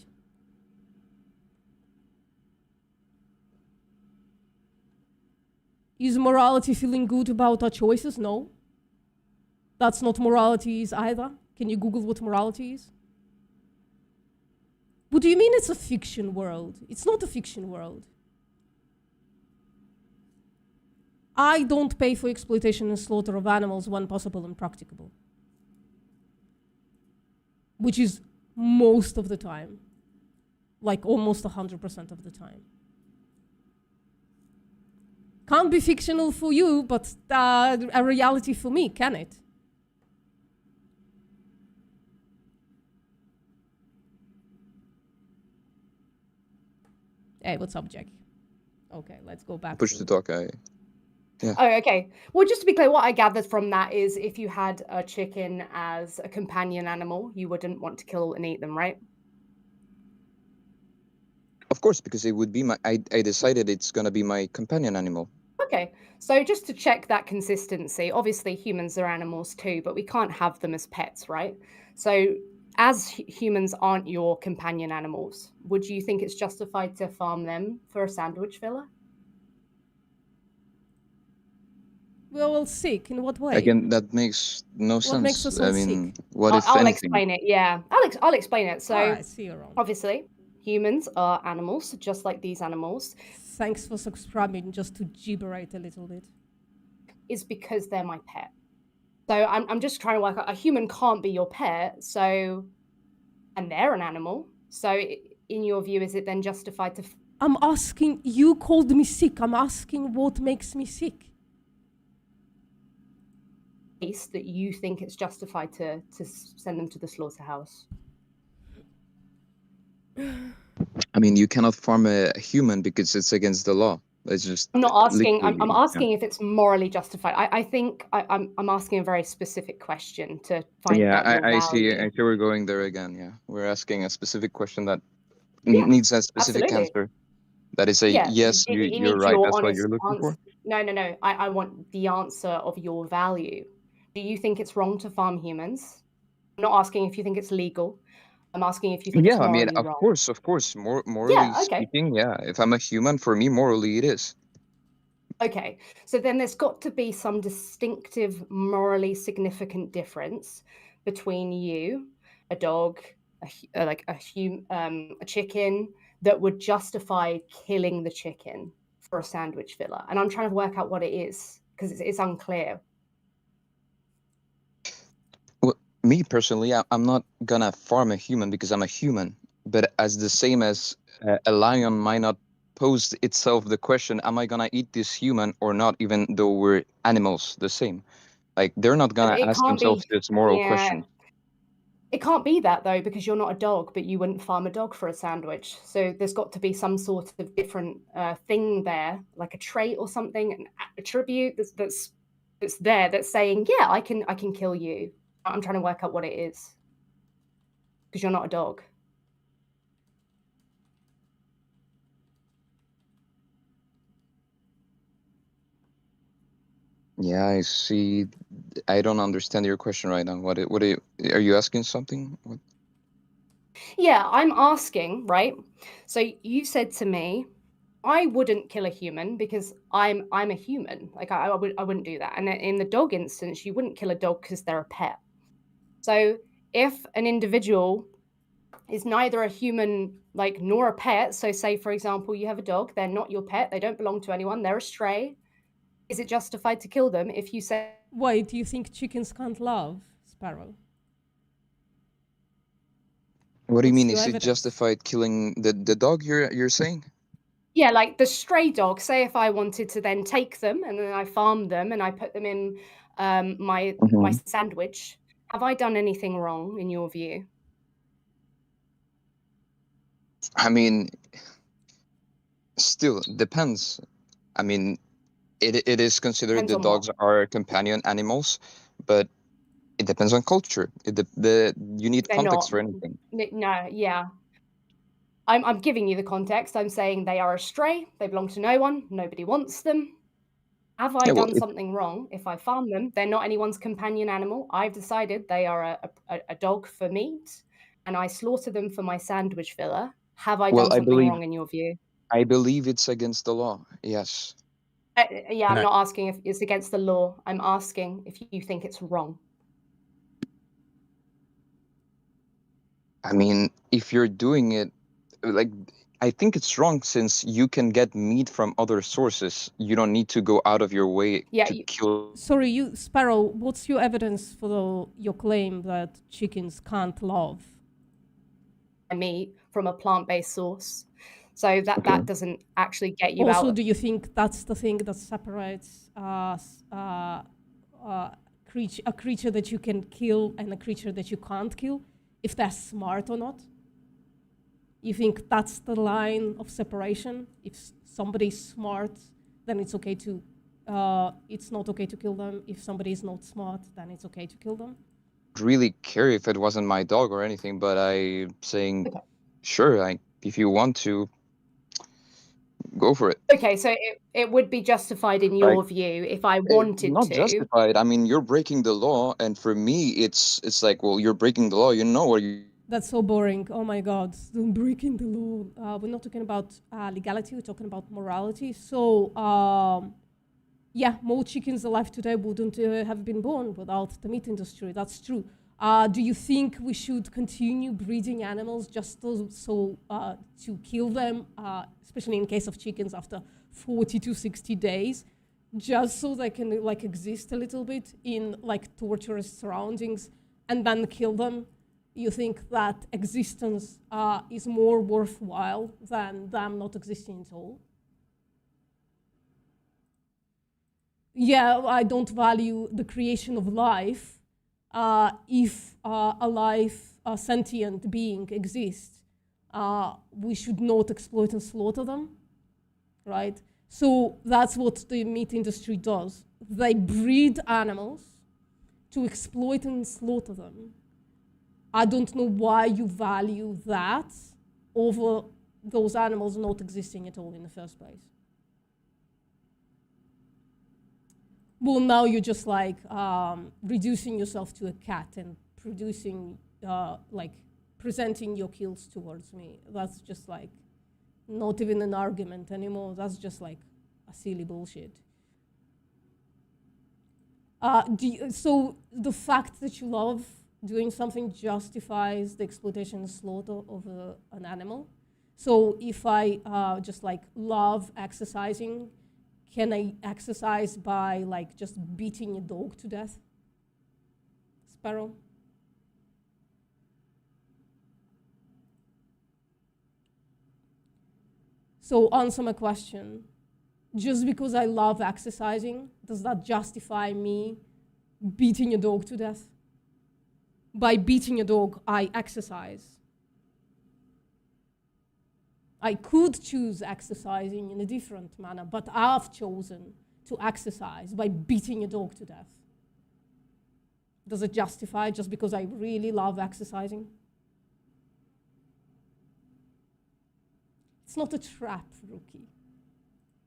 Is morality feeling good about our choices? No. That's not morality is either. Can you Google what morality is? What do you mean it's a fiction world? It's not a fiction world. I don't pay for exploitation and slaughter of animals when possible and practicable. Which is most of the time. Like almost 100% of the time. Can't be fictional for you, but a reality for me, can it? Hey, what's up, Jackie? Okay, let's go back. Push to talk, yeah. Oh, okay. Well, just to be clear, what I gathered from that is if you had a chicken as a companion animal, you wouldn't want to kill and eat them, right? Of course, because it would be my. I decided it's gonna be my companion animal. Okay, so just to check that consistency, obviously humans are animals too, but we can't have them as pets, right? So as humans aren't your companion animals, would you think it's justified to farm them for a sandwich filler? Well, sick. In what way? Again, that makes no What sense. makes us I all mean, sick? what if I'll anything? explain it. Yeah, I'll explain it. So, Alright, see you around. obviously, humans are animals, just like these animals. Thanks for subscribing, just to gibberate a little bit. Is because they're my pet. So I'm just trying to work out. A human can't be your pet, so, and they're an animal. So, in your view, is it then justified to? I'm asking. You called me sick. I'm asking what makes me sick. That you think it's justified to send them to the slaughterhouse. I mean, you cannot farm a human because it's against the law. It's just I'm not asking. I'm literally, asking if it's morally justified. I think I'm asking a very specific question to find Yeah, out your I see. value. I see we're going there again. Yeah, we're asking a specific question that Yeah, needs a specific absolutely. answer. That is a Yeah, yes. it You're needs right. your That's what honest you're looking answer. for. No. I want the answer of your value. Do you think it's wrong to farm humans? I'm not asking if you think it's legal. I'm asking if you think it's Yeah, I mean, morally of wrong. course. Morally Yeah, okay. speaking, yeah. If I'm a human, for me, morally, it is. Okay, so then there's got to be some distinctive, morally significant difference between you, a dog, a chicken, that would justify killing the chicken for a sandwich filler. And I'm trying to work out what it is because it's unclear. Well, me personally, I'm not gonna farm a human because I'm a human. But as the same as a lion might not pose itself the question, am I gonna eat this human or not? Even though we're animals, the same. Like they're not But gonna it ask can't themselves be, this moral yeah, question. it can't be that though, because you're not a dog, but you wouldn't farm a dog for a sandwich. So there's got to be some sort of different thing there, like a trait or something, an attribute that's there that's saying, yeah, I can kill you. I'm trying to work out what it is because you're not a dog. Yeah, I see. I don't understand your question right now. Are you asking something? What? Yeah, I'm asking, right? So you said to me, I wouldn't kill a human because I'm a human. Like I wouldn't do that. And in the dog instance, you wouldn't kill a dog because they're a pet. So if an individual is neither a human like nor a pet, so say for example you have a dog, they're not your pet, they don't belong to anyone, they're a stray, is it justified to kill them if you say? Why do you think chickens can't love, Sparrow? What do you What's mean? your Is it evidence? justified killing the dog? You're saying? Yeah, like the stray dog. Say if I wanted to then take them and then I farm them and I put them in my sandwich, have I done anything wrong in your view? I mean, still depends. I mean, it is considered Depends the on what? dogs are companion animals, but it depends on culture. You need They're context not. for anything. No, yeah. I'm giving you the context. I'm saying they are a stray. They belong to no one. Nobody wants them. Have I Yeah, well, done something wrong if I farm them? They're not anyone's companion animal. I've decided they are a dog for meat, and I slaughter them for my sandwich filler. Have I well, done something wrong in your view? I believe it's against the law. Yes. Yeah, I'm not asking if it's against the law. I'm asking if you think it's wrong. I mean, if you're doing it, like, I think it's wrong since you can get meat from other sources. You don't need to go out of your way to kill. Sorry, you Sparrow. What's your evidence for your claim that chickens can't love? Meat from a plant-based source, so that doesn't actually get you Also, out. do you think that's the thing that separates a creature that you can kill and a creature that you can't kill, if they're smart or not? You think that's the line of separation? If somebody's smart, then it's okay to. It's not okay to kill them. If somebody is not smart, then it's okay to kill them. Really care if it wasn't my dog or anything, but I saying, sure, if you want to, Go for it. Okay, so it would be justified in your view if I wanted Not to. justified. I mean, you're breaking the law, and for me, it's like, well, you're breaking the law. You know where you. That's so boring. Oh my God, don't breaking the law. We're not talking about legality, we're talking about morality. So, yeah, more chickens alive today wouldn't have been born without the meat industry. That's true. Do you think we should continue breeding animals just to kill them, especially in case of chickens after 40 to 60 days, just so they can like exist a little bit in like torturous surroundings and then kill them? You think that existence is more worthwhile than them not existing at all? Yeah, I don't value the creation of life if a life, a sentient being exists. We should not exploit and slaughter them, right? So that's what the meat industry does. They breed animals to exploit and slaughter them. I don't know why you value that over those animals not existing at all in the first place. Well, now you're just like reducing yourself to a cat and producing, like presenting your kills towards me. That's just like not even an argument anymore. That's just like a silly bullshit. So the fact that you love doing something justifies the exploitation and slaughter of an animal. So if I just like love exercising, can I exercise by like just beating a dog to death? Sparrow? So answer my question. Just because I love exercising, does that justify me beating a dog to death? By beating a dog, I exercise. I could choose exercising in a different manner, but I've chosen to exercise by beating a dog to death. Does it justify just because I really love exercising? It's not a trap, Rookie.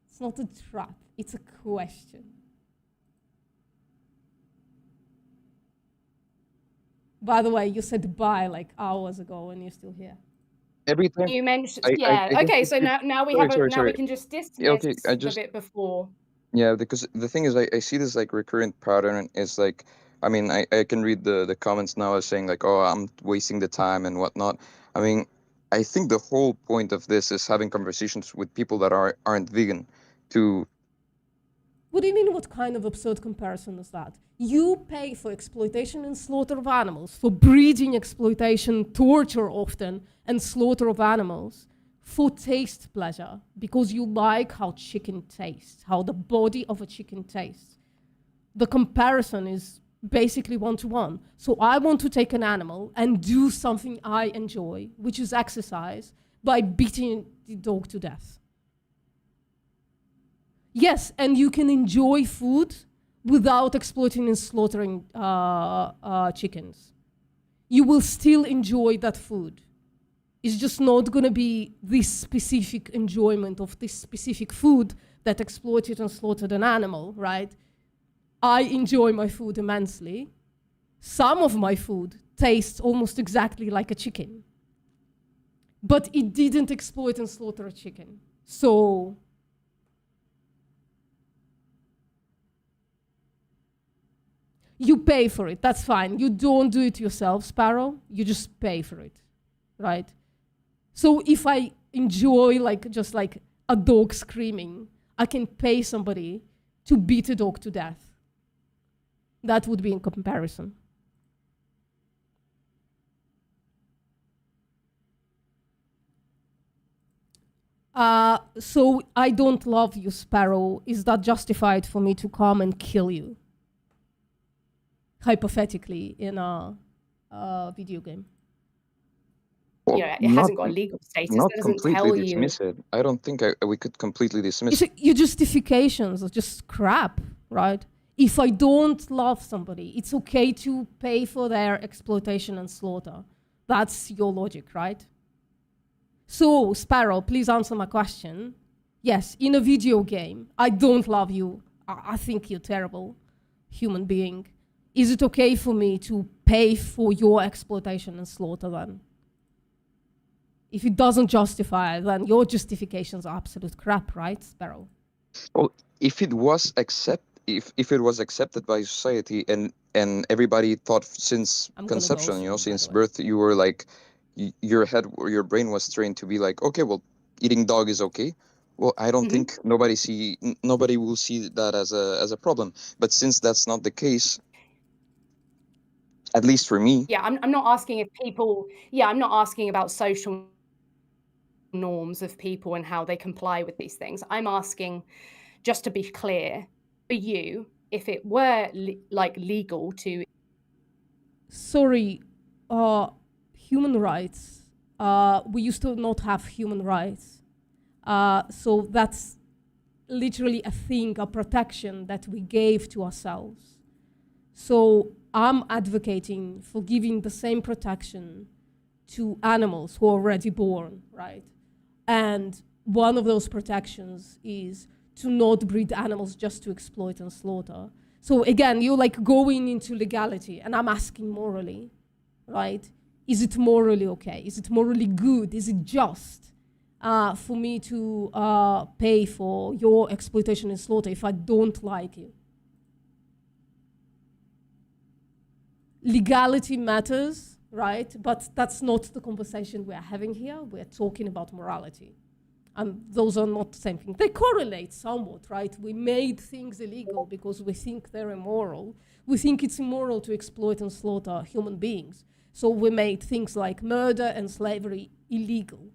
It's not a trap, it's a question. By the way, you said bye like hours ago and you're still here. Every time You mentioned, I yeah. just Okay, so keep- now we sorry, now we sorry. can just Yeah, dismiss okay, I the just bit before. yeah, because the thing is, I see this like recurrent pattern. Is like, I mean, I can read the comments now as saying like, oh, I'm wasting the time and whatnot. I mean, I think the whole point of this is having conversations with people that aren't vegan to. What do you mean, what kind of absurd comparison is that? You pay for exploitation and slaughter of animals, for breeding, exploitation, torture often, and slaughter of animals for taste pleasure, because you like how chicken tastes, how the body of a chicken tastes. The comparison is basically one-to-one. So I want to take an animal and do something I enjoy, which is exercise, by beating the dog to death. Yes, and you can enjoy food without exploiting and slaughtering chickens. You will still enjoy that food. It's just not going to be this specific enjoyment of this specific food that exploited and slaughtered an animal, right? I enjoy my food immensely. Some of my food tastes almost exactly like a chicken, but it didn't exploit and slaughter a chicken. So you pay for it, that's fine. You don't do it yourself, Sparrow, you just pay for it, right? So if I enjoy like just like a dog screaming, I can pay somebody to beat a dog to death. That would be in comparison. So I don't love you, Sparrow. Is that justified for me to come and kill you? Hypothetically, in a video game. Well, Yeah, it hasn't got a legal status. Not It doesn't completely tell you. dismiss it. I don't think we could completely dismiss. Your justifications are just crap, right? If I don't love somebody, it's okay to pay for their exploitation and slaughter. That's your logic, right? So, Sparrow, please answer my question. Yes, in a video game, I don't love you. I think you're terrible human being. Is it okay for me to pay for your exploitation and slaughter then? If it doesn't justify, then your justifications are absolute crap, right, Sparrow? Well, if it was if it was accepted by society and everybody thought since I'm gonna go conception, soon, by since the way. birth, you were like your head or your brain was trained to be like, okay, well, eating dog is okay. Well, I don't think nobody will see that as a problem. But since that's not the case, at least for me, Yeah, I'm not asking if people. Yeah, I'm not asking about social norms of people and how they comply with these things. I'm asking, just to be clear, for you, if it were like legal to. Sorry, human rights. We used to not have human rights. So that's literally a thing, a protection that we gave to ourselves. So I'm advocating for giving the same protection to animals who are already born, right? And one of those protections is to not breed animals just to exploit and slaughter. So again, you're like going into legality, and I'm asking morally, right? Is it morally okay? Is it morally good? Is it just for me to pay for your exploitation and slaughter if I don't like it? Legality matters, right? But that's not the conversation we're having here. We're talking about morality. And those are not the same thing. They correlate somewhat, right? We made things illegal because we think they're immoral. We think it's immoral to exploit and slaughter human beings. So we made things like murder and slavery illegal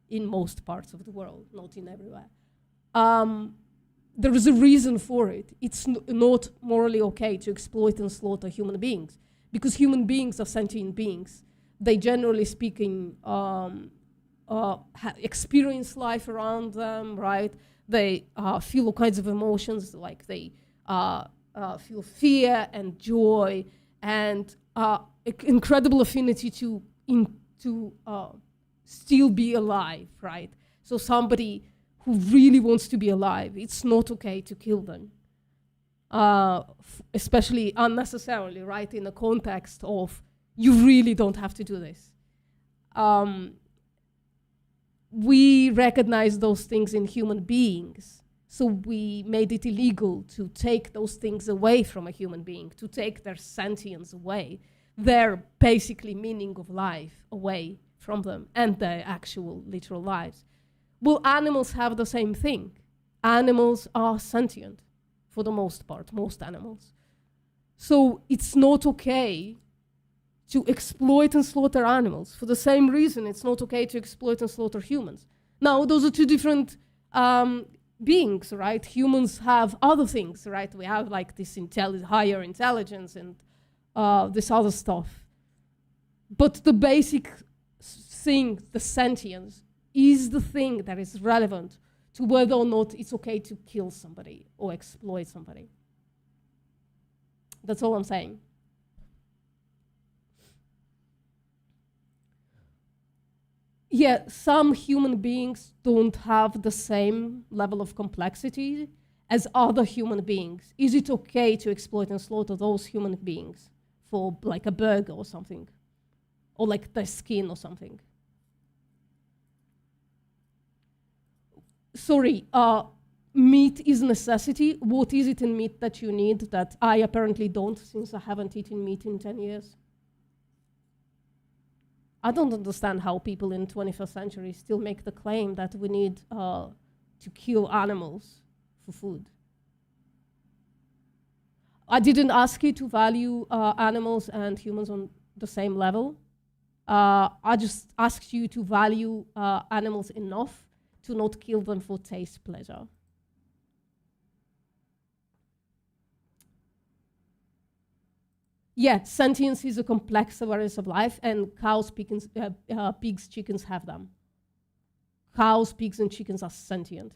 in most parts of the world, not in everywhere. There is a reason for it. It's not morally okay to exploit and slaughter human beings because human beings are sentient beings. They, generally speaking, experience life around them, right? They feel all kinds of emotions, like they feel fear and joy and incredible affinity to still be alive, right? So somebody who really wants to be alive, it's not okay to kill them. Especially unnecessarily, right? In the context of, you really don't have to do this. We recognize those things in human beings. So we made it illegal to take those things away from a human being, to take their sentience away, their basically meaning of life away from them and their actual literal lives. Well, animals have the same thing. Animals are sentient for the most part, most animals. So it's not okay to exploit and slaughter animals. For the same reason, it's not okay to exploit and slaughter humans. Now, those are two different beings, right? Humans have other things, right? We have like this higher intelligence and this other stuff. But the basic thing, the sentience, is the thing that is relevant to whether or not it's okay to kill somebody or exploit somebody. That's all I'm saying. Yeah, some human beings don't have the same level of complexity as other human beings. Is it okay to exploit and slaughter those human beings for like a burger or something? Or like their skin or something? Sorry, meat is a necessity. What is it in meat that you need that I apparently don't, since I haven't eaten meat in 10 years? I don't understand how people in the 21st century still make the claim that we need to kill animals for food. I didn't ask you to value animals and humans on the same level. I just asked you to value animals enough to not kill them for taste pleasure. Yeah, sentience is a complex awareness of life, and cows, pigs, chickens have them. Cows, pigs, and chickens are sentient.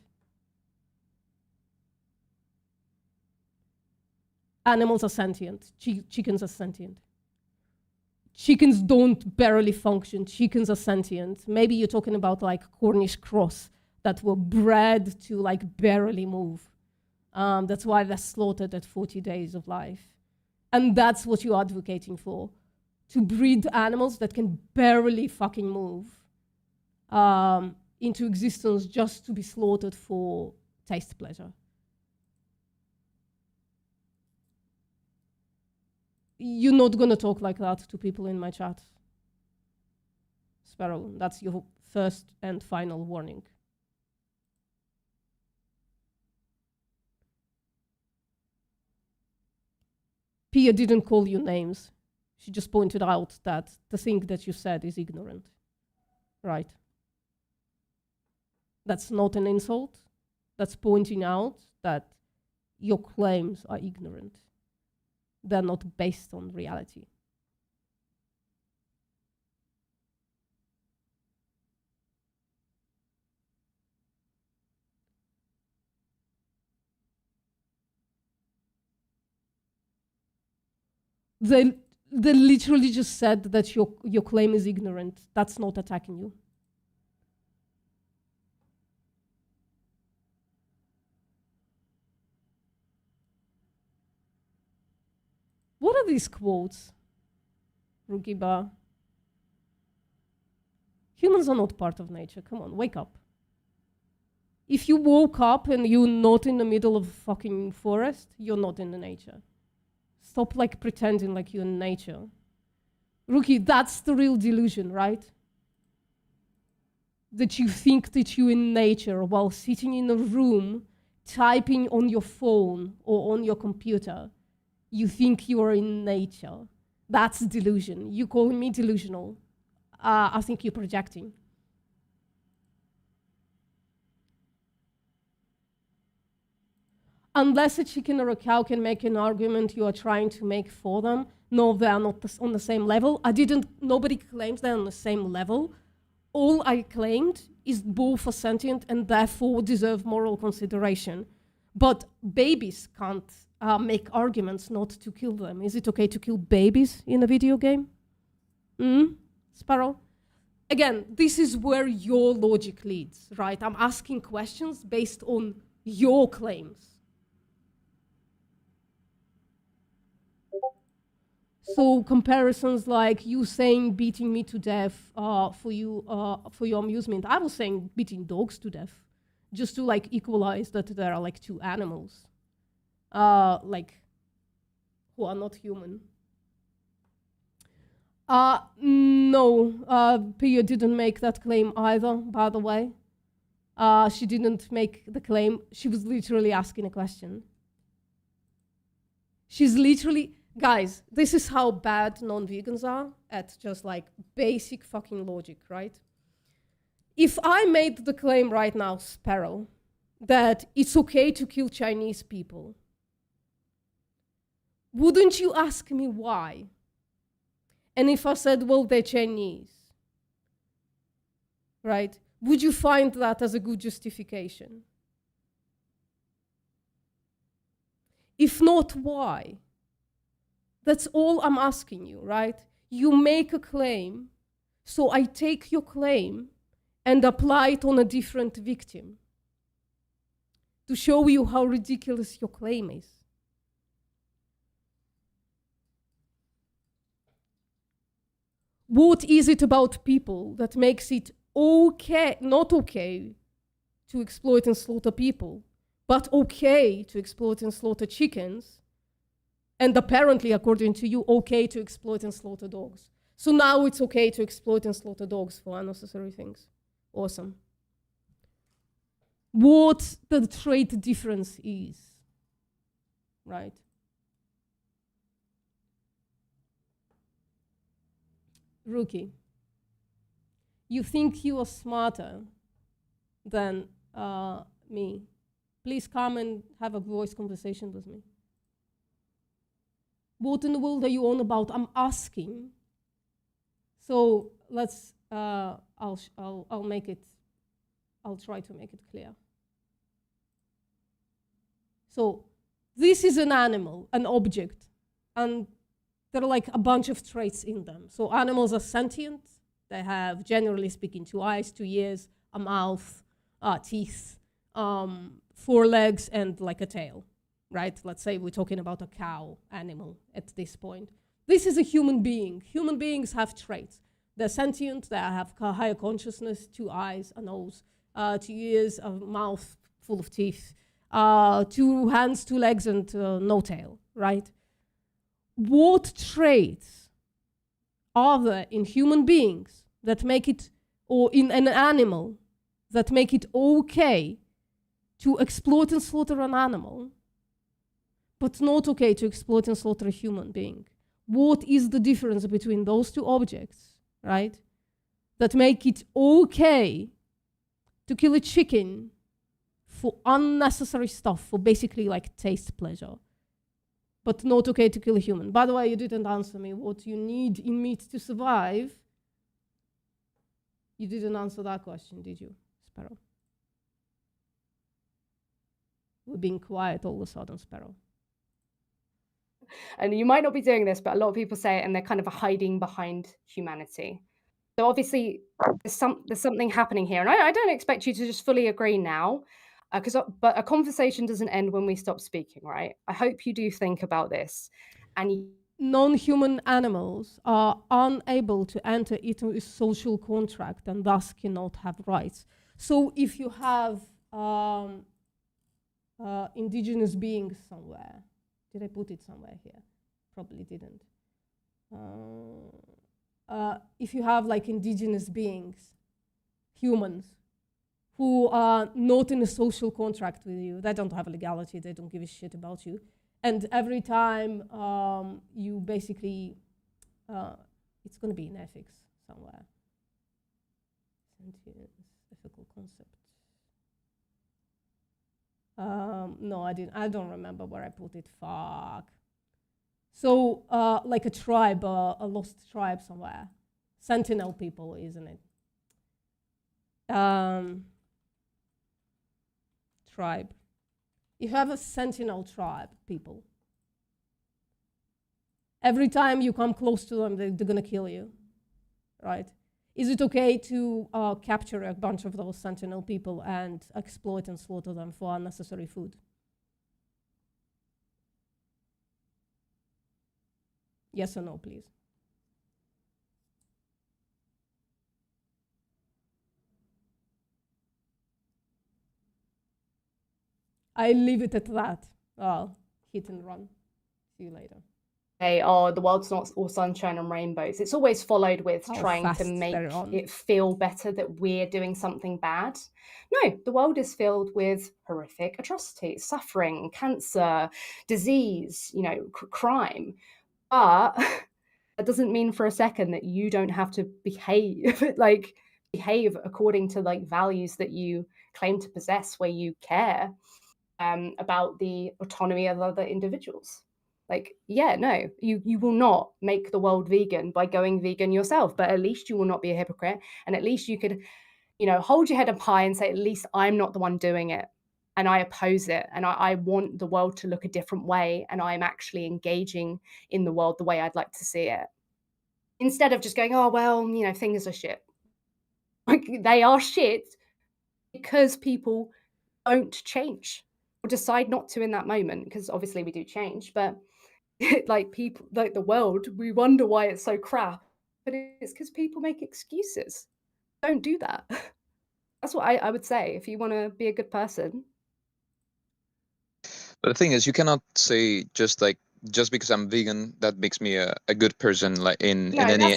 Animals are sentient. Chickens are sentient. Chickens don't barely function. Chickens are sentient. Maybe you're talking about like Cornish cross. that were bred to like barely move. That's why they're slaughtered at 40 days of life. And that's what you're advocating for, to breed animals that can barely fucking move into existence just to be slaughtered for taste pleasure. You're not gonna talk like that to people in my chat. Sparrow, that's your first and final warning. Pia didn't call you names. She just pointed out that the thing that you said is ignorant. Right? That's not an insult. That's pointing out that your claims are ignorant. They're not based on reality. They literally just said that your claim is ignorant. That's not attacking you. What are these quotes, Rukiba? Humans are not part of nature. Come on, wake up. If you woke up and you're not in the middle of a fucking forest, you're not in the nature. Stop like pretending like you're in nature. Rookie, that's the real delusion, right? That you think that you're in nature while sitting in a room, typing on your phone or on your computer. You think you are in nature. That's delusion. You calling me delusional. I think you're projecting. Unless a chicken or a cow can make an argument you are trying to make for them, no, they are not on the same level. Nobody claims they're on the same level. All I claimed is both are sentient and therefore deserve moral consideration. But babies can't make arguments not to kill them. Is it okay to kill babies in a video game? Sparrow? Again, this is where your logic leads, right? I'm asking questions based on your claims. So comparisons like you saying beating me to death for your amusement. I was saying beating dogs to death, just to like equalize that there are like two animals, like who are not human. No, Pia didn't make that claim either. By the way, she didn't make the claim. She was literally asking a question. She's literally. Guys, this is how bad non-vegans are at just like basic fucking logic, right? If I made the claim right now, Sparrow, that it's okay to kill Chinese people, wouldn't you ask me why? And if I said, well, they're Chinese, right? Would you find that as a good justification? If not, why? That's all I'm asking you, right? You make a claim, so I take your claim and apply it on a different victim to show you how ridiculous your claim is. What is it about people that makes it okay, not okay, to exploit and slaughter people, but okay to exploit and slaughter chickens? And apparently, according to you, okay to exploit and slaughter dogs. So now it's okay to exploit and slaughter dogs for unnecessary things. Awesome. What the trait difference is, right? Rookie, you think you are smarter than me. Please come and have a voice conversation with me. What in the world are you on about? I'm asking. So let's, I'll try to make it clear. So this is an animal, an object, and there are like a bunch of traits in them. So animals are sentient. They have, generally speaking, 2 eyes, 2 ears, a mouth, teeth, 4 legs, and like a tail, right? Let's say we're talking about a cow animal at this point. This is a human being. Human beings have traits. They're sentient, they have higher consciousness, 2 eyes, a nose, 2 ears, a mouth full of teeth, 2 hands, 2 legs, and no tail, right? What traits are there in human beings that make it, or in an animal, that make it okay to exploit and slaughter an animal, but not okay to exploit and slaughter a human being? What is the difference between those 2 objects, right? That make it okay to kill a chicken for unnecessary stuff, for basically like taste pleasure, but not okay to kill a human. By the way, you didn't answer me what you need in meat to survive. You didn't answer that question, did you, Sparrow? We're being quiet all of a sudden, Sparrow. And you might not be doing this, but a lot of people say it and they're kind of hiding behind humanity. So obviously there's something happening here. And I don't expect you to just fully agree now, but a conversation doesn't end when we stop speaking, right? I hope you do think about this. And non-human animals are unable to enter into a social contract and thus cannot have rights. So if you have indigenous beings somewhere, did I put it somewhere here? Probably didn't. If you have like indigenous beings, humans, who are not in a social contract with you, they don't have legality, they don't give a shit about you. And every time you basically, it's going to be in ethics somewhere. Sentience, ethical concept. No, I didn't. I don't remember where I put it. Fuck. So, like a tribe, a lost tribe somewhere. Sentinel people, isn't it? Tribe. You have a sentinel tribe, people. Every time you come close to them, they're gonna kill you, right? Is it okay to capture a bunch of those sentinel people and exploit and slaughter them for unnecessary food? Yes or no, please? I leave it at that. Hit and run. See you later. Oh, the world's not all sunshine and rainbows. It's always followed with trying to make it feel better that we're doing something bad. No, the world is filled with horrific atrocities, suffering, cancer, disease, crime. But that doesn't mean for a second that you don't have to behave according to like values that you claim to possess, where you care about the autonomy of other individuals. Like, yeah, no, you will not make the world vegan by going vegan yourself, but at least you will not be a hypocrite. And at least you could, hold your head up high and say, at least I'm not the one doing it. And I oppose it. And I want the world to look a different way. And I'm actually engaging in the world the way I'd like to see it. Instead of just going, oh, well, things are shit. Like, they are shit because people don't change or decide not to in that moment, because obviously we do change, but like people, like the world, we wonder why it's so crap, but it's because people make excuses. Don't do that. That's what I would say if you want to be a good person. But the thing is, you cannot say just because I'm vegan that makes me a good person, like in any.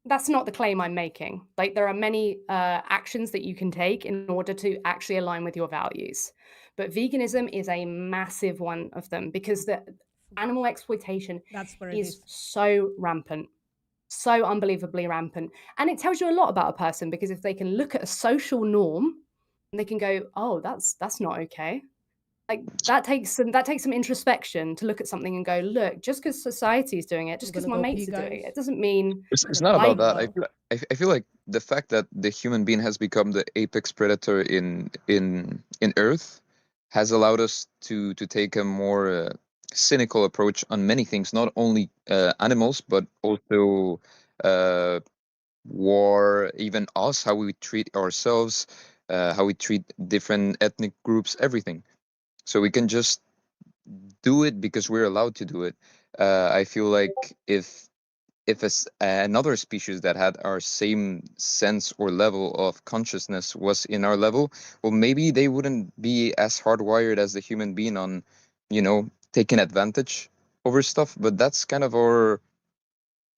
That's not the claim I'm making. Like, there are many actions that you can take in order to actually align with your values. But veganism is a massive one of them, because the animal exploitation is so rampant, so unbelievably rampant. And it tells you a lot about a person, because if they can look at a social norm and they can go, oh, that's not okay. Like, that takes some introspection to look at something and go, look, just because society is doing it, just because my mates are doing it, doesn't mean It's not about that. I feel like the fact that the human being has become the apex predator in Earth has allowed us to take a more cynical approach on many things, not only animals, but also war, even us, how we treat ourselves. how we treat different ethnic groups, everything. So we can just do it because we're allowed to do it. I feel like if another species that had our same sense or level of consciousness was in our level, well, maybe they wouldn't be as hardwired as the human being on, taking advantage over stuff. But that's kind of our,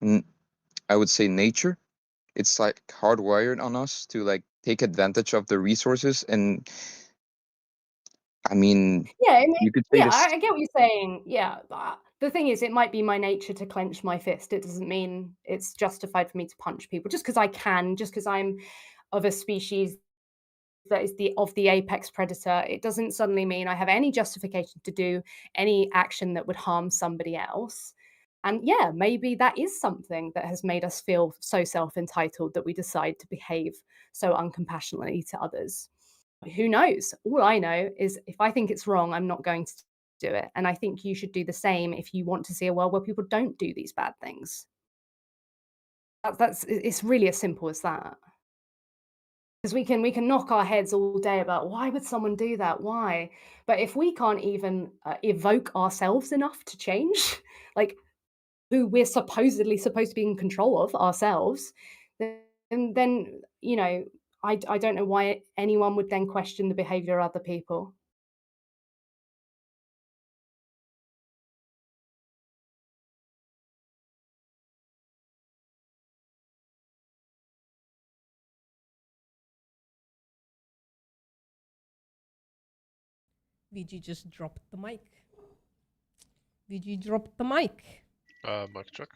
I would say, nature. It's like hardwired on us to like take advantage of the resources. And I mean, Yeah, you could say this. I get what you're saying. Yeah, the thing is, it might be my nature to clench my fist. It doesn't mean it's justified for me to punch people just because I can, just because I'm of a species that is of the apex predator. It doesn't suddenly mean I have any justification to do any action that would harm somebody else. And yeah, maybe that is something that has made us feel so self-entitled that we decide to behave so uncompassionately to others. Who knows? All I know is if I think it's wrong, I'm not going to do it. And I think you should do the same if you want to see a world where people don't do these bad things. It's really as simple as that. Because we can knock our heads all day about why would someone do that? Why? But if we can't even evoke ourselves enough to change, like who we're supposedly supposed to be in control of ourselves, then I don't know why anyone would then question the behavior of other people. VG just dropped the mic. VG dropped the mic. Mic check.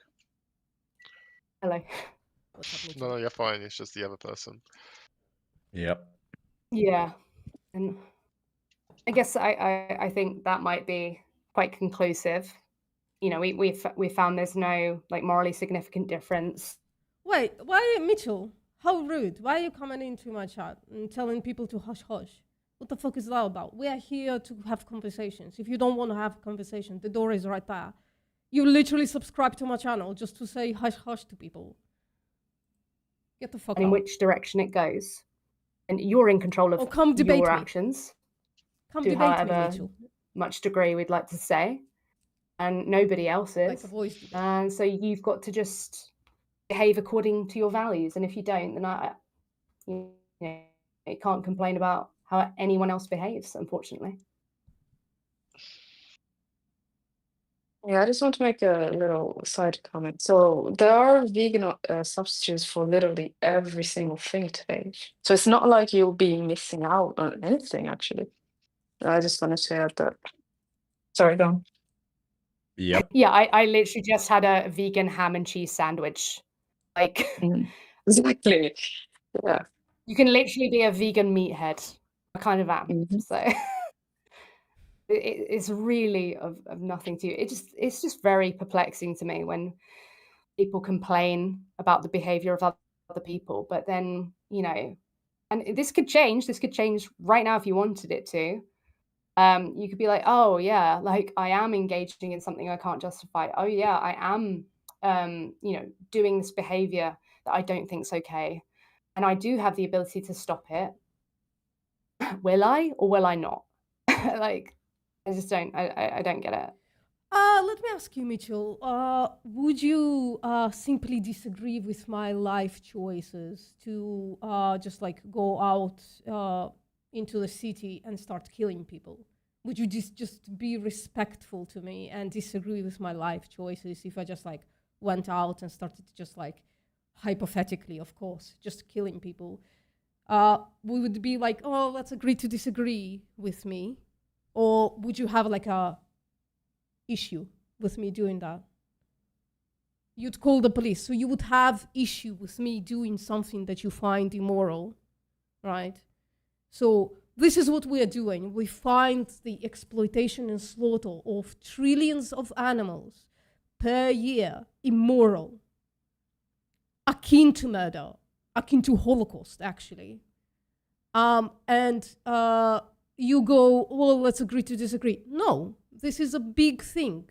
Hello. What's up, No, you're fine. It's just the other person. Yep. Yeah, and I guess I think that might be quite conclusive. We found there's no like morally significant difference. Wait, why, Mitchell? How rude. Why are you coming into my chat and telling people to hush hush? What the fuck is that about? We are here to have conversations. If you don't want to have a conversation, the door is right there. You literally subscribe to my channel just to say hush hush to people. Get the fuck And in out. which direction it goes. And you're in control of come debate your me. actions. Come to debate me, however Mitchell. much degree we'd like to say. And nobody else is. Like a voice debate. And so you've got to just behave according to your values. And if you don't, then I can't complain about how anyone else behaves, unfortunately. Yeah, I just want to make a little side comment. So there are vegan substitutes for literally every single thing today. So it's not like you'll be missing out on anything, actually. I just want to share that. Sorry, go on. Yep. Yeah, I literally just had a vegan ham and cheese sandwich. Like, exactly. Yeah. You can literally be a vegan meathead. I kind of am. So it's really of nothing to you. It's just very perplexing to me when people complain about the behavior of other people, but then, and this could change. This could change right now if you wanted it to. You could be like, oh yeah, like I am engaging in something I can't justify. Oh yeah, I am, doing this behavior that I don't think is okay, and I do have the ability to stop it. Will I or will I not? Like, I just don't. I don't get it. Let me ask you, Mitchell. Would you simply disagree with my life choices to just like go out into the city and start killing people? Would you just be respectful to me and disagree with my life choices if I just like went out and started just like hypothetically, of course, just killing people? We would be like, oh, let's agree to disagree with me, or would you have like a issue with me doing that? You'd call the police, so you would have issue with me doing something that you find immoral, right? So this is what we are doing. We find the exploitation and slaughter of trillions of animals per year immoral, akin to murder, akin to Holocaust, actually. And you go, well, let's agree to disagree. No, this is a big thing.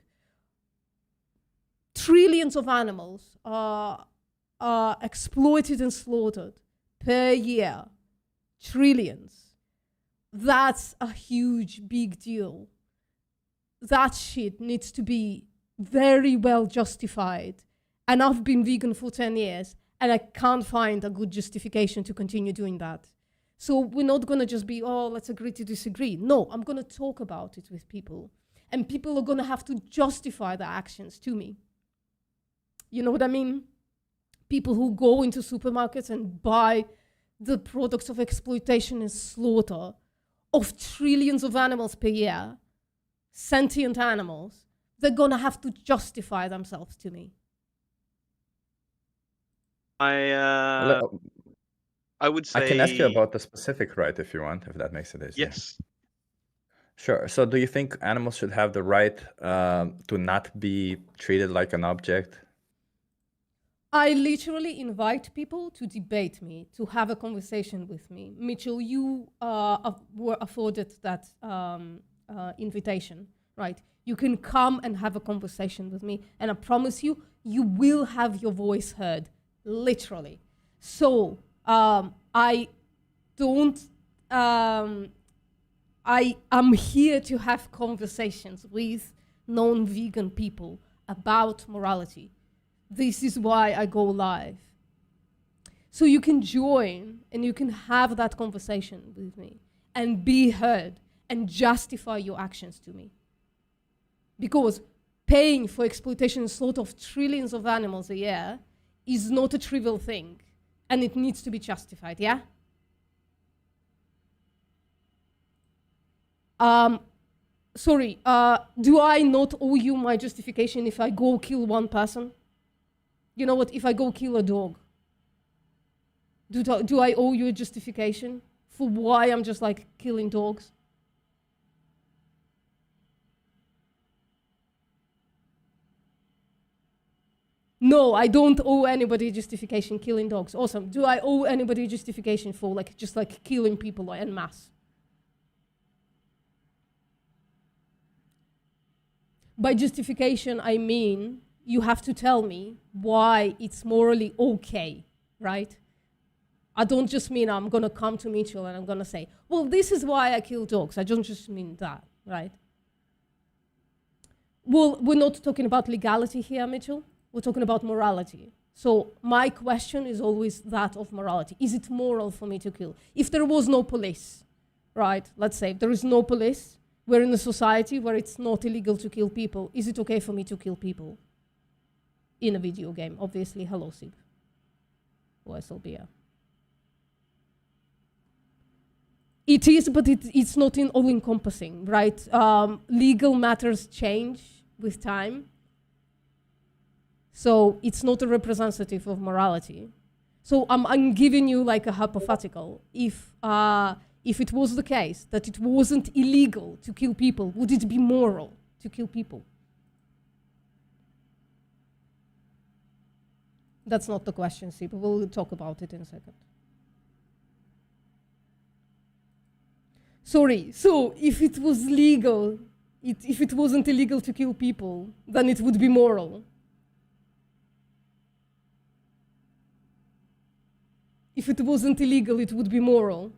Trillions of animals are exploited and slaughtered per year trillions. That's a huge, big deal. That shit needs to be very well justified. And I've been vegan for 10 years, and I can't find a good justification to continue doing that. So we're not going to just be, oh, let's agree to disagree. No, I'm going to talk about it with people. And people are going to have to justify their actions to me. You know what I mean? People who go into supermarkets and buy the products of exploitation and slaughter of trillions of animals per year, sentient animals, they're going to have to justify themselves to me. I would say I can ask you about the specific right if you want, if that makes it easier. yes. Sure. So do you think animals should have the right to not be treated like an object? I literally invite people to debate me, to have a conversation with me. Mitchell, you were afforded that invitation, right? You can come and have a conversation with me, and I promise you, you will have your voice heard, literally. So I don't, I am here to have conversations with non-vegan people about morality. This is why I go live. So you can join and you can have that conversation with me and be heard and justify your actions to me. Because paying for exploitation and slaughter of trillions of animals a year is not a trivial thing, and it needs to be justified, yeah? Sorry, do I not owe you my justification if I go kill one person? You know what, if I go kill a dog, do I owe you a justification for why I'm just like killing dogs? No, I don't owe anybody justification killing dogs. Awesome. Do I owe anybody justification for like just like killing people en masse? By justification, I mean you have to tell me why it's morally okay, right? I don't just mean I'm gonna come to Mitchell and I'm gonna say, well, this is why I kill dogs. I don't just mean that, right? Well, we're not talking about legality here, Mitchell. We're talking about morality. So my question is always that of morality. Is it moral for me to kill? If there was no police, right? Let's say if there is no police, we're in a society where it's not illegal to kill people. Is it okay for me to kill people? In a video game, obviously. Hello, Sib. Or SLBR. It is, but it's not in all-encompassing, right? Legal matters change with time. So it's not a representative of morality. So I'm giving you like a hypothetical. If it was the case that it wasn't illegal to kill people, would it be moral to kill people? That's not the question, Sib. We'll talk about it in a second. Sorry, so if it was legal, if it wasn't illegal to kill people, then it would be moral. If it wasn't illegal, it would be moral.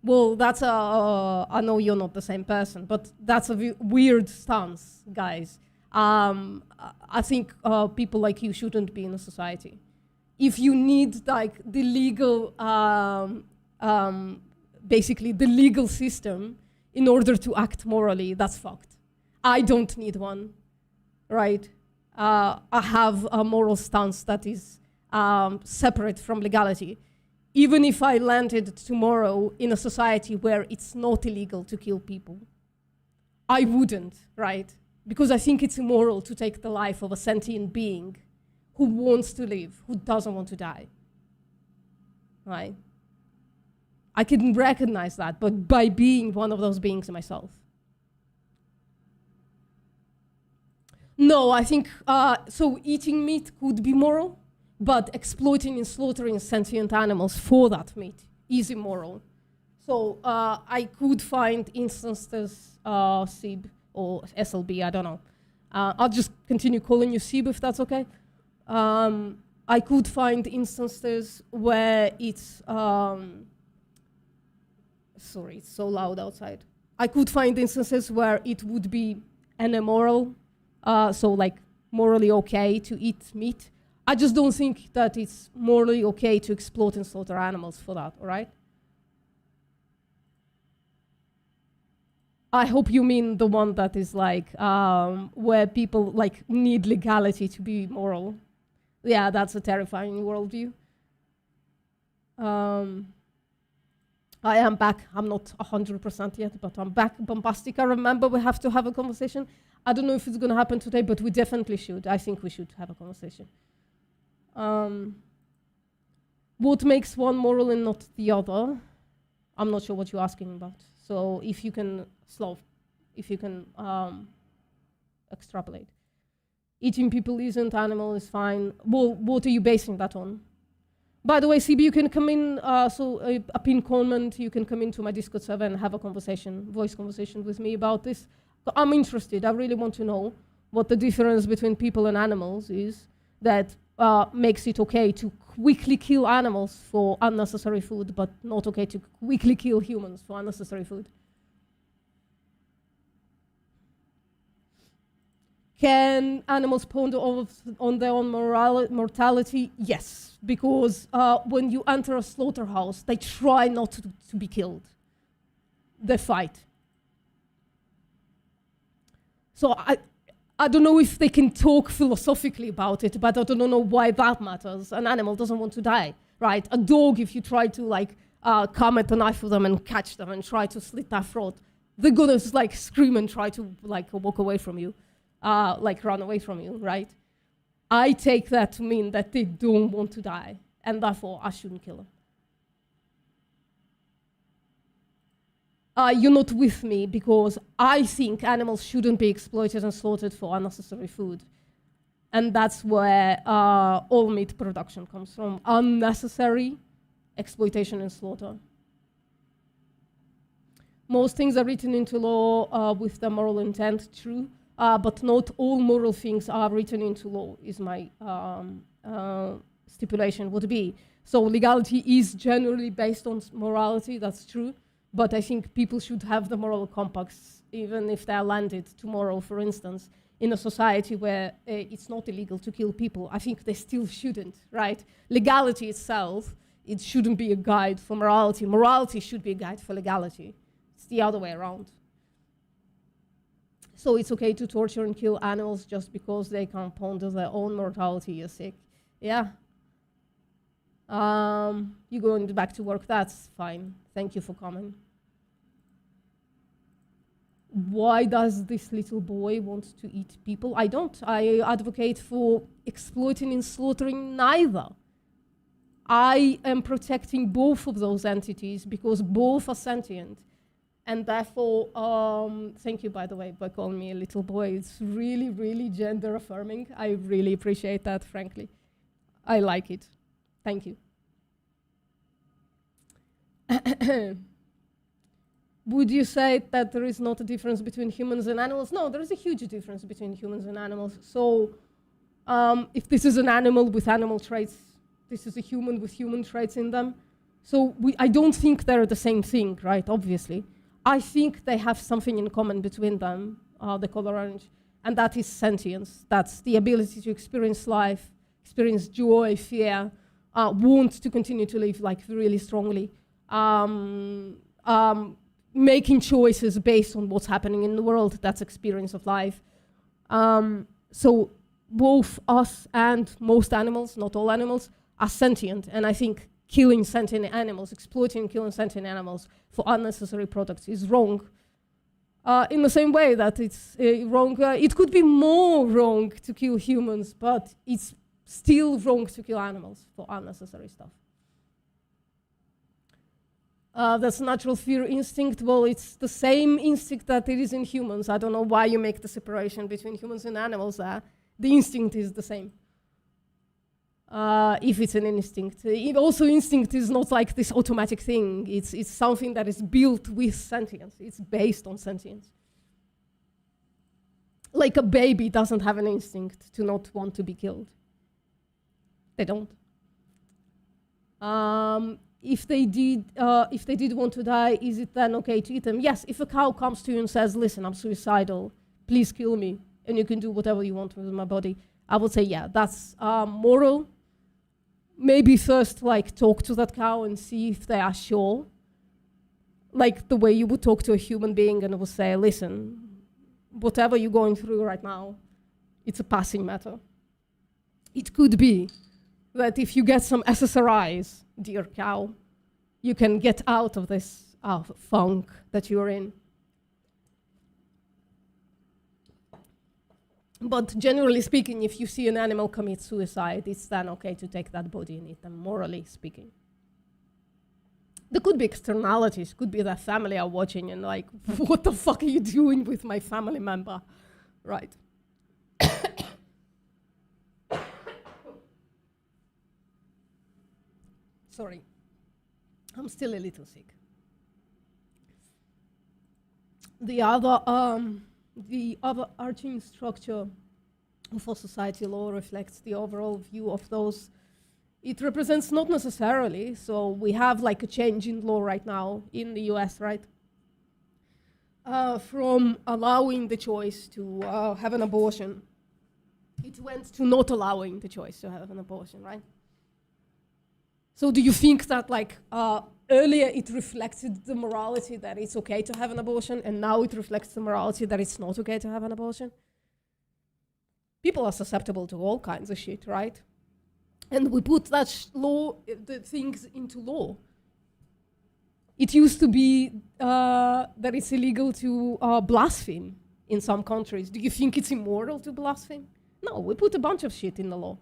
Well, that's I know you're not the same person, but that's a weird stance, guys. I think people like you shouldn't be in a society. If you need like the legal, basically the legal system in order to act morally, that's fucked. I don't need one, right? I have a moral stance that is separate from legality. Even if I landed tomorrow in a society where it's not illegal to kill people, I wouldn't, right? Because I think it's immoral to take the life of a sentient being who wants to live, who doesn't want to die, right? I can recognize that, but by being one of those beings myself. No, I think, so eating meat could be moral, but exploiting and slaughtering sentient animals for that meat is immoral. So I could find instances, SIB or SLB, I don't know. I'll just continue calling you SIB if that's okay. I could find instances where it's, sorry, it's so loud outside. I could find instances where it would be an immoral, so like morally okay to eat meat. I just don't think that it's morally okay to exploit and slaughter animals for that, all right? I hope you mean the one that is like, where people like need legality to be moral. Yeah, that's a terrifying worldview. I am back. I'm not 100% yet, but I'm back. Bombastic. I remember we have to have a conversation. I don't know if it's going to happen today, but we definitely should. I think we should have a conversation. What makes one moral and not the other? I'm not sure what you're asking about. So if you can extrapolate. Eating people isn't, animal is fine. Well, what are you basing that on? By the way, CB, you can come in, a pin comment, you can come into my Discord server and have a conversation, voice conversation with me about this. I'm interested, I really want to know what the difference between people and animals is that makes it okay to quickly kill animals for unnecessary food, but not okay to quickly kill humans for unnecessary food. Can animals ponder on their own mortality? Yes, because when you enter a slaughterhouse, they try not to be killed. They fight. So I don't know if they can talk philosophically about it, but I don't know why that matters. An animal doesn't want to die, right? A dog, if you try to come at the knife with them and catch them and try to slit their throat, they're gonna scream and try to walk away from you. Run away from you, right? I take that to mean that they don't want to die, and therefore I shouldn't kill them. You're not with me because I think animals shouldn't be exploited and slaughtered for unnecessary food. And that's where all meat production comes from, unnecessary exploitation and slaughter. Most things are written into law with the moral intent, true. But not all moral things are written into law, is my stipulation would be. So legality is generally based on morality, that's true. But I think people should have the moral compass, even if they're landed tomorrow, for instance, in a society where it's not illegal to kill people. I think they still shouldn't, right? Legality itself, it shouldn't be a guide for morality. Morality should be a guide for legality. It's the other way around. So it's okay to torture and kill animals just because they can't ponder their own mortality. You're sick. Yeah. You're going back to work. That's fine. Thank you for coming. Why does this little boy want to eat people? I don't. I advocate for exploiting and slaughtering neither. I am protecting both of those entities because both are sentient. And therefore, thank you, by the way, by calling me a little boy. It's really, really gender affirming. I really appreciate that, frankly. I like it. Thank you. Would you say that there is not a difference between humans and animals? No, there is a huge difference between humans and animals. So if this is an animal with animal traits, this is a human with human traits in them. So I don't think they're the same thing, right, obviously. I think they have something in common between them, the color orange, and that is sentience. That's the ability to experience life, experience joy, fear, want to continue to live really strongly, making choices based on what's happening in the world. That's experience of life. So both us and most animals, not all animals, are sentient, and I think killing sentient animals, exploiting and killing sentient animals for unnecessary products is wrong. In the same way that it's wrong, it could be more wrong to kill humans, but it's still wrong to kill animals for unnecessary stuff. That's natural fear instinct. Well, it's the same instinct that it is in humans. I don't know why you make the separation between humans and animals there. The instinct is the same. If it's an instinct. Instinct is not like this automatic thing. It's something that is built with sentience. It's based on sentience. Like a baby doesn't have an instinct to not want to be killed. They don't. If they did want to die, is it then okay to eat them? Yes, if a cow comes to you and says, listen, I'm suicidal, please kill me, and you can do whatever you want with my body, I would say, yeah, that's moral. Maybe first, like, talk to that cow and see if they are sure. Like the way you would talk to a human being and would say, listen, whatever you're going through right now, it's a passing matter. It could be that if you get some SSRIs, dear cow, you can get out of this funk that you're in. But generally speaking, if you see an animal commit suicide, it's then okay to take that body and eat them, morally speaking. There could be externalities, could be that family are watching and like, what the fuck are you doing with my family member? Right. Sorry, I'm still a little sick. The other arching structure for society law reflects the overall view of those. It represents not necessarily, so we have like a change in law right now in the US, right? From allowing the choice to have an abortion, it went to not allowing the choice to have an abortion, right? So do you think that like earlier it reflected the morality that it's okay to have an abortion, and now it reflects the morality that it's not okay to have an abortion? People are susceptible to all kinds of shit, right? And we put that the things into law. It used to be that it's illegal to blaspheme in some countries. Do you think it's immoral to blaspheme? No, we put a bunch of shit in the law.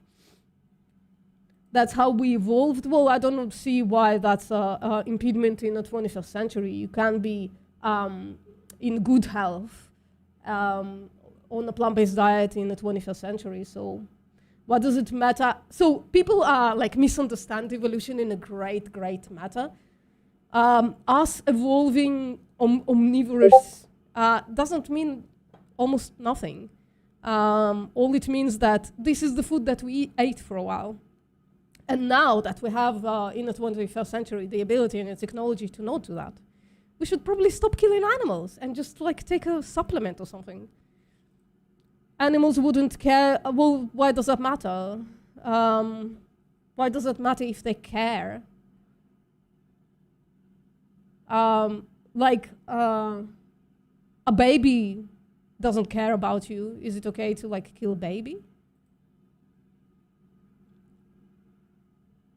That's how we evolved. Well, I don't see why that's an impediment in the 21st century. You can be in good health on a plant-based diet in the 21st century. So what does it matter? So people are like misunderstand evolution in a great, great matter. Us evolving omnivorous doesn't mean almost nothing. All it means that this is the food that we ate for a while. And now that we have, in the 21st century, the ability and the technology to not do that, we should probably stop killing animals and just like take a supplement or something. Animals wouldn't care. Well, why does that matter? Why does it matter if they care? A baby doesn't care about you. Is it okay to like kill a baby?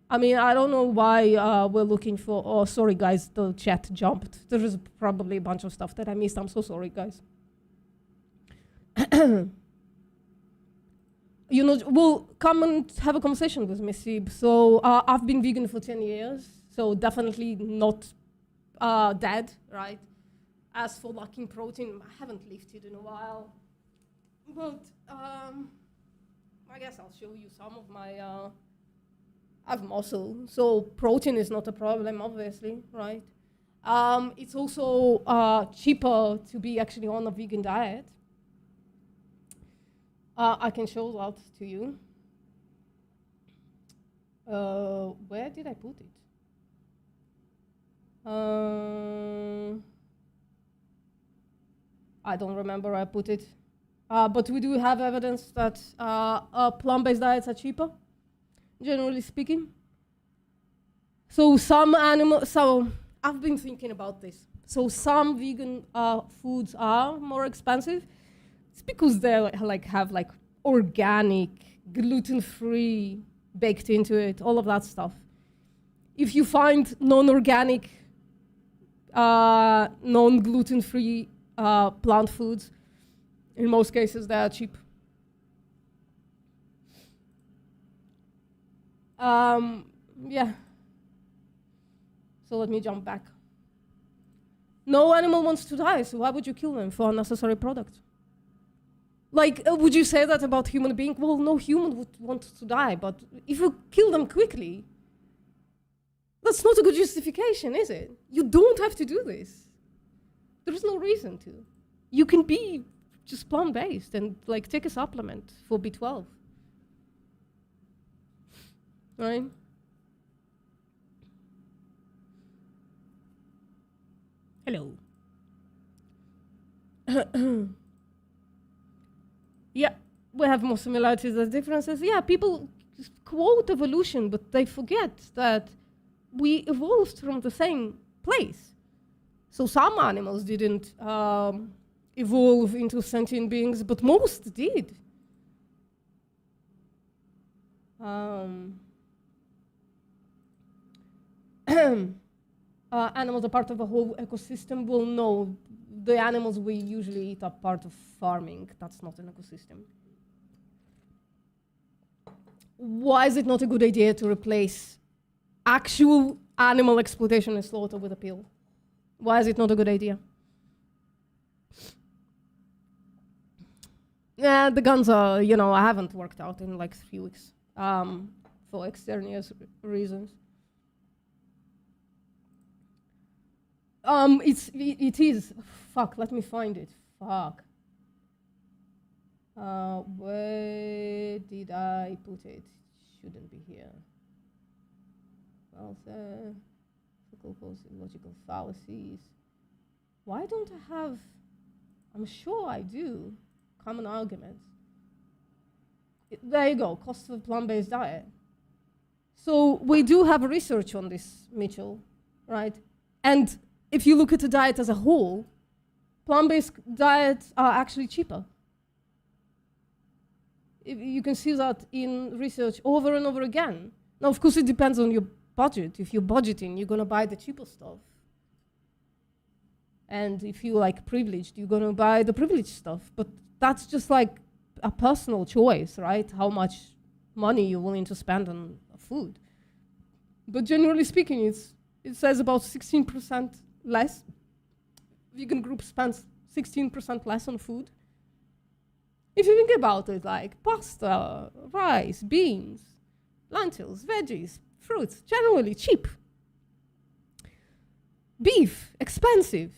I mean, I don't know why we're looking for. Oh, sorry, guys, the chat jumped. There is probably a bunch of stuff that I missed. I'm so sorry, guys. You know, well, come and have a conversation with me, Sib. So I've been vegan for 10 years, so definitely not dead, right? As for lacking protein, I haven't lifted in a while. But I guess I'll show you some of my... I have muscle, so protein is not a problem, obviously, right? It's also cheaper to be actually on a vegan diet. I can show that to you. Where did I put it? I don't remember where I put it. But we do have evidence that plant-based diets are cheaper, generally speaking. So I've been thinking about this. So some vegan foods are more expensive. It's because they have organic, gluten-free baked into it, all of that stuff. If you find non-organic, non-gluten-free plant foods, in most cases they are cheap. Yeah. So let me jump back. No animal wants to die, so why would you kill them for unnecessary product? Like, would you say that about human being? Well, no human would want to die, but if you kill them quickly, that's not a good justification, is it? You don't have to do this. There's no reason to. You can be just plant-based and like take a supplement for B12. right? Hello. Yeah, we have more similarities than differences. Yeah, people quote evolution, but they forget that we evolved from the same place. So some animals didn't evolve into sentient beings, but most did. Animals are part of a whole ecosystem. Well, no, the animals we usually eat are part of farming. That's not an ecosystem. Why is it not a good idea to replace actual animal exploitation and slaughter with a pill? Why is it not a good idea? Yeah, the guns are, I haven't worked out in like 3 weeks for extraneous reasons. It is. Fuck, let me find it. Fuck. Where did I put it? Shouldn't be here. Welfare, logical fallacies. Why don't I have? I'm sure I do. Common arguments. There you go. Cost of a plant-based diet. So we do have research on this, Mitchell, right? And if you look at the diet as a whole, plant-based diets are actually cheaper. You can see that in research over and over again. Now, of course, it depends on your budget. If you're budgeting, you're going to buy the cheaper stuff. And if you're like privileged, you're going to buy the privileged stuff. But that's just like a personal choice, right? How much money you're willing to spend on food. But generally speaking, it says about 16% less. Vegan group spends 16% less on food. If you think about it, like pasta, rice, beans, lentils, veggies, fruits, generally cheap. Beef, expensive.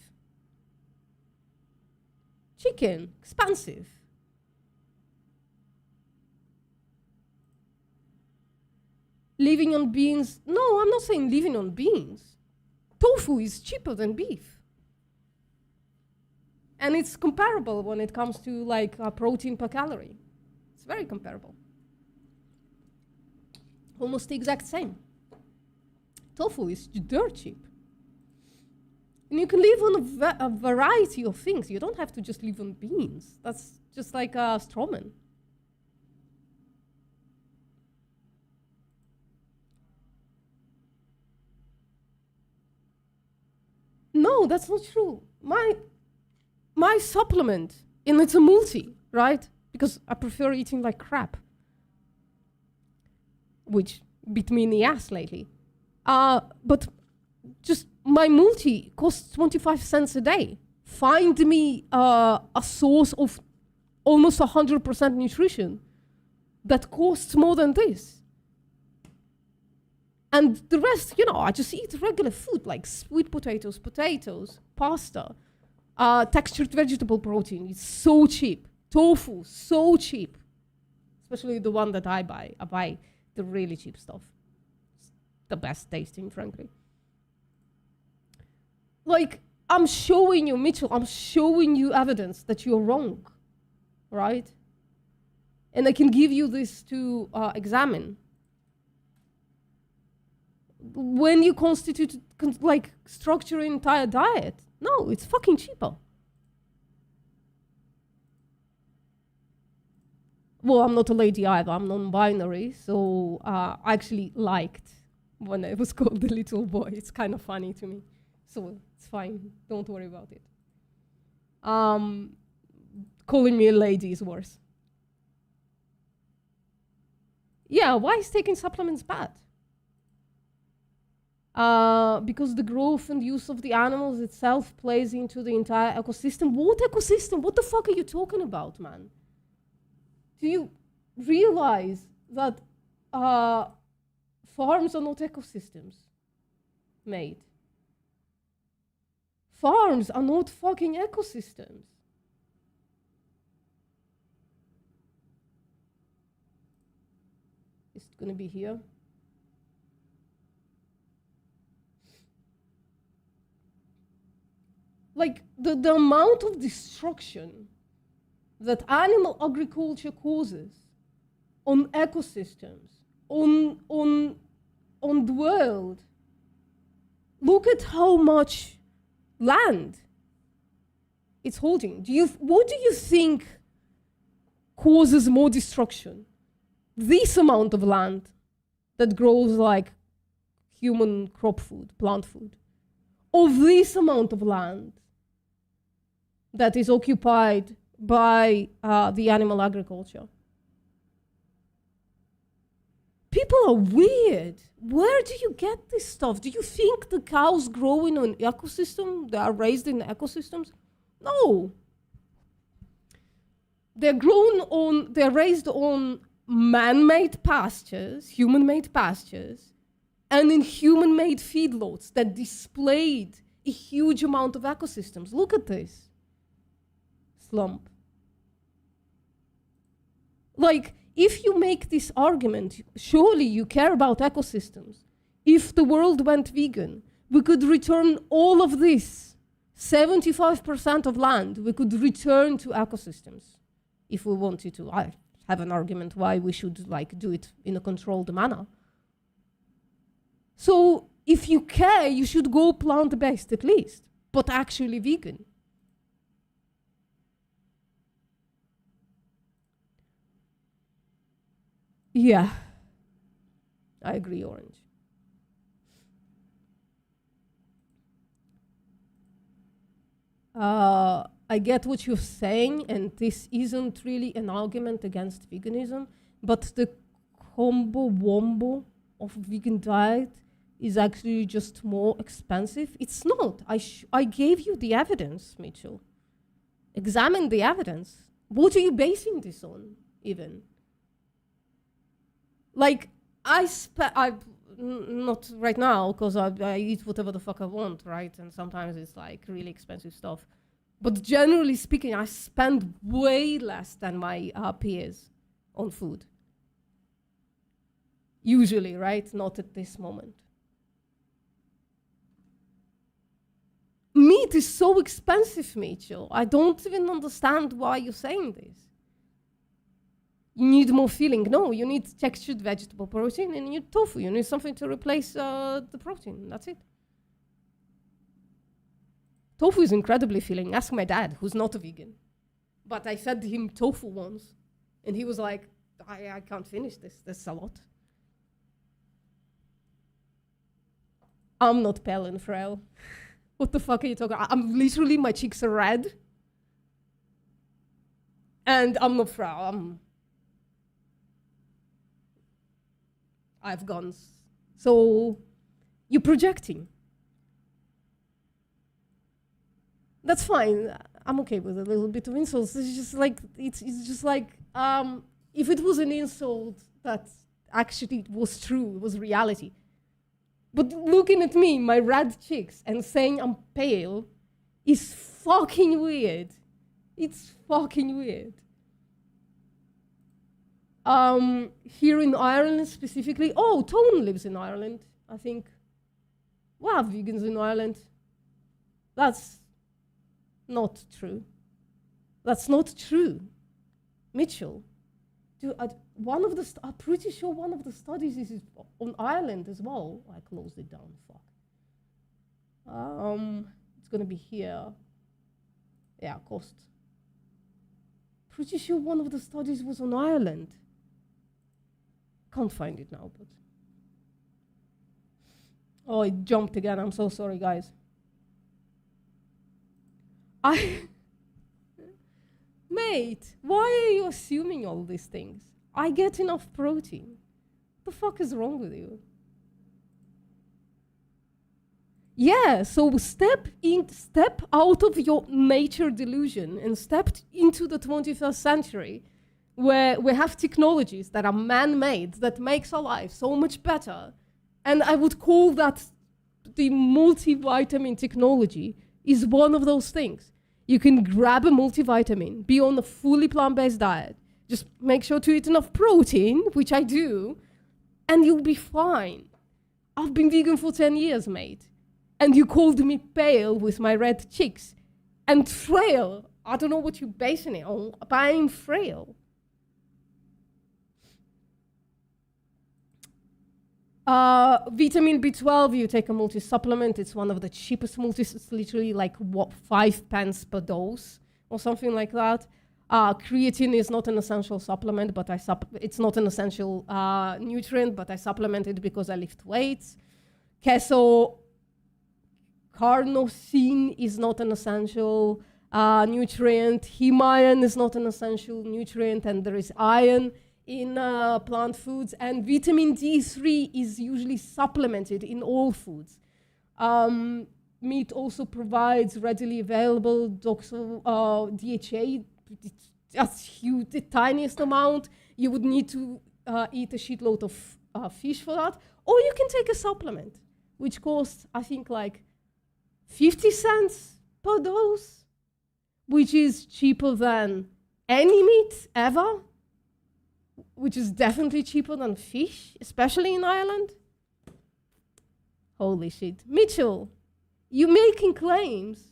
Chicken, expensive. Living on beans, no, I'm not saying living on beans. Tofu is cheaper than beef. And it's comparable when it comes to like protein per calorie. It's very comparable. Almost the exact same. Tofu is dirt cheap. And you can live on a variety of things. You don't have to just live on beans. That's just like a straw man. No, that's not true. My supplement, and it's a multi, right? Because I prefer eating like crap, which bit me in the ass lately. But just my multi costs 25 cents a day. Find me a source of almost 100% nutrition that costs more than this. And the rest, I just eat regular food like sweet potatoes, pasta, textured vegetable protein. It's so cheap. Tofu, so cheap. Especially the one that I buy. I buy the really cheap stuff. It's the best tasting, frankly. Like, I'm showing you, Mitchell, I'm showing you evidence that you're wrong, right? And I can give you this to examine. When you structure an entire diet, no, it's fucking cheaper. Well, I'm not a lady either, I'm non-binary, so I actually liked when I was called the little boy. It's kind of funny to me. So it's fine, don't worry about it. Calling me a lady is worse. Yeah, why is taking supplements bad? Because the growth and use of the animals itself plays into the entire ecosystem. What ecosystem? What the fuck are you talking about, man? Do you realize that farms are not ecosystems made? Farms are not fucking ecosystems. Is it gonna be here? like the amount of destruction that animal agriculture causes on ecosystems, on the world. Look at how much land it's holding. What do you think causes more destruction? This amount of land that grows like human crop food, plant food, or this amount of land that is occupied by the animal agriculture? People are weird. Where do you get this stuff? Do you think the cows grow in an ecosystem? They are raised in ecosystems? No. They're raised on man-made pastures, human-made pastures, and in human-made feedlots that displayed a huge amount of ecosystems. Look at this slump. Like, if you make this argument, surely you care about ecosystems. If the world went vegan, we could return all of this, 75% of land, we could return to ecosystems if we wanted to. I have an argument why we should do it in a controlled manner. So if you care, you should go plant-based at least, but actually vegan. Yeah, I agree, Orange. I get what you're saying, and this isn't really an argument against veganism, but the combo-wombo of vegan diet is actually just more expensive. It's not. I gave you the evidence, Mitchell. Examine the evidence. What are you basing this on, even? Like, not right now, because I eat whatever the fuck I want, right? And sometimes it's like really expensive stuff. But generally speaking, I spend way less than my peers on food. Usually, right? Not at this moment. Meat is so expensive, Mitchell. I don't even understand why you're saying this. You need more filling. No, you need textured vegetable protein and you need tofu. You need something to replace the protein. That's it. Tofu is incredibly filling. Ask my dad, who's not a vegan. But I fed him tofu once, and he was like, I can't finish this. That's a lot. I'm not pale and frail. What the fuck are you talking about? I'm literally, my cheeks are red. And I'm not frail. I have guns. So you're projecting. That's fine. I'm okay with a little bit of insults. It's just like if it was an insult that actually was true, it was reality. But looking at me, my red cheeks, and saying I'm pale is fucking weird. It's fucking weird. Here in Ireland specifically, Tone lives in Ireland, I think. We have vegans in Ireland. That's not true. That's not true. Mitchell, I'm pretty sure one of the studies is on Ireland as well. I closed it down, fuck. It's gonna be here. Yeah, cost. Pretty sure one of the studies was on Ireland. Can't find it now, but. Oh, it jumped again. I'm so sorry, guys. Mate, why are you assuming all these things? I get enough protein. What the fuck is wrong with you? Yeah, so step out of your nature delusion and step into the 21st century where we have technologies that are man-made that makes our life so much better. And I would call that the multivitamin technology is one of those things. You can grab a multivitamin, be on a fully plant-based diet, just make sure to eat enough protein, which I do, and you'll be fine. I've been vegan for 10 years, mate. And you called me pale with my red cheeks. and frail. I don't know what you're basing it on, but I'm frail. Vitamin B12, you take a multi-supplement. It's one of the cheapest multis. It's literally like, what, 5 pence per dose or something like that. Creatine is not an essential supplement, but it's not an essential nutrient, but I supplement it because I lift weights. Carnosine is not an essential nutrient. Heme iron is not an essential nutrient, and there is iron in plant foods. And vitamin D3 is usually supplemented in all foods. Meat also provides readily available DHA. It's just huge, the tiniest amount. You would need to eat a shitload of fish for that. Or you can take a supplement, which costs, I think, like 50 cents per dose, which is cheaper than any meat ever, which is definitely cheaper than fish, especially in Ireland. Holy shit. Mitchell, you're making claims.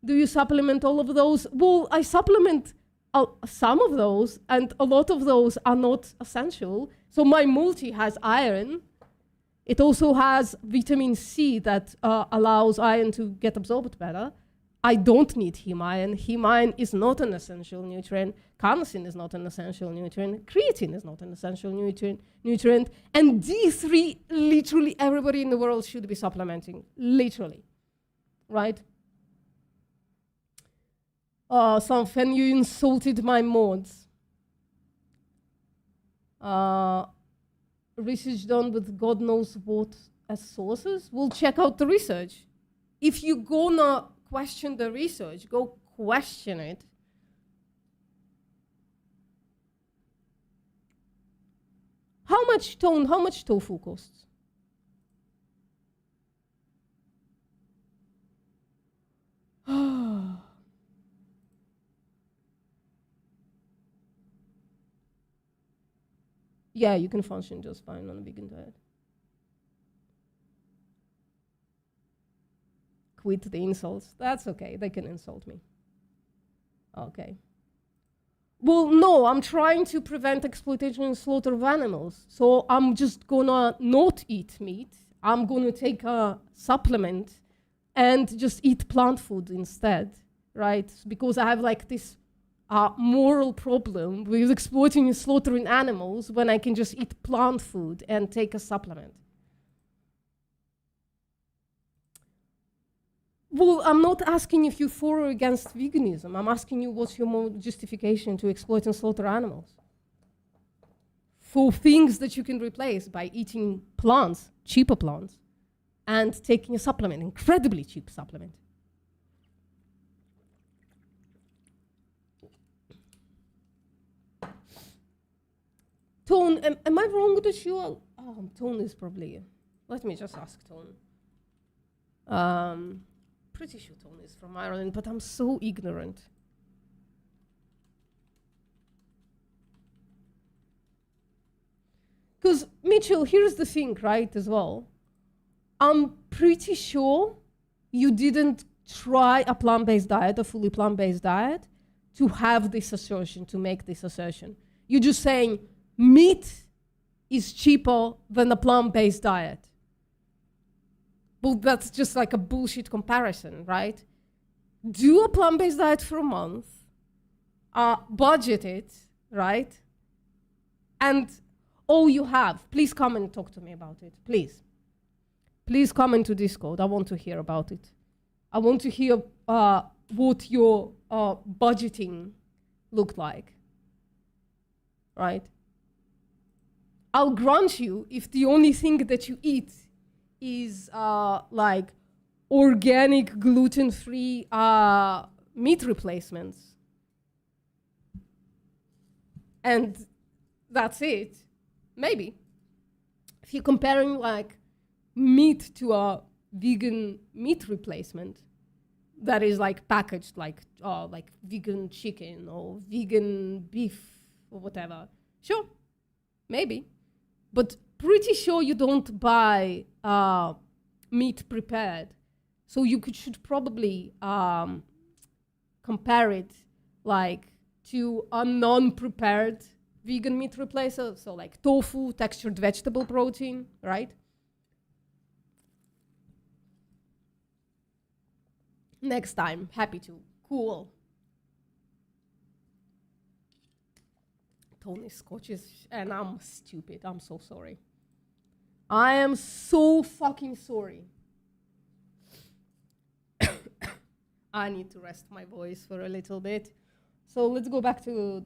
Do you supplement all of those? Well, I supplement some of those, and a lot of those are not essential. So my multi has iron. It also has vitamin C that allows iron to get absorbed better. I don't need heme iron. Heme iron is not an essential nutrient. Carnists is not an essential nutrient. Creatine is not an essential nutrient. And D3, literally everybody in the world should be supplementing. Literally. Right? Something, you insulted my mods. Research done with God knows what as sources. We'll check out the research. If you're gonna question the research, go question it. How much tofu costs? Yeah, you can function just fine on a vegan diet. Quit the insults. That's okay. They can insult me. Okay. Well, no, I'm trying to prevent exploitation and slaughter of animals. So I'm just gonna not eat meat. I'm gonna take a supplement and just eat plant food instead, right? Because I have like this moral problem with exploiting and slaughtering animals when I can just eat plant food and take a supplement. Well, I'm not asking if you're for or against veganism. I'm asking you what's your moral justification to exploit and slaughter animals for things that you can replace by eating plants, cheaper plants, and taking a supplement, incredibly cheap supplement. Tone, am I wrong that you are... Tone is probably... Let me just ask Tone. Pretty sure Tone is from Ireland, but I'm so ignorant. Because, Mitchell, here's the thing, right, as well. I'm pretty sure you didn't try a plant-based diet, a fully plant-based diet, to have this assertion, to make this assertion. You're just saying meat is cheaper than a plant-based diet. But that's just like a bullshit comparison, right? Do a plant-based diet for a month, budget it, right? And all you have, please come and talk to me about it, please. Please come into Discord. I want to hear about it. I want to hear what your budgeting looked like, right? I'll grant you if the only thing that you eat is like organic gluten-free meat replacements, and that's it, maybe. If you're comparing like meat to a vegan meat replacement that is like packaged like vegan chicken or vegan beef or whatever, sure, maybe. But pretty sure you don't buy meat prepared So you should probably compare it like to a non-prepared vegan meat replacer. So like tofu, textured vegetable protein, right? Next time, happy to. Cool. Tony Scotches, and I'm stupid. I'm so sorry. I am so fucking sorry. I need to rest my voice for a little bit. So let's go back to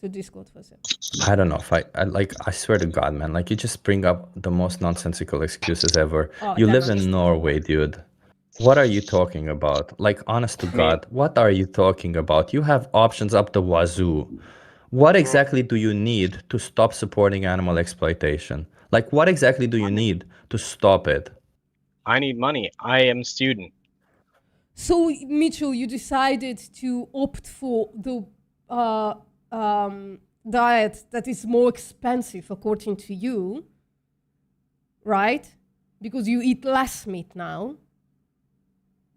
Discord for a second. I don't know if I swear to God, man, like you just bring up the most nonsensical excuses ever. Oh, You then live I in just- Norway, dude. What are you talking about? Like, honest to God, what are you talking about? You have options up the wazoo. What exactly do you need to stop supporting animal exploitation? Like, what exactly do you need to stop it? I need money. I am a student. So, Mitchell, you decided to opt for the diet that is more expensive, according to you, right? Because you eat less meat now.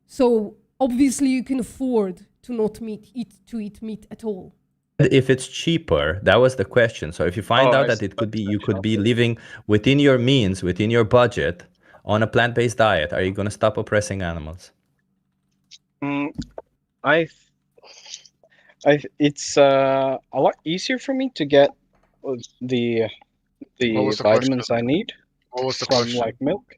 So, obviously, you can afford to not eat meat at all. If it's cheaper, that was the question. So if you find out that it could be, you could be living within your means, within your budget, on a plant-based diet, are you going to stop oppressing animals? It's a lot easier for me to get the vitamins I need from like milk.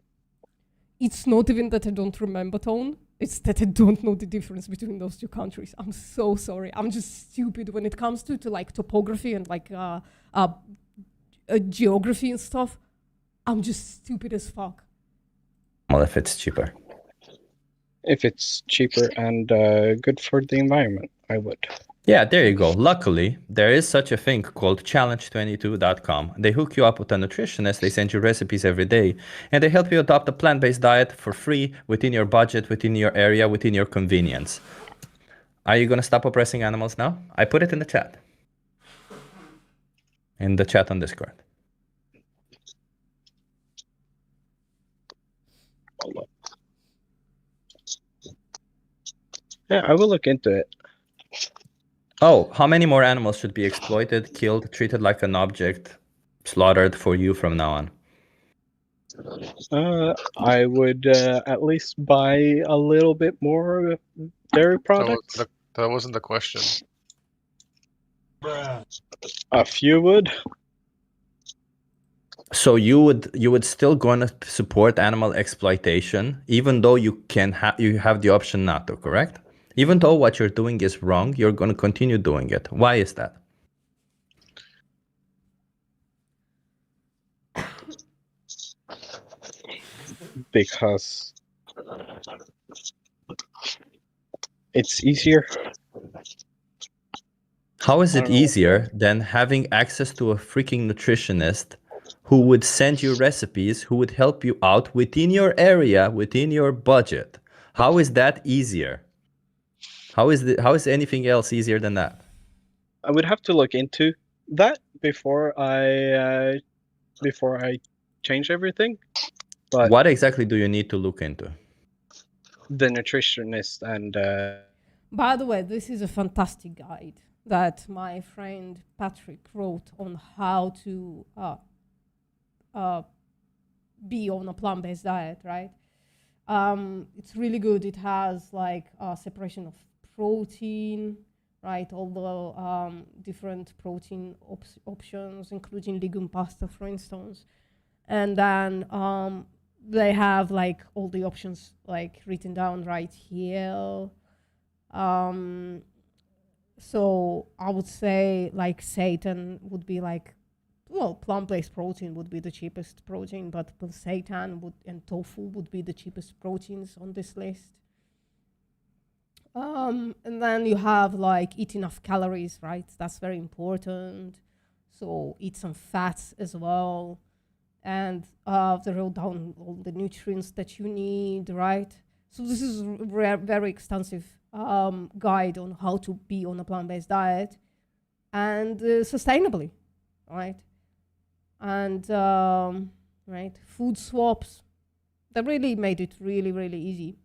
It's not even that I don't remember, Tone. It's that I don't know the difference between those two countries. I'm so sorry. I'm just stupid when it comes to like topography and like geography and stuff. I'm just stupid as fuck. Well, if it's cheaper. If it's cheaper and good for the environment, I would. Yeah, there you go. Luckily, there is such a thing called challenge22.com. They hook you up with a nutritionist, they send you recipes every day, and they help you adopt a plant-based diet for free within your budget, within your area, within your convenience. Are you going to stop oppressing animals now? I put it in the chat. In the chat on Discord. Yeah, I will look into it. Oh, how many more animals should be exploited, killed, treated like an object, slaughtered for you from now on? I would at least buy a little bit more dairy products. That wasn't the question. A few would. So you would still going to support animal exploitation, even though you have the option not to, correct? Even though what you're doing is wrong, you're going to continue doing it. Why is that? Because it's easier. How is it easier than having access to a freaking nutritionist who would send you recipes, who would help you out within your area, within your budget? How is that easier? How is anything else easier than that? I would have to look into that before I change everything. But what exactly do you need to look into? The nutritionist and. By the way, this is a fantastic guide that my friend Patrick wrote on how to be on a plant-based diet, right? It's really good. It has like a separation of protein, right? All the different protein options, including legume pasta, for instance. And then they have like all the options like written down right here. So I would say like seitan would be like, well, plant-based protein would be the cheapest protein, but seitan and tofu would be the cheapest proteins on this list. And then you have like eat enough calories, right? That's very important. So eat some fats as well. And they wrote down all the nutrients that you need, right? So this is a very extensive guide on how to be on a plant-based diet and sustainably, right? And right, food swaps. They really made it really, really easy.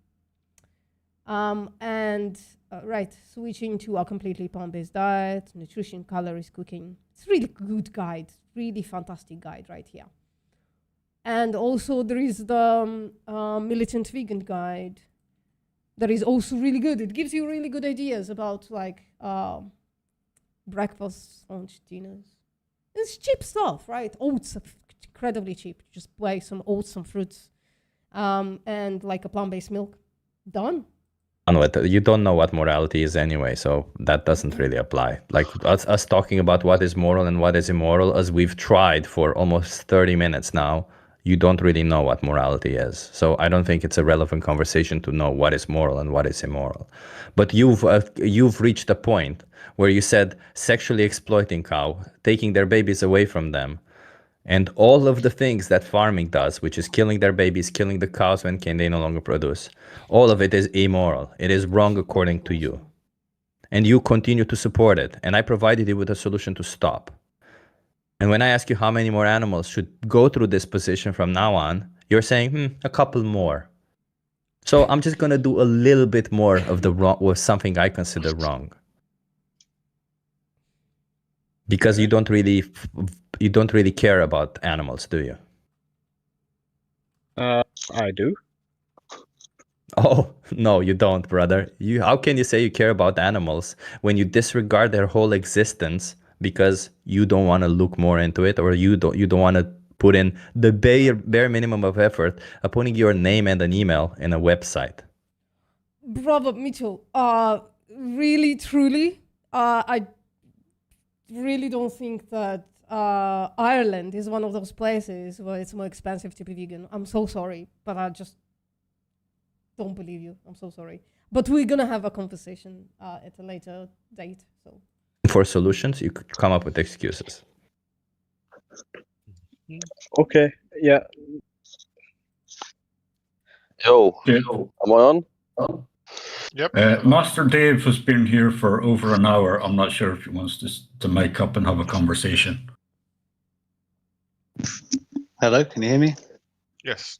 Right, switching to a completely plant-based diet, nutrition, calories, cooking. It's really good guide, really fantastic guide right here. And also there is the militant vegan guide that is also really good. It gives you really good ideas about like breakfast, lunch, dinners. It's cheap stuff, right? Oats are incredibly cheap. Just buy some oats, some fruits, and like a plant-based milk. Done. You don't know what morality is anyway, so that doesn't really apply. Like us talking about what is moral and what is immoral, as we've tried for almost 30 minutes now, you don't really know what morality is. So I don't think it's a relevant conversation to know what is moral and what is immoral. But you've reached a point where you said sexually exploiting cow, taking their babies away from them, and all of the things that farming does, which is killing their babies, killing the cows when they no longer produce, all of it is immoral. It is wrong according to you. And you continue to support it. And I provided you with a solution to stop. And when I ask you how many more animals should go through this position from now on, you're saying, a couple more. So I'm just going to do a little bit more of the wrong, or something I consider wrong. Because you don't really care about animals, do you? I do. Oh, no, you don't, brother. How can you say you care about animals when you disregard their whole existence because you don't want to look more into it, or you don't want to put in the bare minimum of effort of putting your name and an email in a website? Brother Mitchell, really, truly, I really don't think that Ireland is one of those places where it's more expensive to be vegan. I'm so sorry, but I just don't believe you. I'm so sorry. But we're going to have a conversation at a later date. So for solutions, you could come up with excuses. Okay, yeah. Yo, am I on? Yep. Master Dave has been here for over an hour. I'm not sure if he wants to make up and have a conversation. Hello, can you hear me? Yes.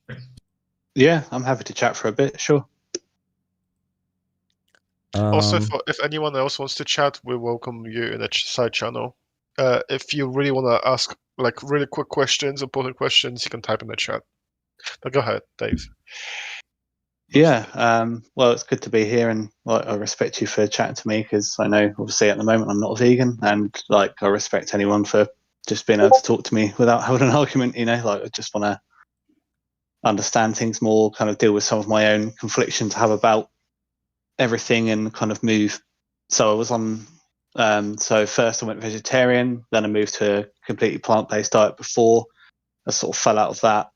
Yeah, I'm happy to chat for a bit, sure. Also, if anyone else wants to chat, we welcome you in the side channel. If you really want to ask like really quick questions, important questions, you can type in the chat. But go ahead, Dave. Yeah, well, it's good to be here, and like, I respect you for chatting to me because I know, obviously, at the moment I'm not a vegan, and like I respect anyone for just being able to talk to me without having an argument. You know, like I just want to understand things more, kind of deal with some of my own conflictions I have about everything, and kind of move. So I was on. So first I went vegetarian, then I moved to a completely plant-based diet before. I sort of fell out of that.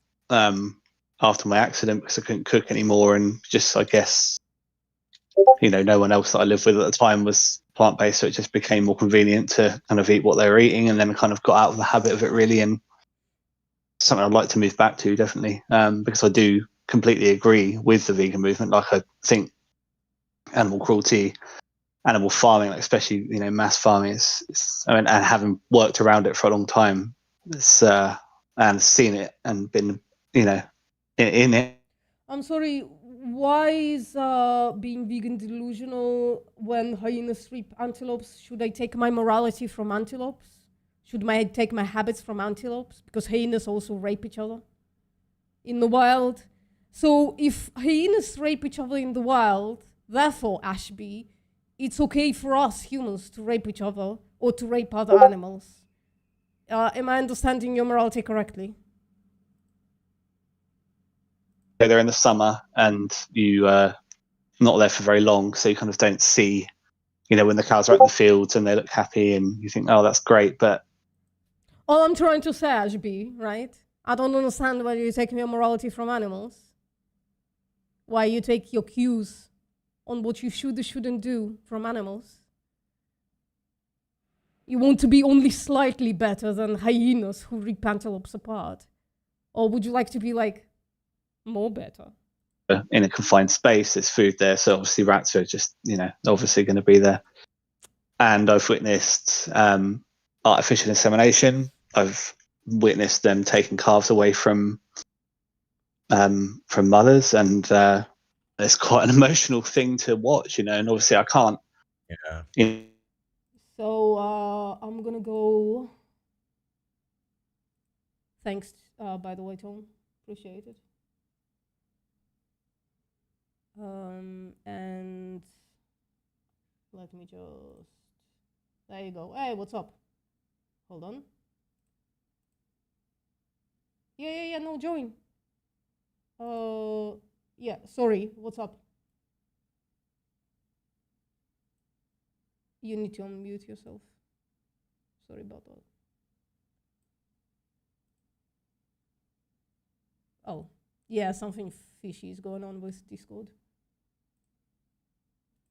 After my accident because I couldn't cook anymore, and just I guess no one else that I lived with at the time was plant-based, so it just became more convenient to kind of eat what they were eating, and then I kind of got out of the habit of it really, and something I'd like to move back to definitely, because I do completely agree with the vegan movement. Like I think animal cruelty, animal farming, like especially mass farming is and having worked around it for a long time, it's and seen it and been in it. I'm sorry, why is being vegan delusional when hyenas rape antelopes? Should I take my morality from antelopes? Should I take my habits from antelopes? Because hyenas also rape each other in the wild. So if hyenas rape each other in the wild, therefore, Ashby, it's okay for us humans to rape each other or to rape other animals. Am I understanding your morality correctly? They're in the summer and you not there for very long, so you kind of don't see when the cows are out in the fields and they look happy and you think, oh, that's great. But all I'm trying to say, Ashby, right? I don't understand why you take your morality from animals. Why you take your cues on what you should or shouldn't do from animals. You want to be only slightly better than hyenas who rip antelopes apart? Or would you like to be like more better? In a confined space, there's food there, so obviously rats are just obviously going to be there. And I've witnessed artificial insemination. I've witnessed them taking calves away from from mothers, and it's quite an emotional thing to watch, you know. And obviously, I can't. Yeah. You know, So I'm gonna go. Thanks, by the way, Tom. Appreciate it. And let me just. There you go. Hey, what's up? Hold on. Yeah. No, join. Yeah. Sorry. What's up? You need to unmute yourself. Sorry about that. Oh, yeah, something fishy is going on with Discord.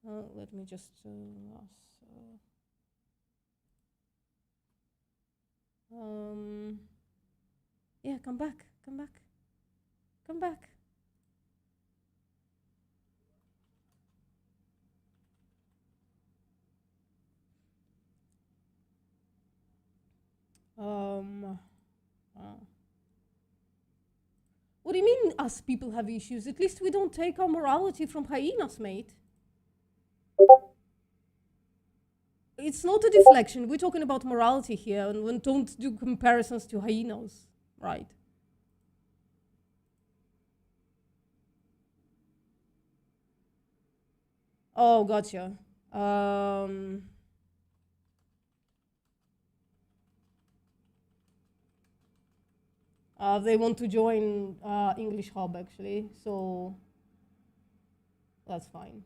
Let me just yeah, come back. What do you mean us people have issues? At least we don't take our morality from hyenas, mate. It's not a deflection. We're talking about morality here, and we don't do comparisons to hyenas, right? Oh, gotcha. They want to join English Hub, actually, so that's fine.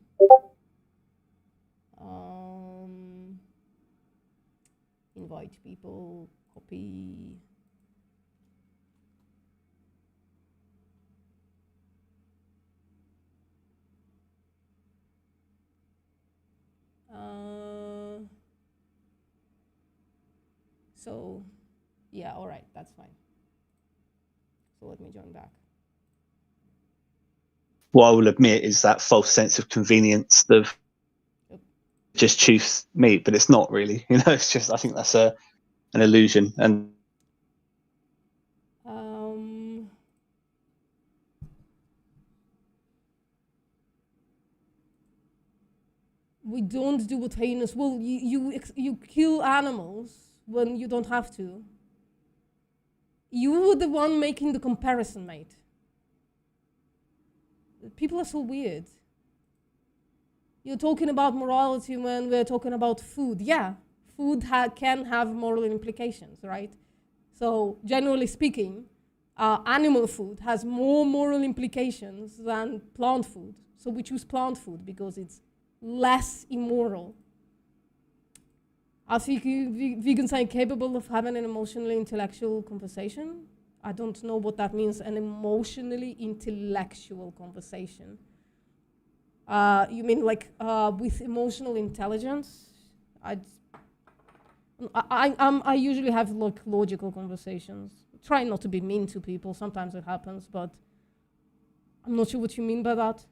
Invite people, copy. So, yeah, all right, that's fine. So let me join back. what I will admit is that false sense of convenience of just choose meat, but it's not really. You know, it's just I think that's an illusion. And we don't do what hyenas. Well, you kill animals when you don't have to. You were the one making the comparison, mate. People are so weird. You're talking about morality when we're talking about food. Yeah, food can have moral implications, right? So generally speaking, animal food has more moral implications than plant food. So we choose plant food because it's less immoral. I think vegans are incapable of having an emotionally intellectual conversation. I don't know what that means, an emotionally intellectual conversation. You mean like with emotional intelligence? I usually have like logical conversations. Try not to be mean to people. Sometimes it happens, but I'm not sure what you mean by that.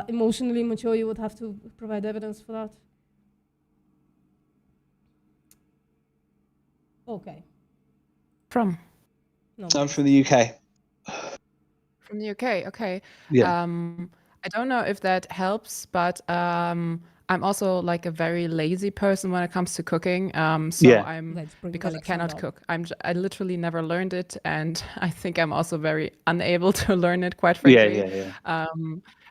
Emotionally mature, you would have to provide evidence for that. Okay. From? No, I'm from the UK. From the UK, okay. Yeah. I don't know if that helps, but I'm also like a very lazy person when it comes to cooking. So Yeah. I'm because I cannot cook. I literally never learned it, and I think I'm also very unable to learn it. Quite frankly,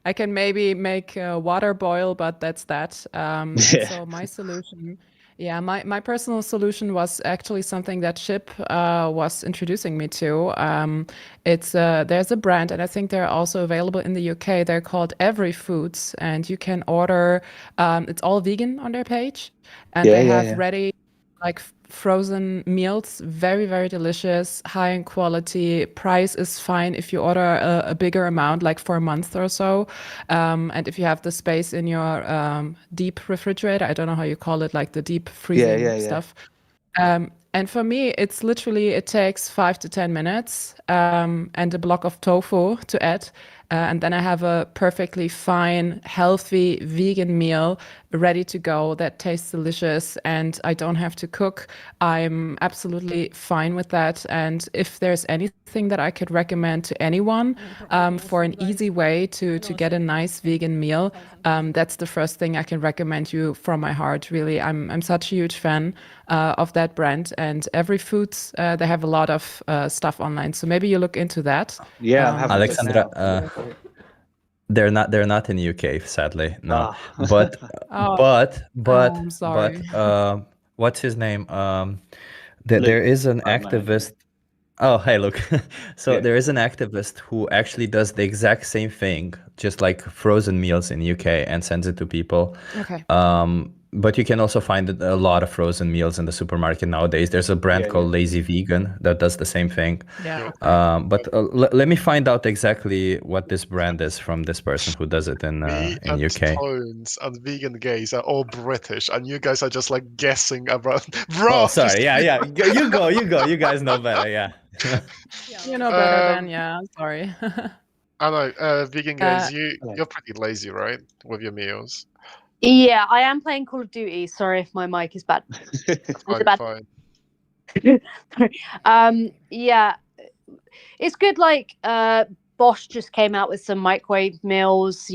I can maybe make water boil, but that's that. And so my solution. Yeah, my personal solution was actually something that Chip was introducing me to. It's there's a brand, and I think they're also available in the UK. They're called Every Foods, and you can order. It's all vegan on their page, and they have ready like frozen meals, very, very delicious, high in quality. Price is fine if you order a bigger amount, like for a month or so. And if you have the space in your deep refrigerator, I don't know how you call it, like the deep freezing stuff. And for me, it's literally, it takes 5 to 10 minutes and a block of tofu to add. And then I have a perfectly fine, healthy vegan meal ready to go, that tastes delicious, and I don't have to cook, I'm absolutely fine with that. And if there's anything that I could recommend to anyone for an easy way to get a nice vegan meal, that's the first thing I can recommend you from my heart. Really, I'm such a huge fan of that brand, and Every Foods, they have a lot of stuff online, so maybe you look into that. Yeah, I'm having Alexandra, a look now. they're not in UK, sadly. No, Ah. but Oh, I'm sorry. what's his name? Luke. There is an I know. activist. Oh, hey, look. So Yeah. there is an activist who actually does the exact same thing, just like frozen meals in UK, and sends it to people. Okay. But you can also find a lot of frozen meals in the supermarket nowadays. There's a brand Yeah, called yeah. Lazy Vegan that does the same thing. Yeah. Okay. But let me find out exactly what this brand is from this person who does it in Me and UK. Tones and Vegan Gays are all British, and you guys are just like guessing about. Bro, Oh, sorry. Yeah. You go. You guys know better. Yeah. You know better than, yeah, sorry. I know, Vegan Gays, Hello. you're pretty lazy, right, with your meals? Yeah, I am playing Call of Duty. Sorry if my mic is bad. Fine, bad. fine. Sorry. Yeah, it's good. Like, Bosch just came out with some microwave meals.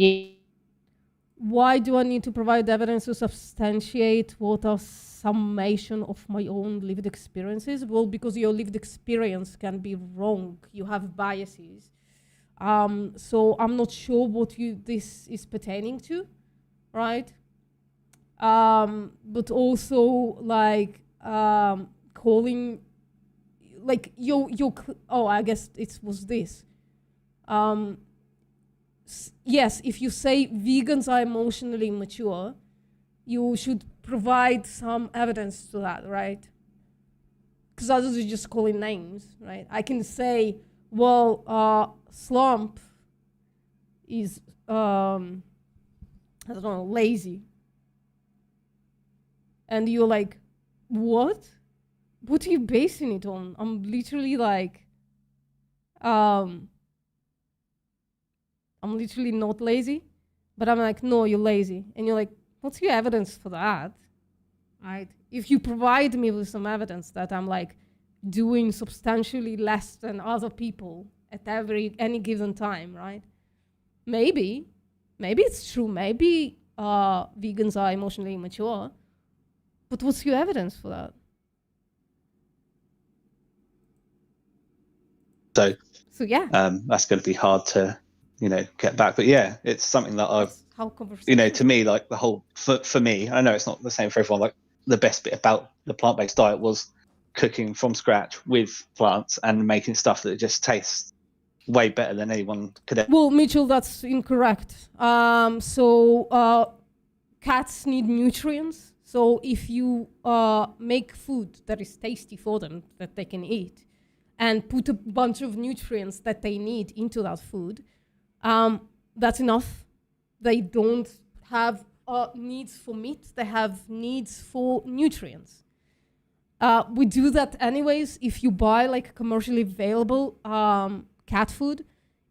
Why do I need to provide evidence to substantiate what a summation of my own lived experiences? Well, because your lived experience can be wrong. You have biases. So I'm not sure what this is pertaining to, right? But also like calling, like I guess it was this. Yes, if you say vegans are emotionally immature, you should provide some evidence to that, right? Because others are just calling names, right? I can say, well, Slump is, I don't know, lazy. And you're like, what? What are you basing it on? I'm literally like, I'm literally not lazy, but I'm like, no, you're lazy. And you're like, what's your evidence for that? Right? If you provide me with some evidence that I'm like doing substantially less than other people at any given time, right? Maybe it's true. Maybe vegans are emotionally immature, but what's your evidence for that? So yeah, that's going to be hard to, get back. But yeah, it's something that I've, how conversation. to me, like the whole for me, I know it's not the same for everyone. Like the best bit about the plant-based diet was cooking from scratch with plants and making stuff that just tastes way better than anyone could ever. Well, Mitchell, that's incorrect. Cats need nutrients. So if you make food that is tasty for them, that they can eat, and put a bunch of nutrients that they need into that food, that's enough. They don't have needs for meat. They have needs for nutrients. We do that anyways. If you buy like commercially available cat food,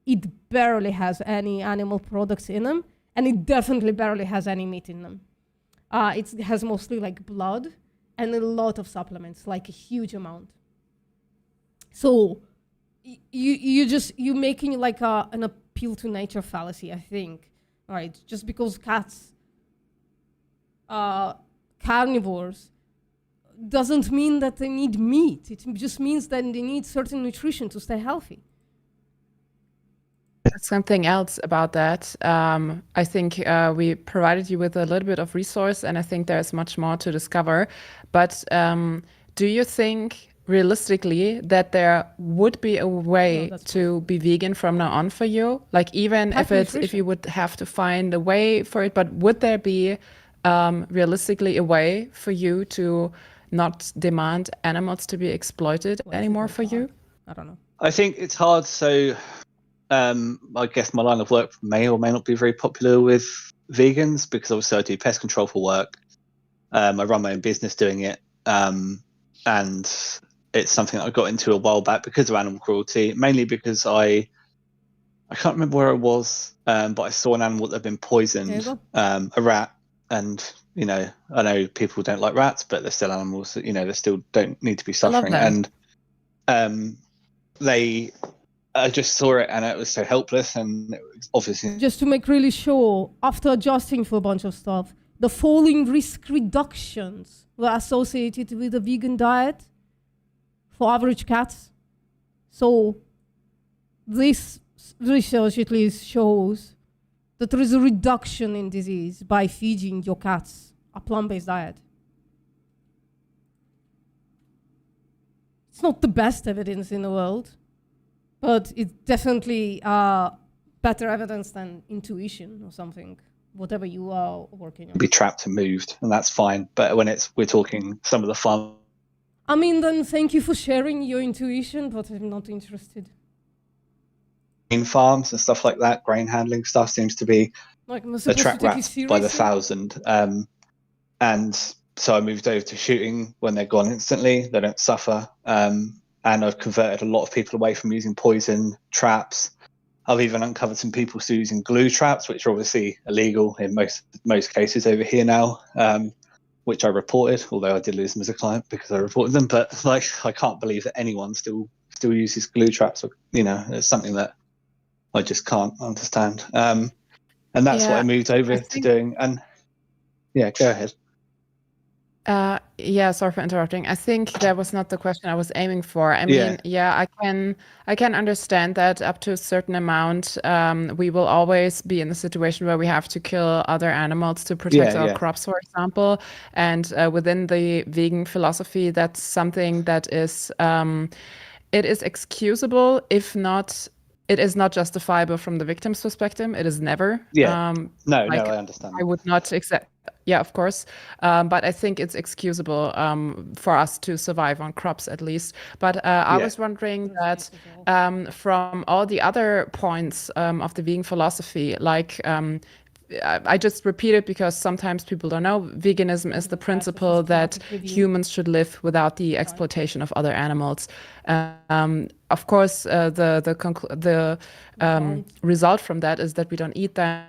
it barely has any animal products in them, and it definitely barely has any meat in them. It has mostly like blood and a lot of supplements, like a huge amount. So you're making like an appeal to nature fallacy, I think, right? Just because cats are carnivores doesn't mean that they need meat. It just means that they need certain nutrition to stay healthy. Something else about that. I think we provided you with a little bit of resource, and I think there's much more to discover. But do you think realistically that there would be a way to be vegan from now on for you? Like even if you would have to find a way for it, but would there be realistically a way for you to not demand animals to be exploited anymore for you? I don't know. I think it's hard. So I guess my line of work may or may not be very popular with vegans because obviously I do pest control for work. I run my own business doing it. And it's something that I got into a while back because of animal cruelty, mainly because I can't remember where it was, but I saw an animal that had been poisoned, a rat, and I know people don't like rats, but they're still animals. They still don't need to be I love suffering. them. And I just saw it, and it was so helpless, and it was obviously Just to make really sure, after adjusting for a bunch of stuff, the following risk reductions were associated with a vegan diet for average cats. So this research at least shows that there is a reduction in disease by feeding your cats a plant-based diet. It's not the best evidence in the world, but it's definitely better evidence than intuition or something, whatever you are working on. be trapped and moved, and that's fine. But when we're talking some of the farm I mean, then thank you for sharing your intuition, but I'm not interested. farms and stuff like that, grain handling stuff seems to be Like, am I supposed to attract take it rats by the seriously? 1,000. And so I moved over to shooting when they're gone instantly. They don't suffer. And I've converted a lot of people away from using poison traps. I've even uncovered some people still using glue traps, which are obviously illegal in most cases over here now, which I reported, although I did lose them as a client because I reported them. But I can't believe that anyone still uses glue traps. It's something that I just can't understand. And that's what I moved over to doing. And yeah, go ahead. Yeah, sorry for interrupting. I think that was not the question I was aiming for. I mean, I can understand that up to a certain amount, we will always be in a situation where we have to kill other animals to protect our crops, for example. And within the vegan philosophy, that's something that is it is excusable, if not. It is not justifiable from the victim's perspective. It is never. No, I understand. I would not accept. Yeah, of course. But I think it's excusable for us to survive on crops at least. But I was wondering that from all the other points of the vegan philosophy, like I just repeat it because sometimes people don't know, veganism is the principle that humans should live without the exploitation of other animals. Of course, the result from that is that we don't eat them.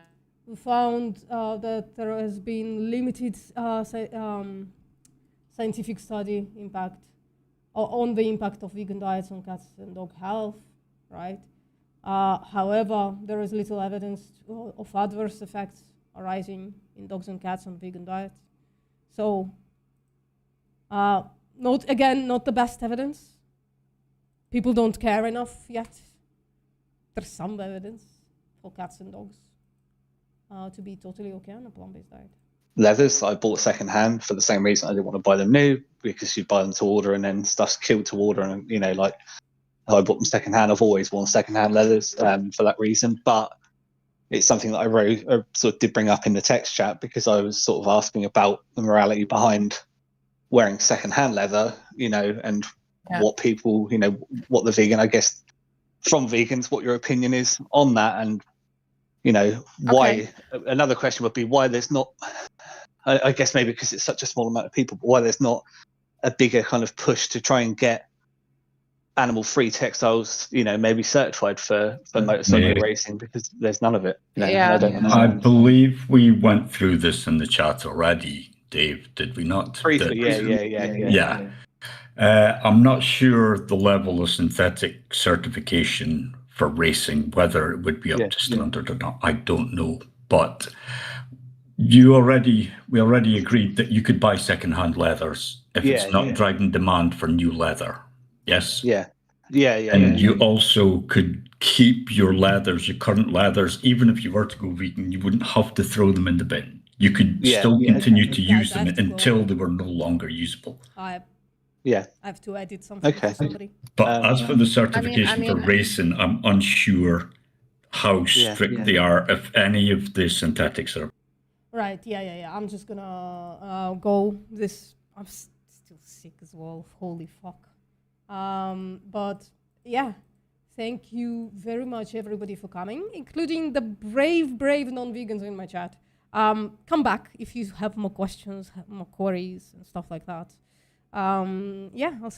We found that there has been limited scientific study impact on the impact of vegan diets on cats and dog health, right? However, there is little evidence of adverse effects arising in dogs and cats on vegan diets. So, not the best evidence. People don't care enough yet. There's some evidence for cats and dogs to be totally okay on a plant-based diet. Leathers I bought secondhand for the same reason. I didn't want to buy them new, because you buy them to order and then stuff's killed to order, and I bought them secondhand. I've always worn secondhand leathers for that reason, but it's something that I sort of did bring up in the text chat, because I was sort of asking about the morality behind wearing secondhand leather, and what people, what the vegan, I guess, from vegans, what your opinion is on that, and why. Another question would be why there's not, I guess maybe because it's such a small amount of people, but why there's not a bigger kind of push to try and get animal-free textiles, maybe certified for motorcycle racing, because there's none of it. I believe we went through this in the chat already, Dave, did we not? Briefly, yeah. I'm not sure the level of synthetic certification for racing, whether it would be up to standard or not. I don't know, but we already agreed that you could buy secondhand leathers if it's not driving demand for new leather. Yes. Yeah. And you also could keep your leathers, your current leathers, even if you were to go vegan, you wouldn't have to throw them in the bin. You could still continue to use them until they were no longer usable. I have to edit something for somebody. But as for the certification for racing, I'm unsure how strict they are, if any of the synthetics are. Right, yeah. I'm just gonna go this. I'm still sick as well. Holy fuck. But yeah, thank you very much, everybody, for coming, including the brave non-vegans in my chat. Come back if you have more questions, more queries, and stuff like that. I'll see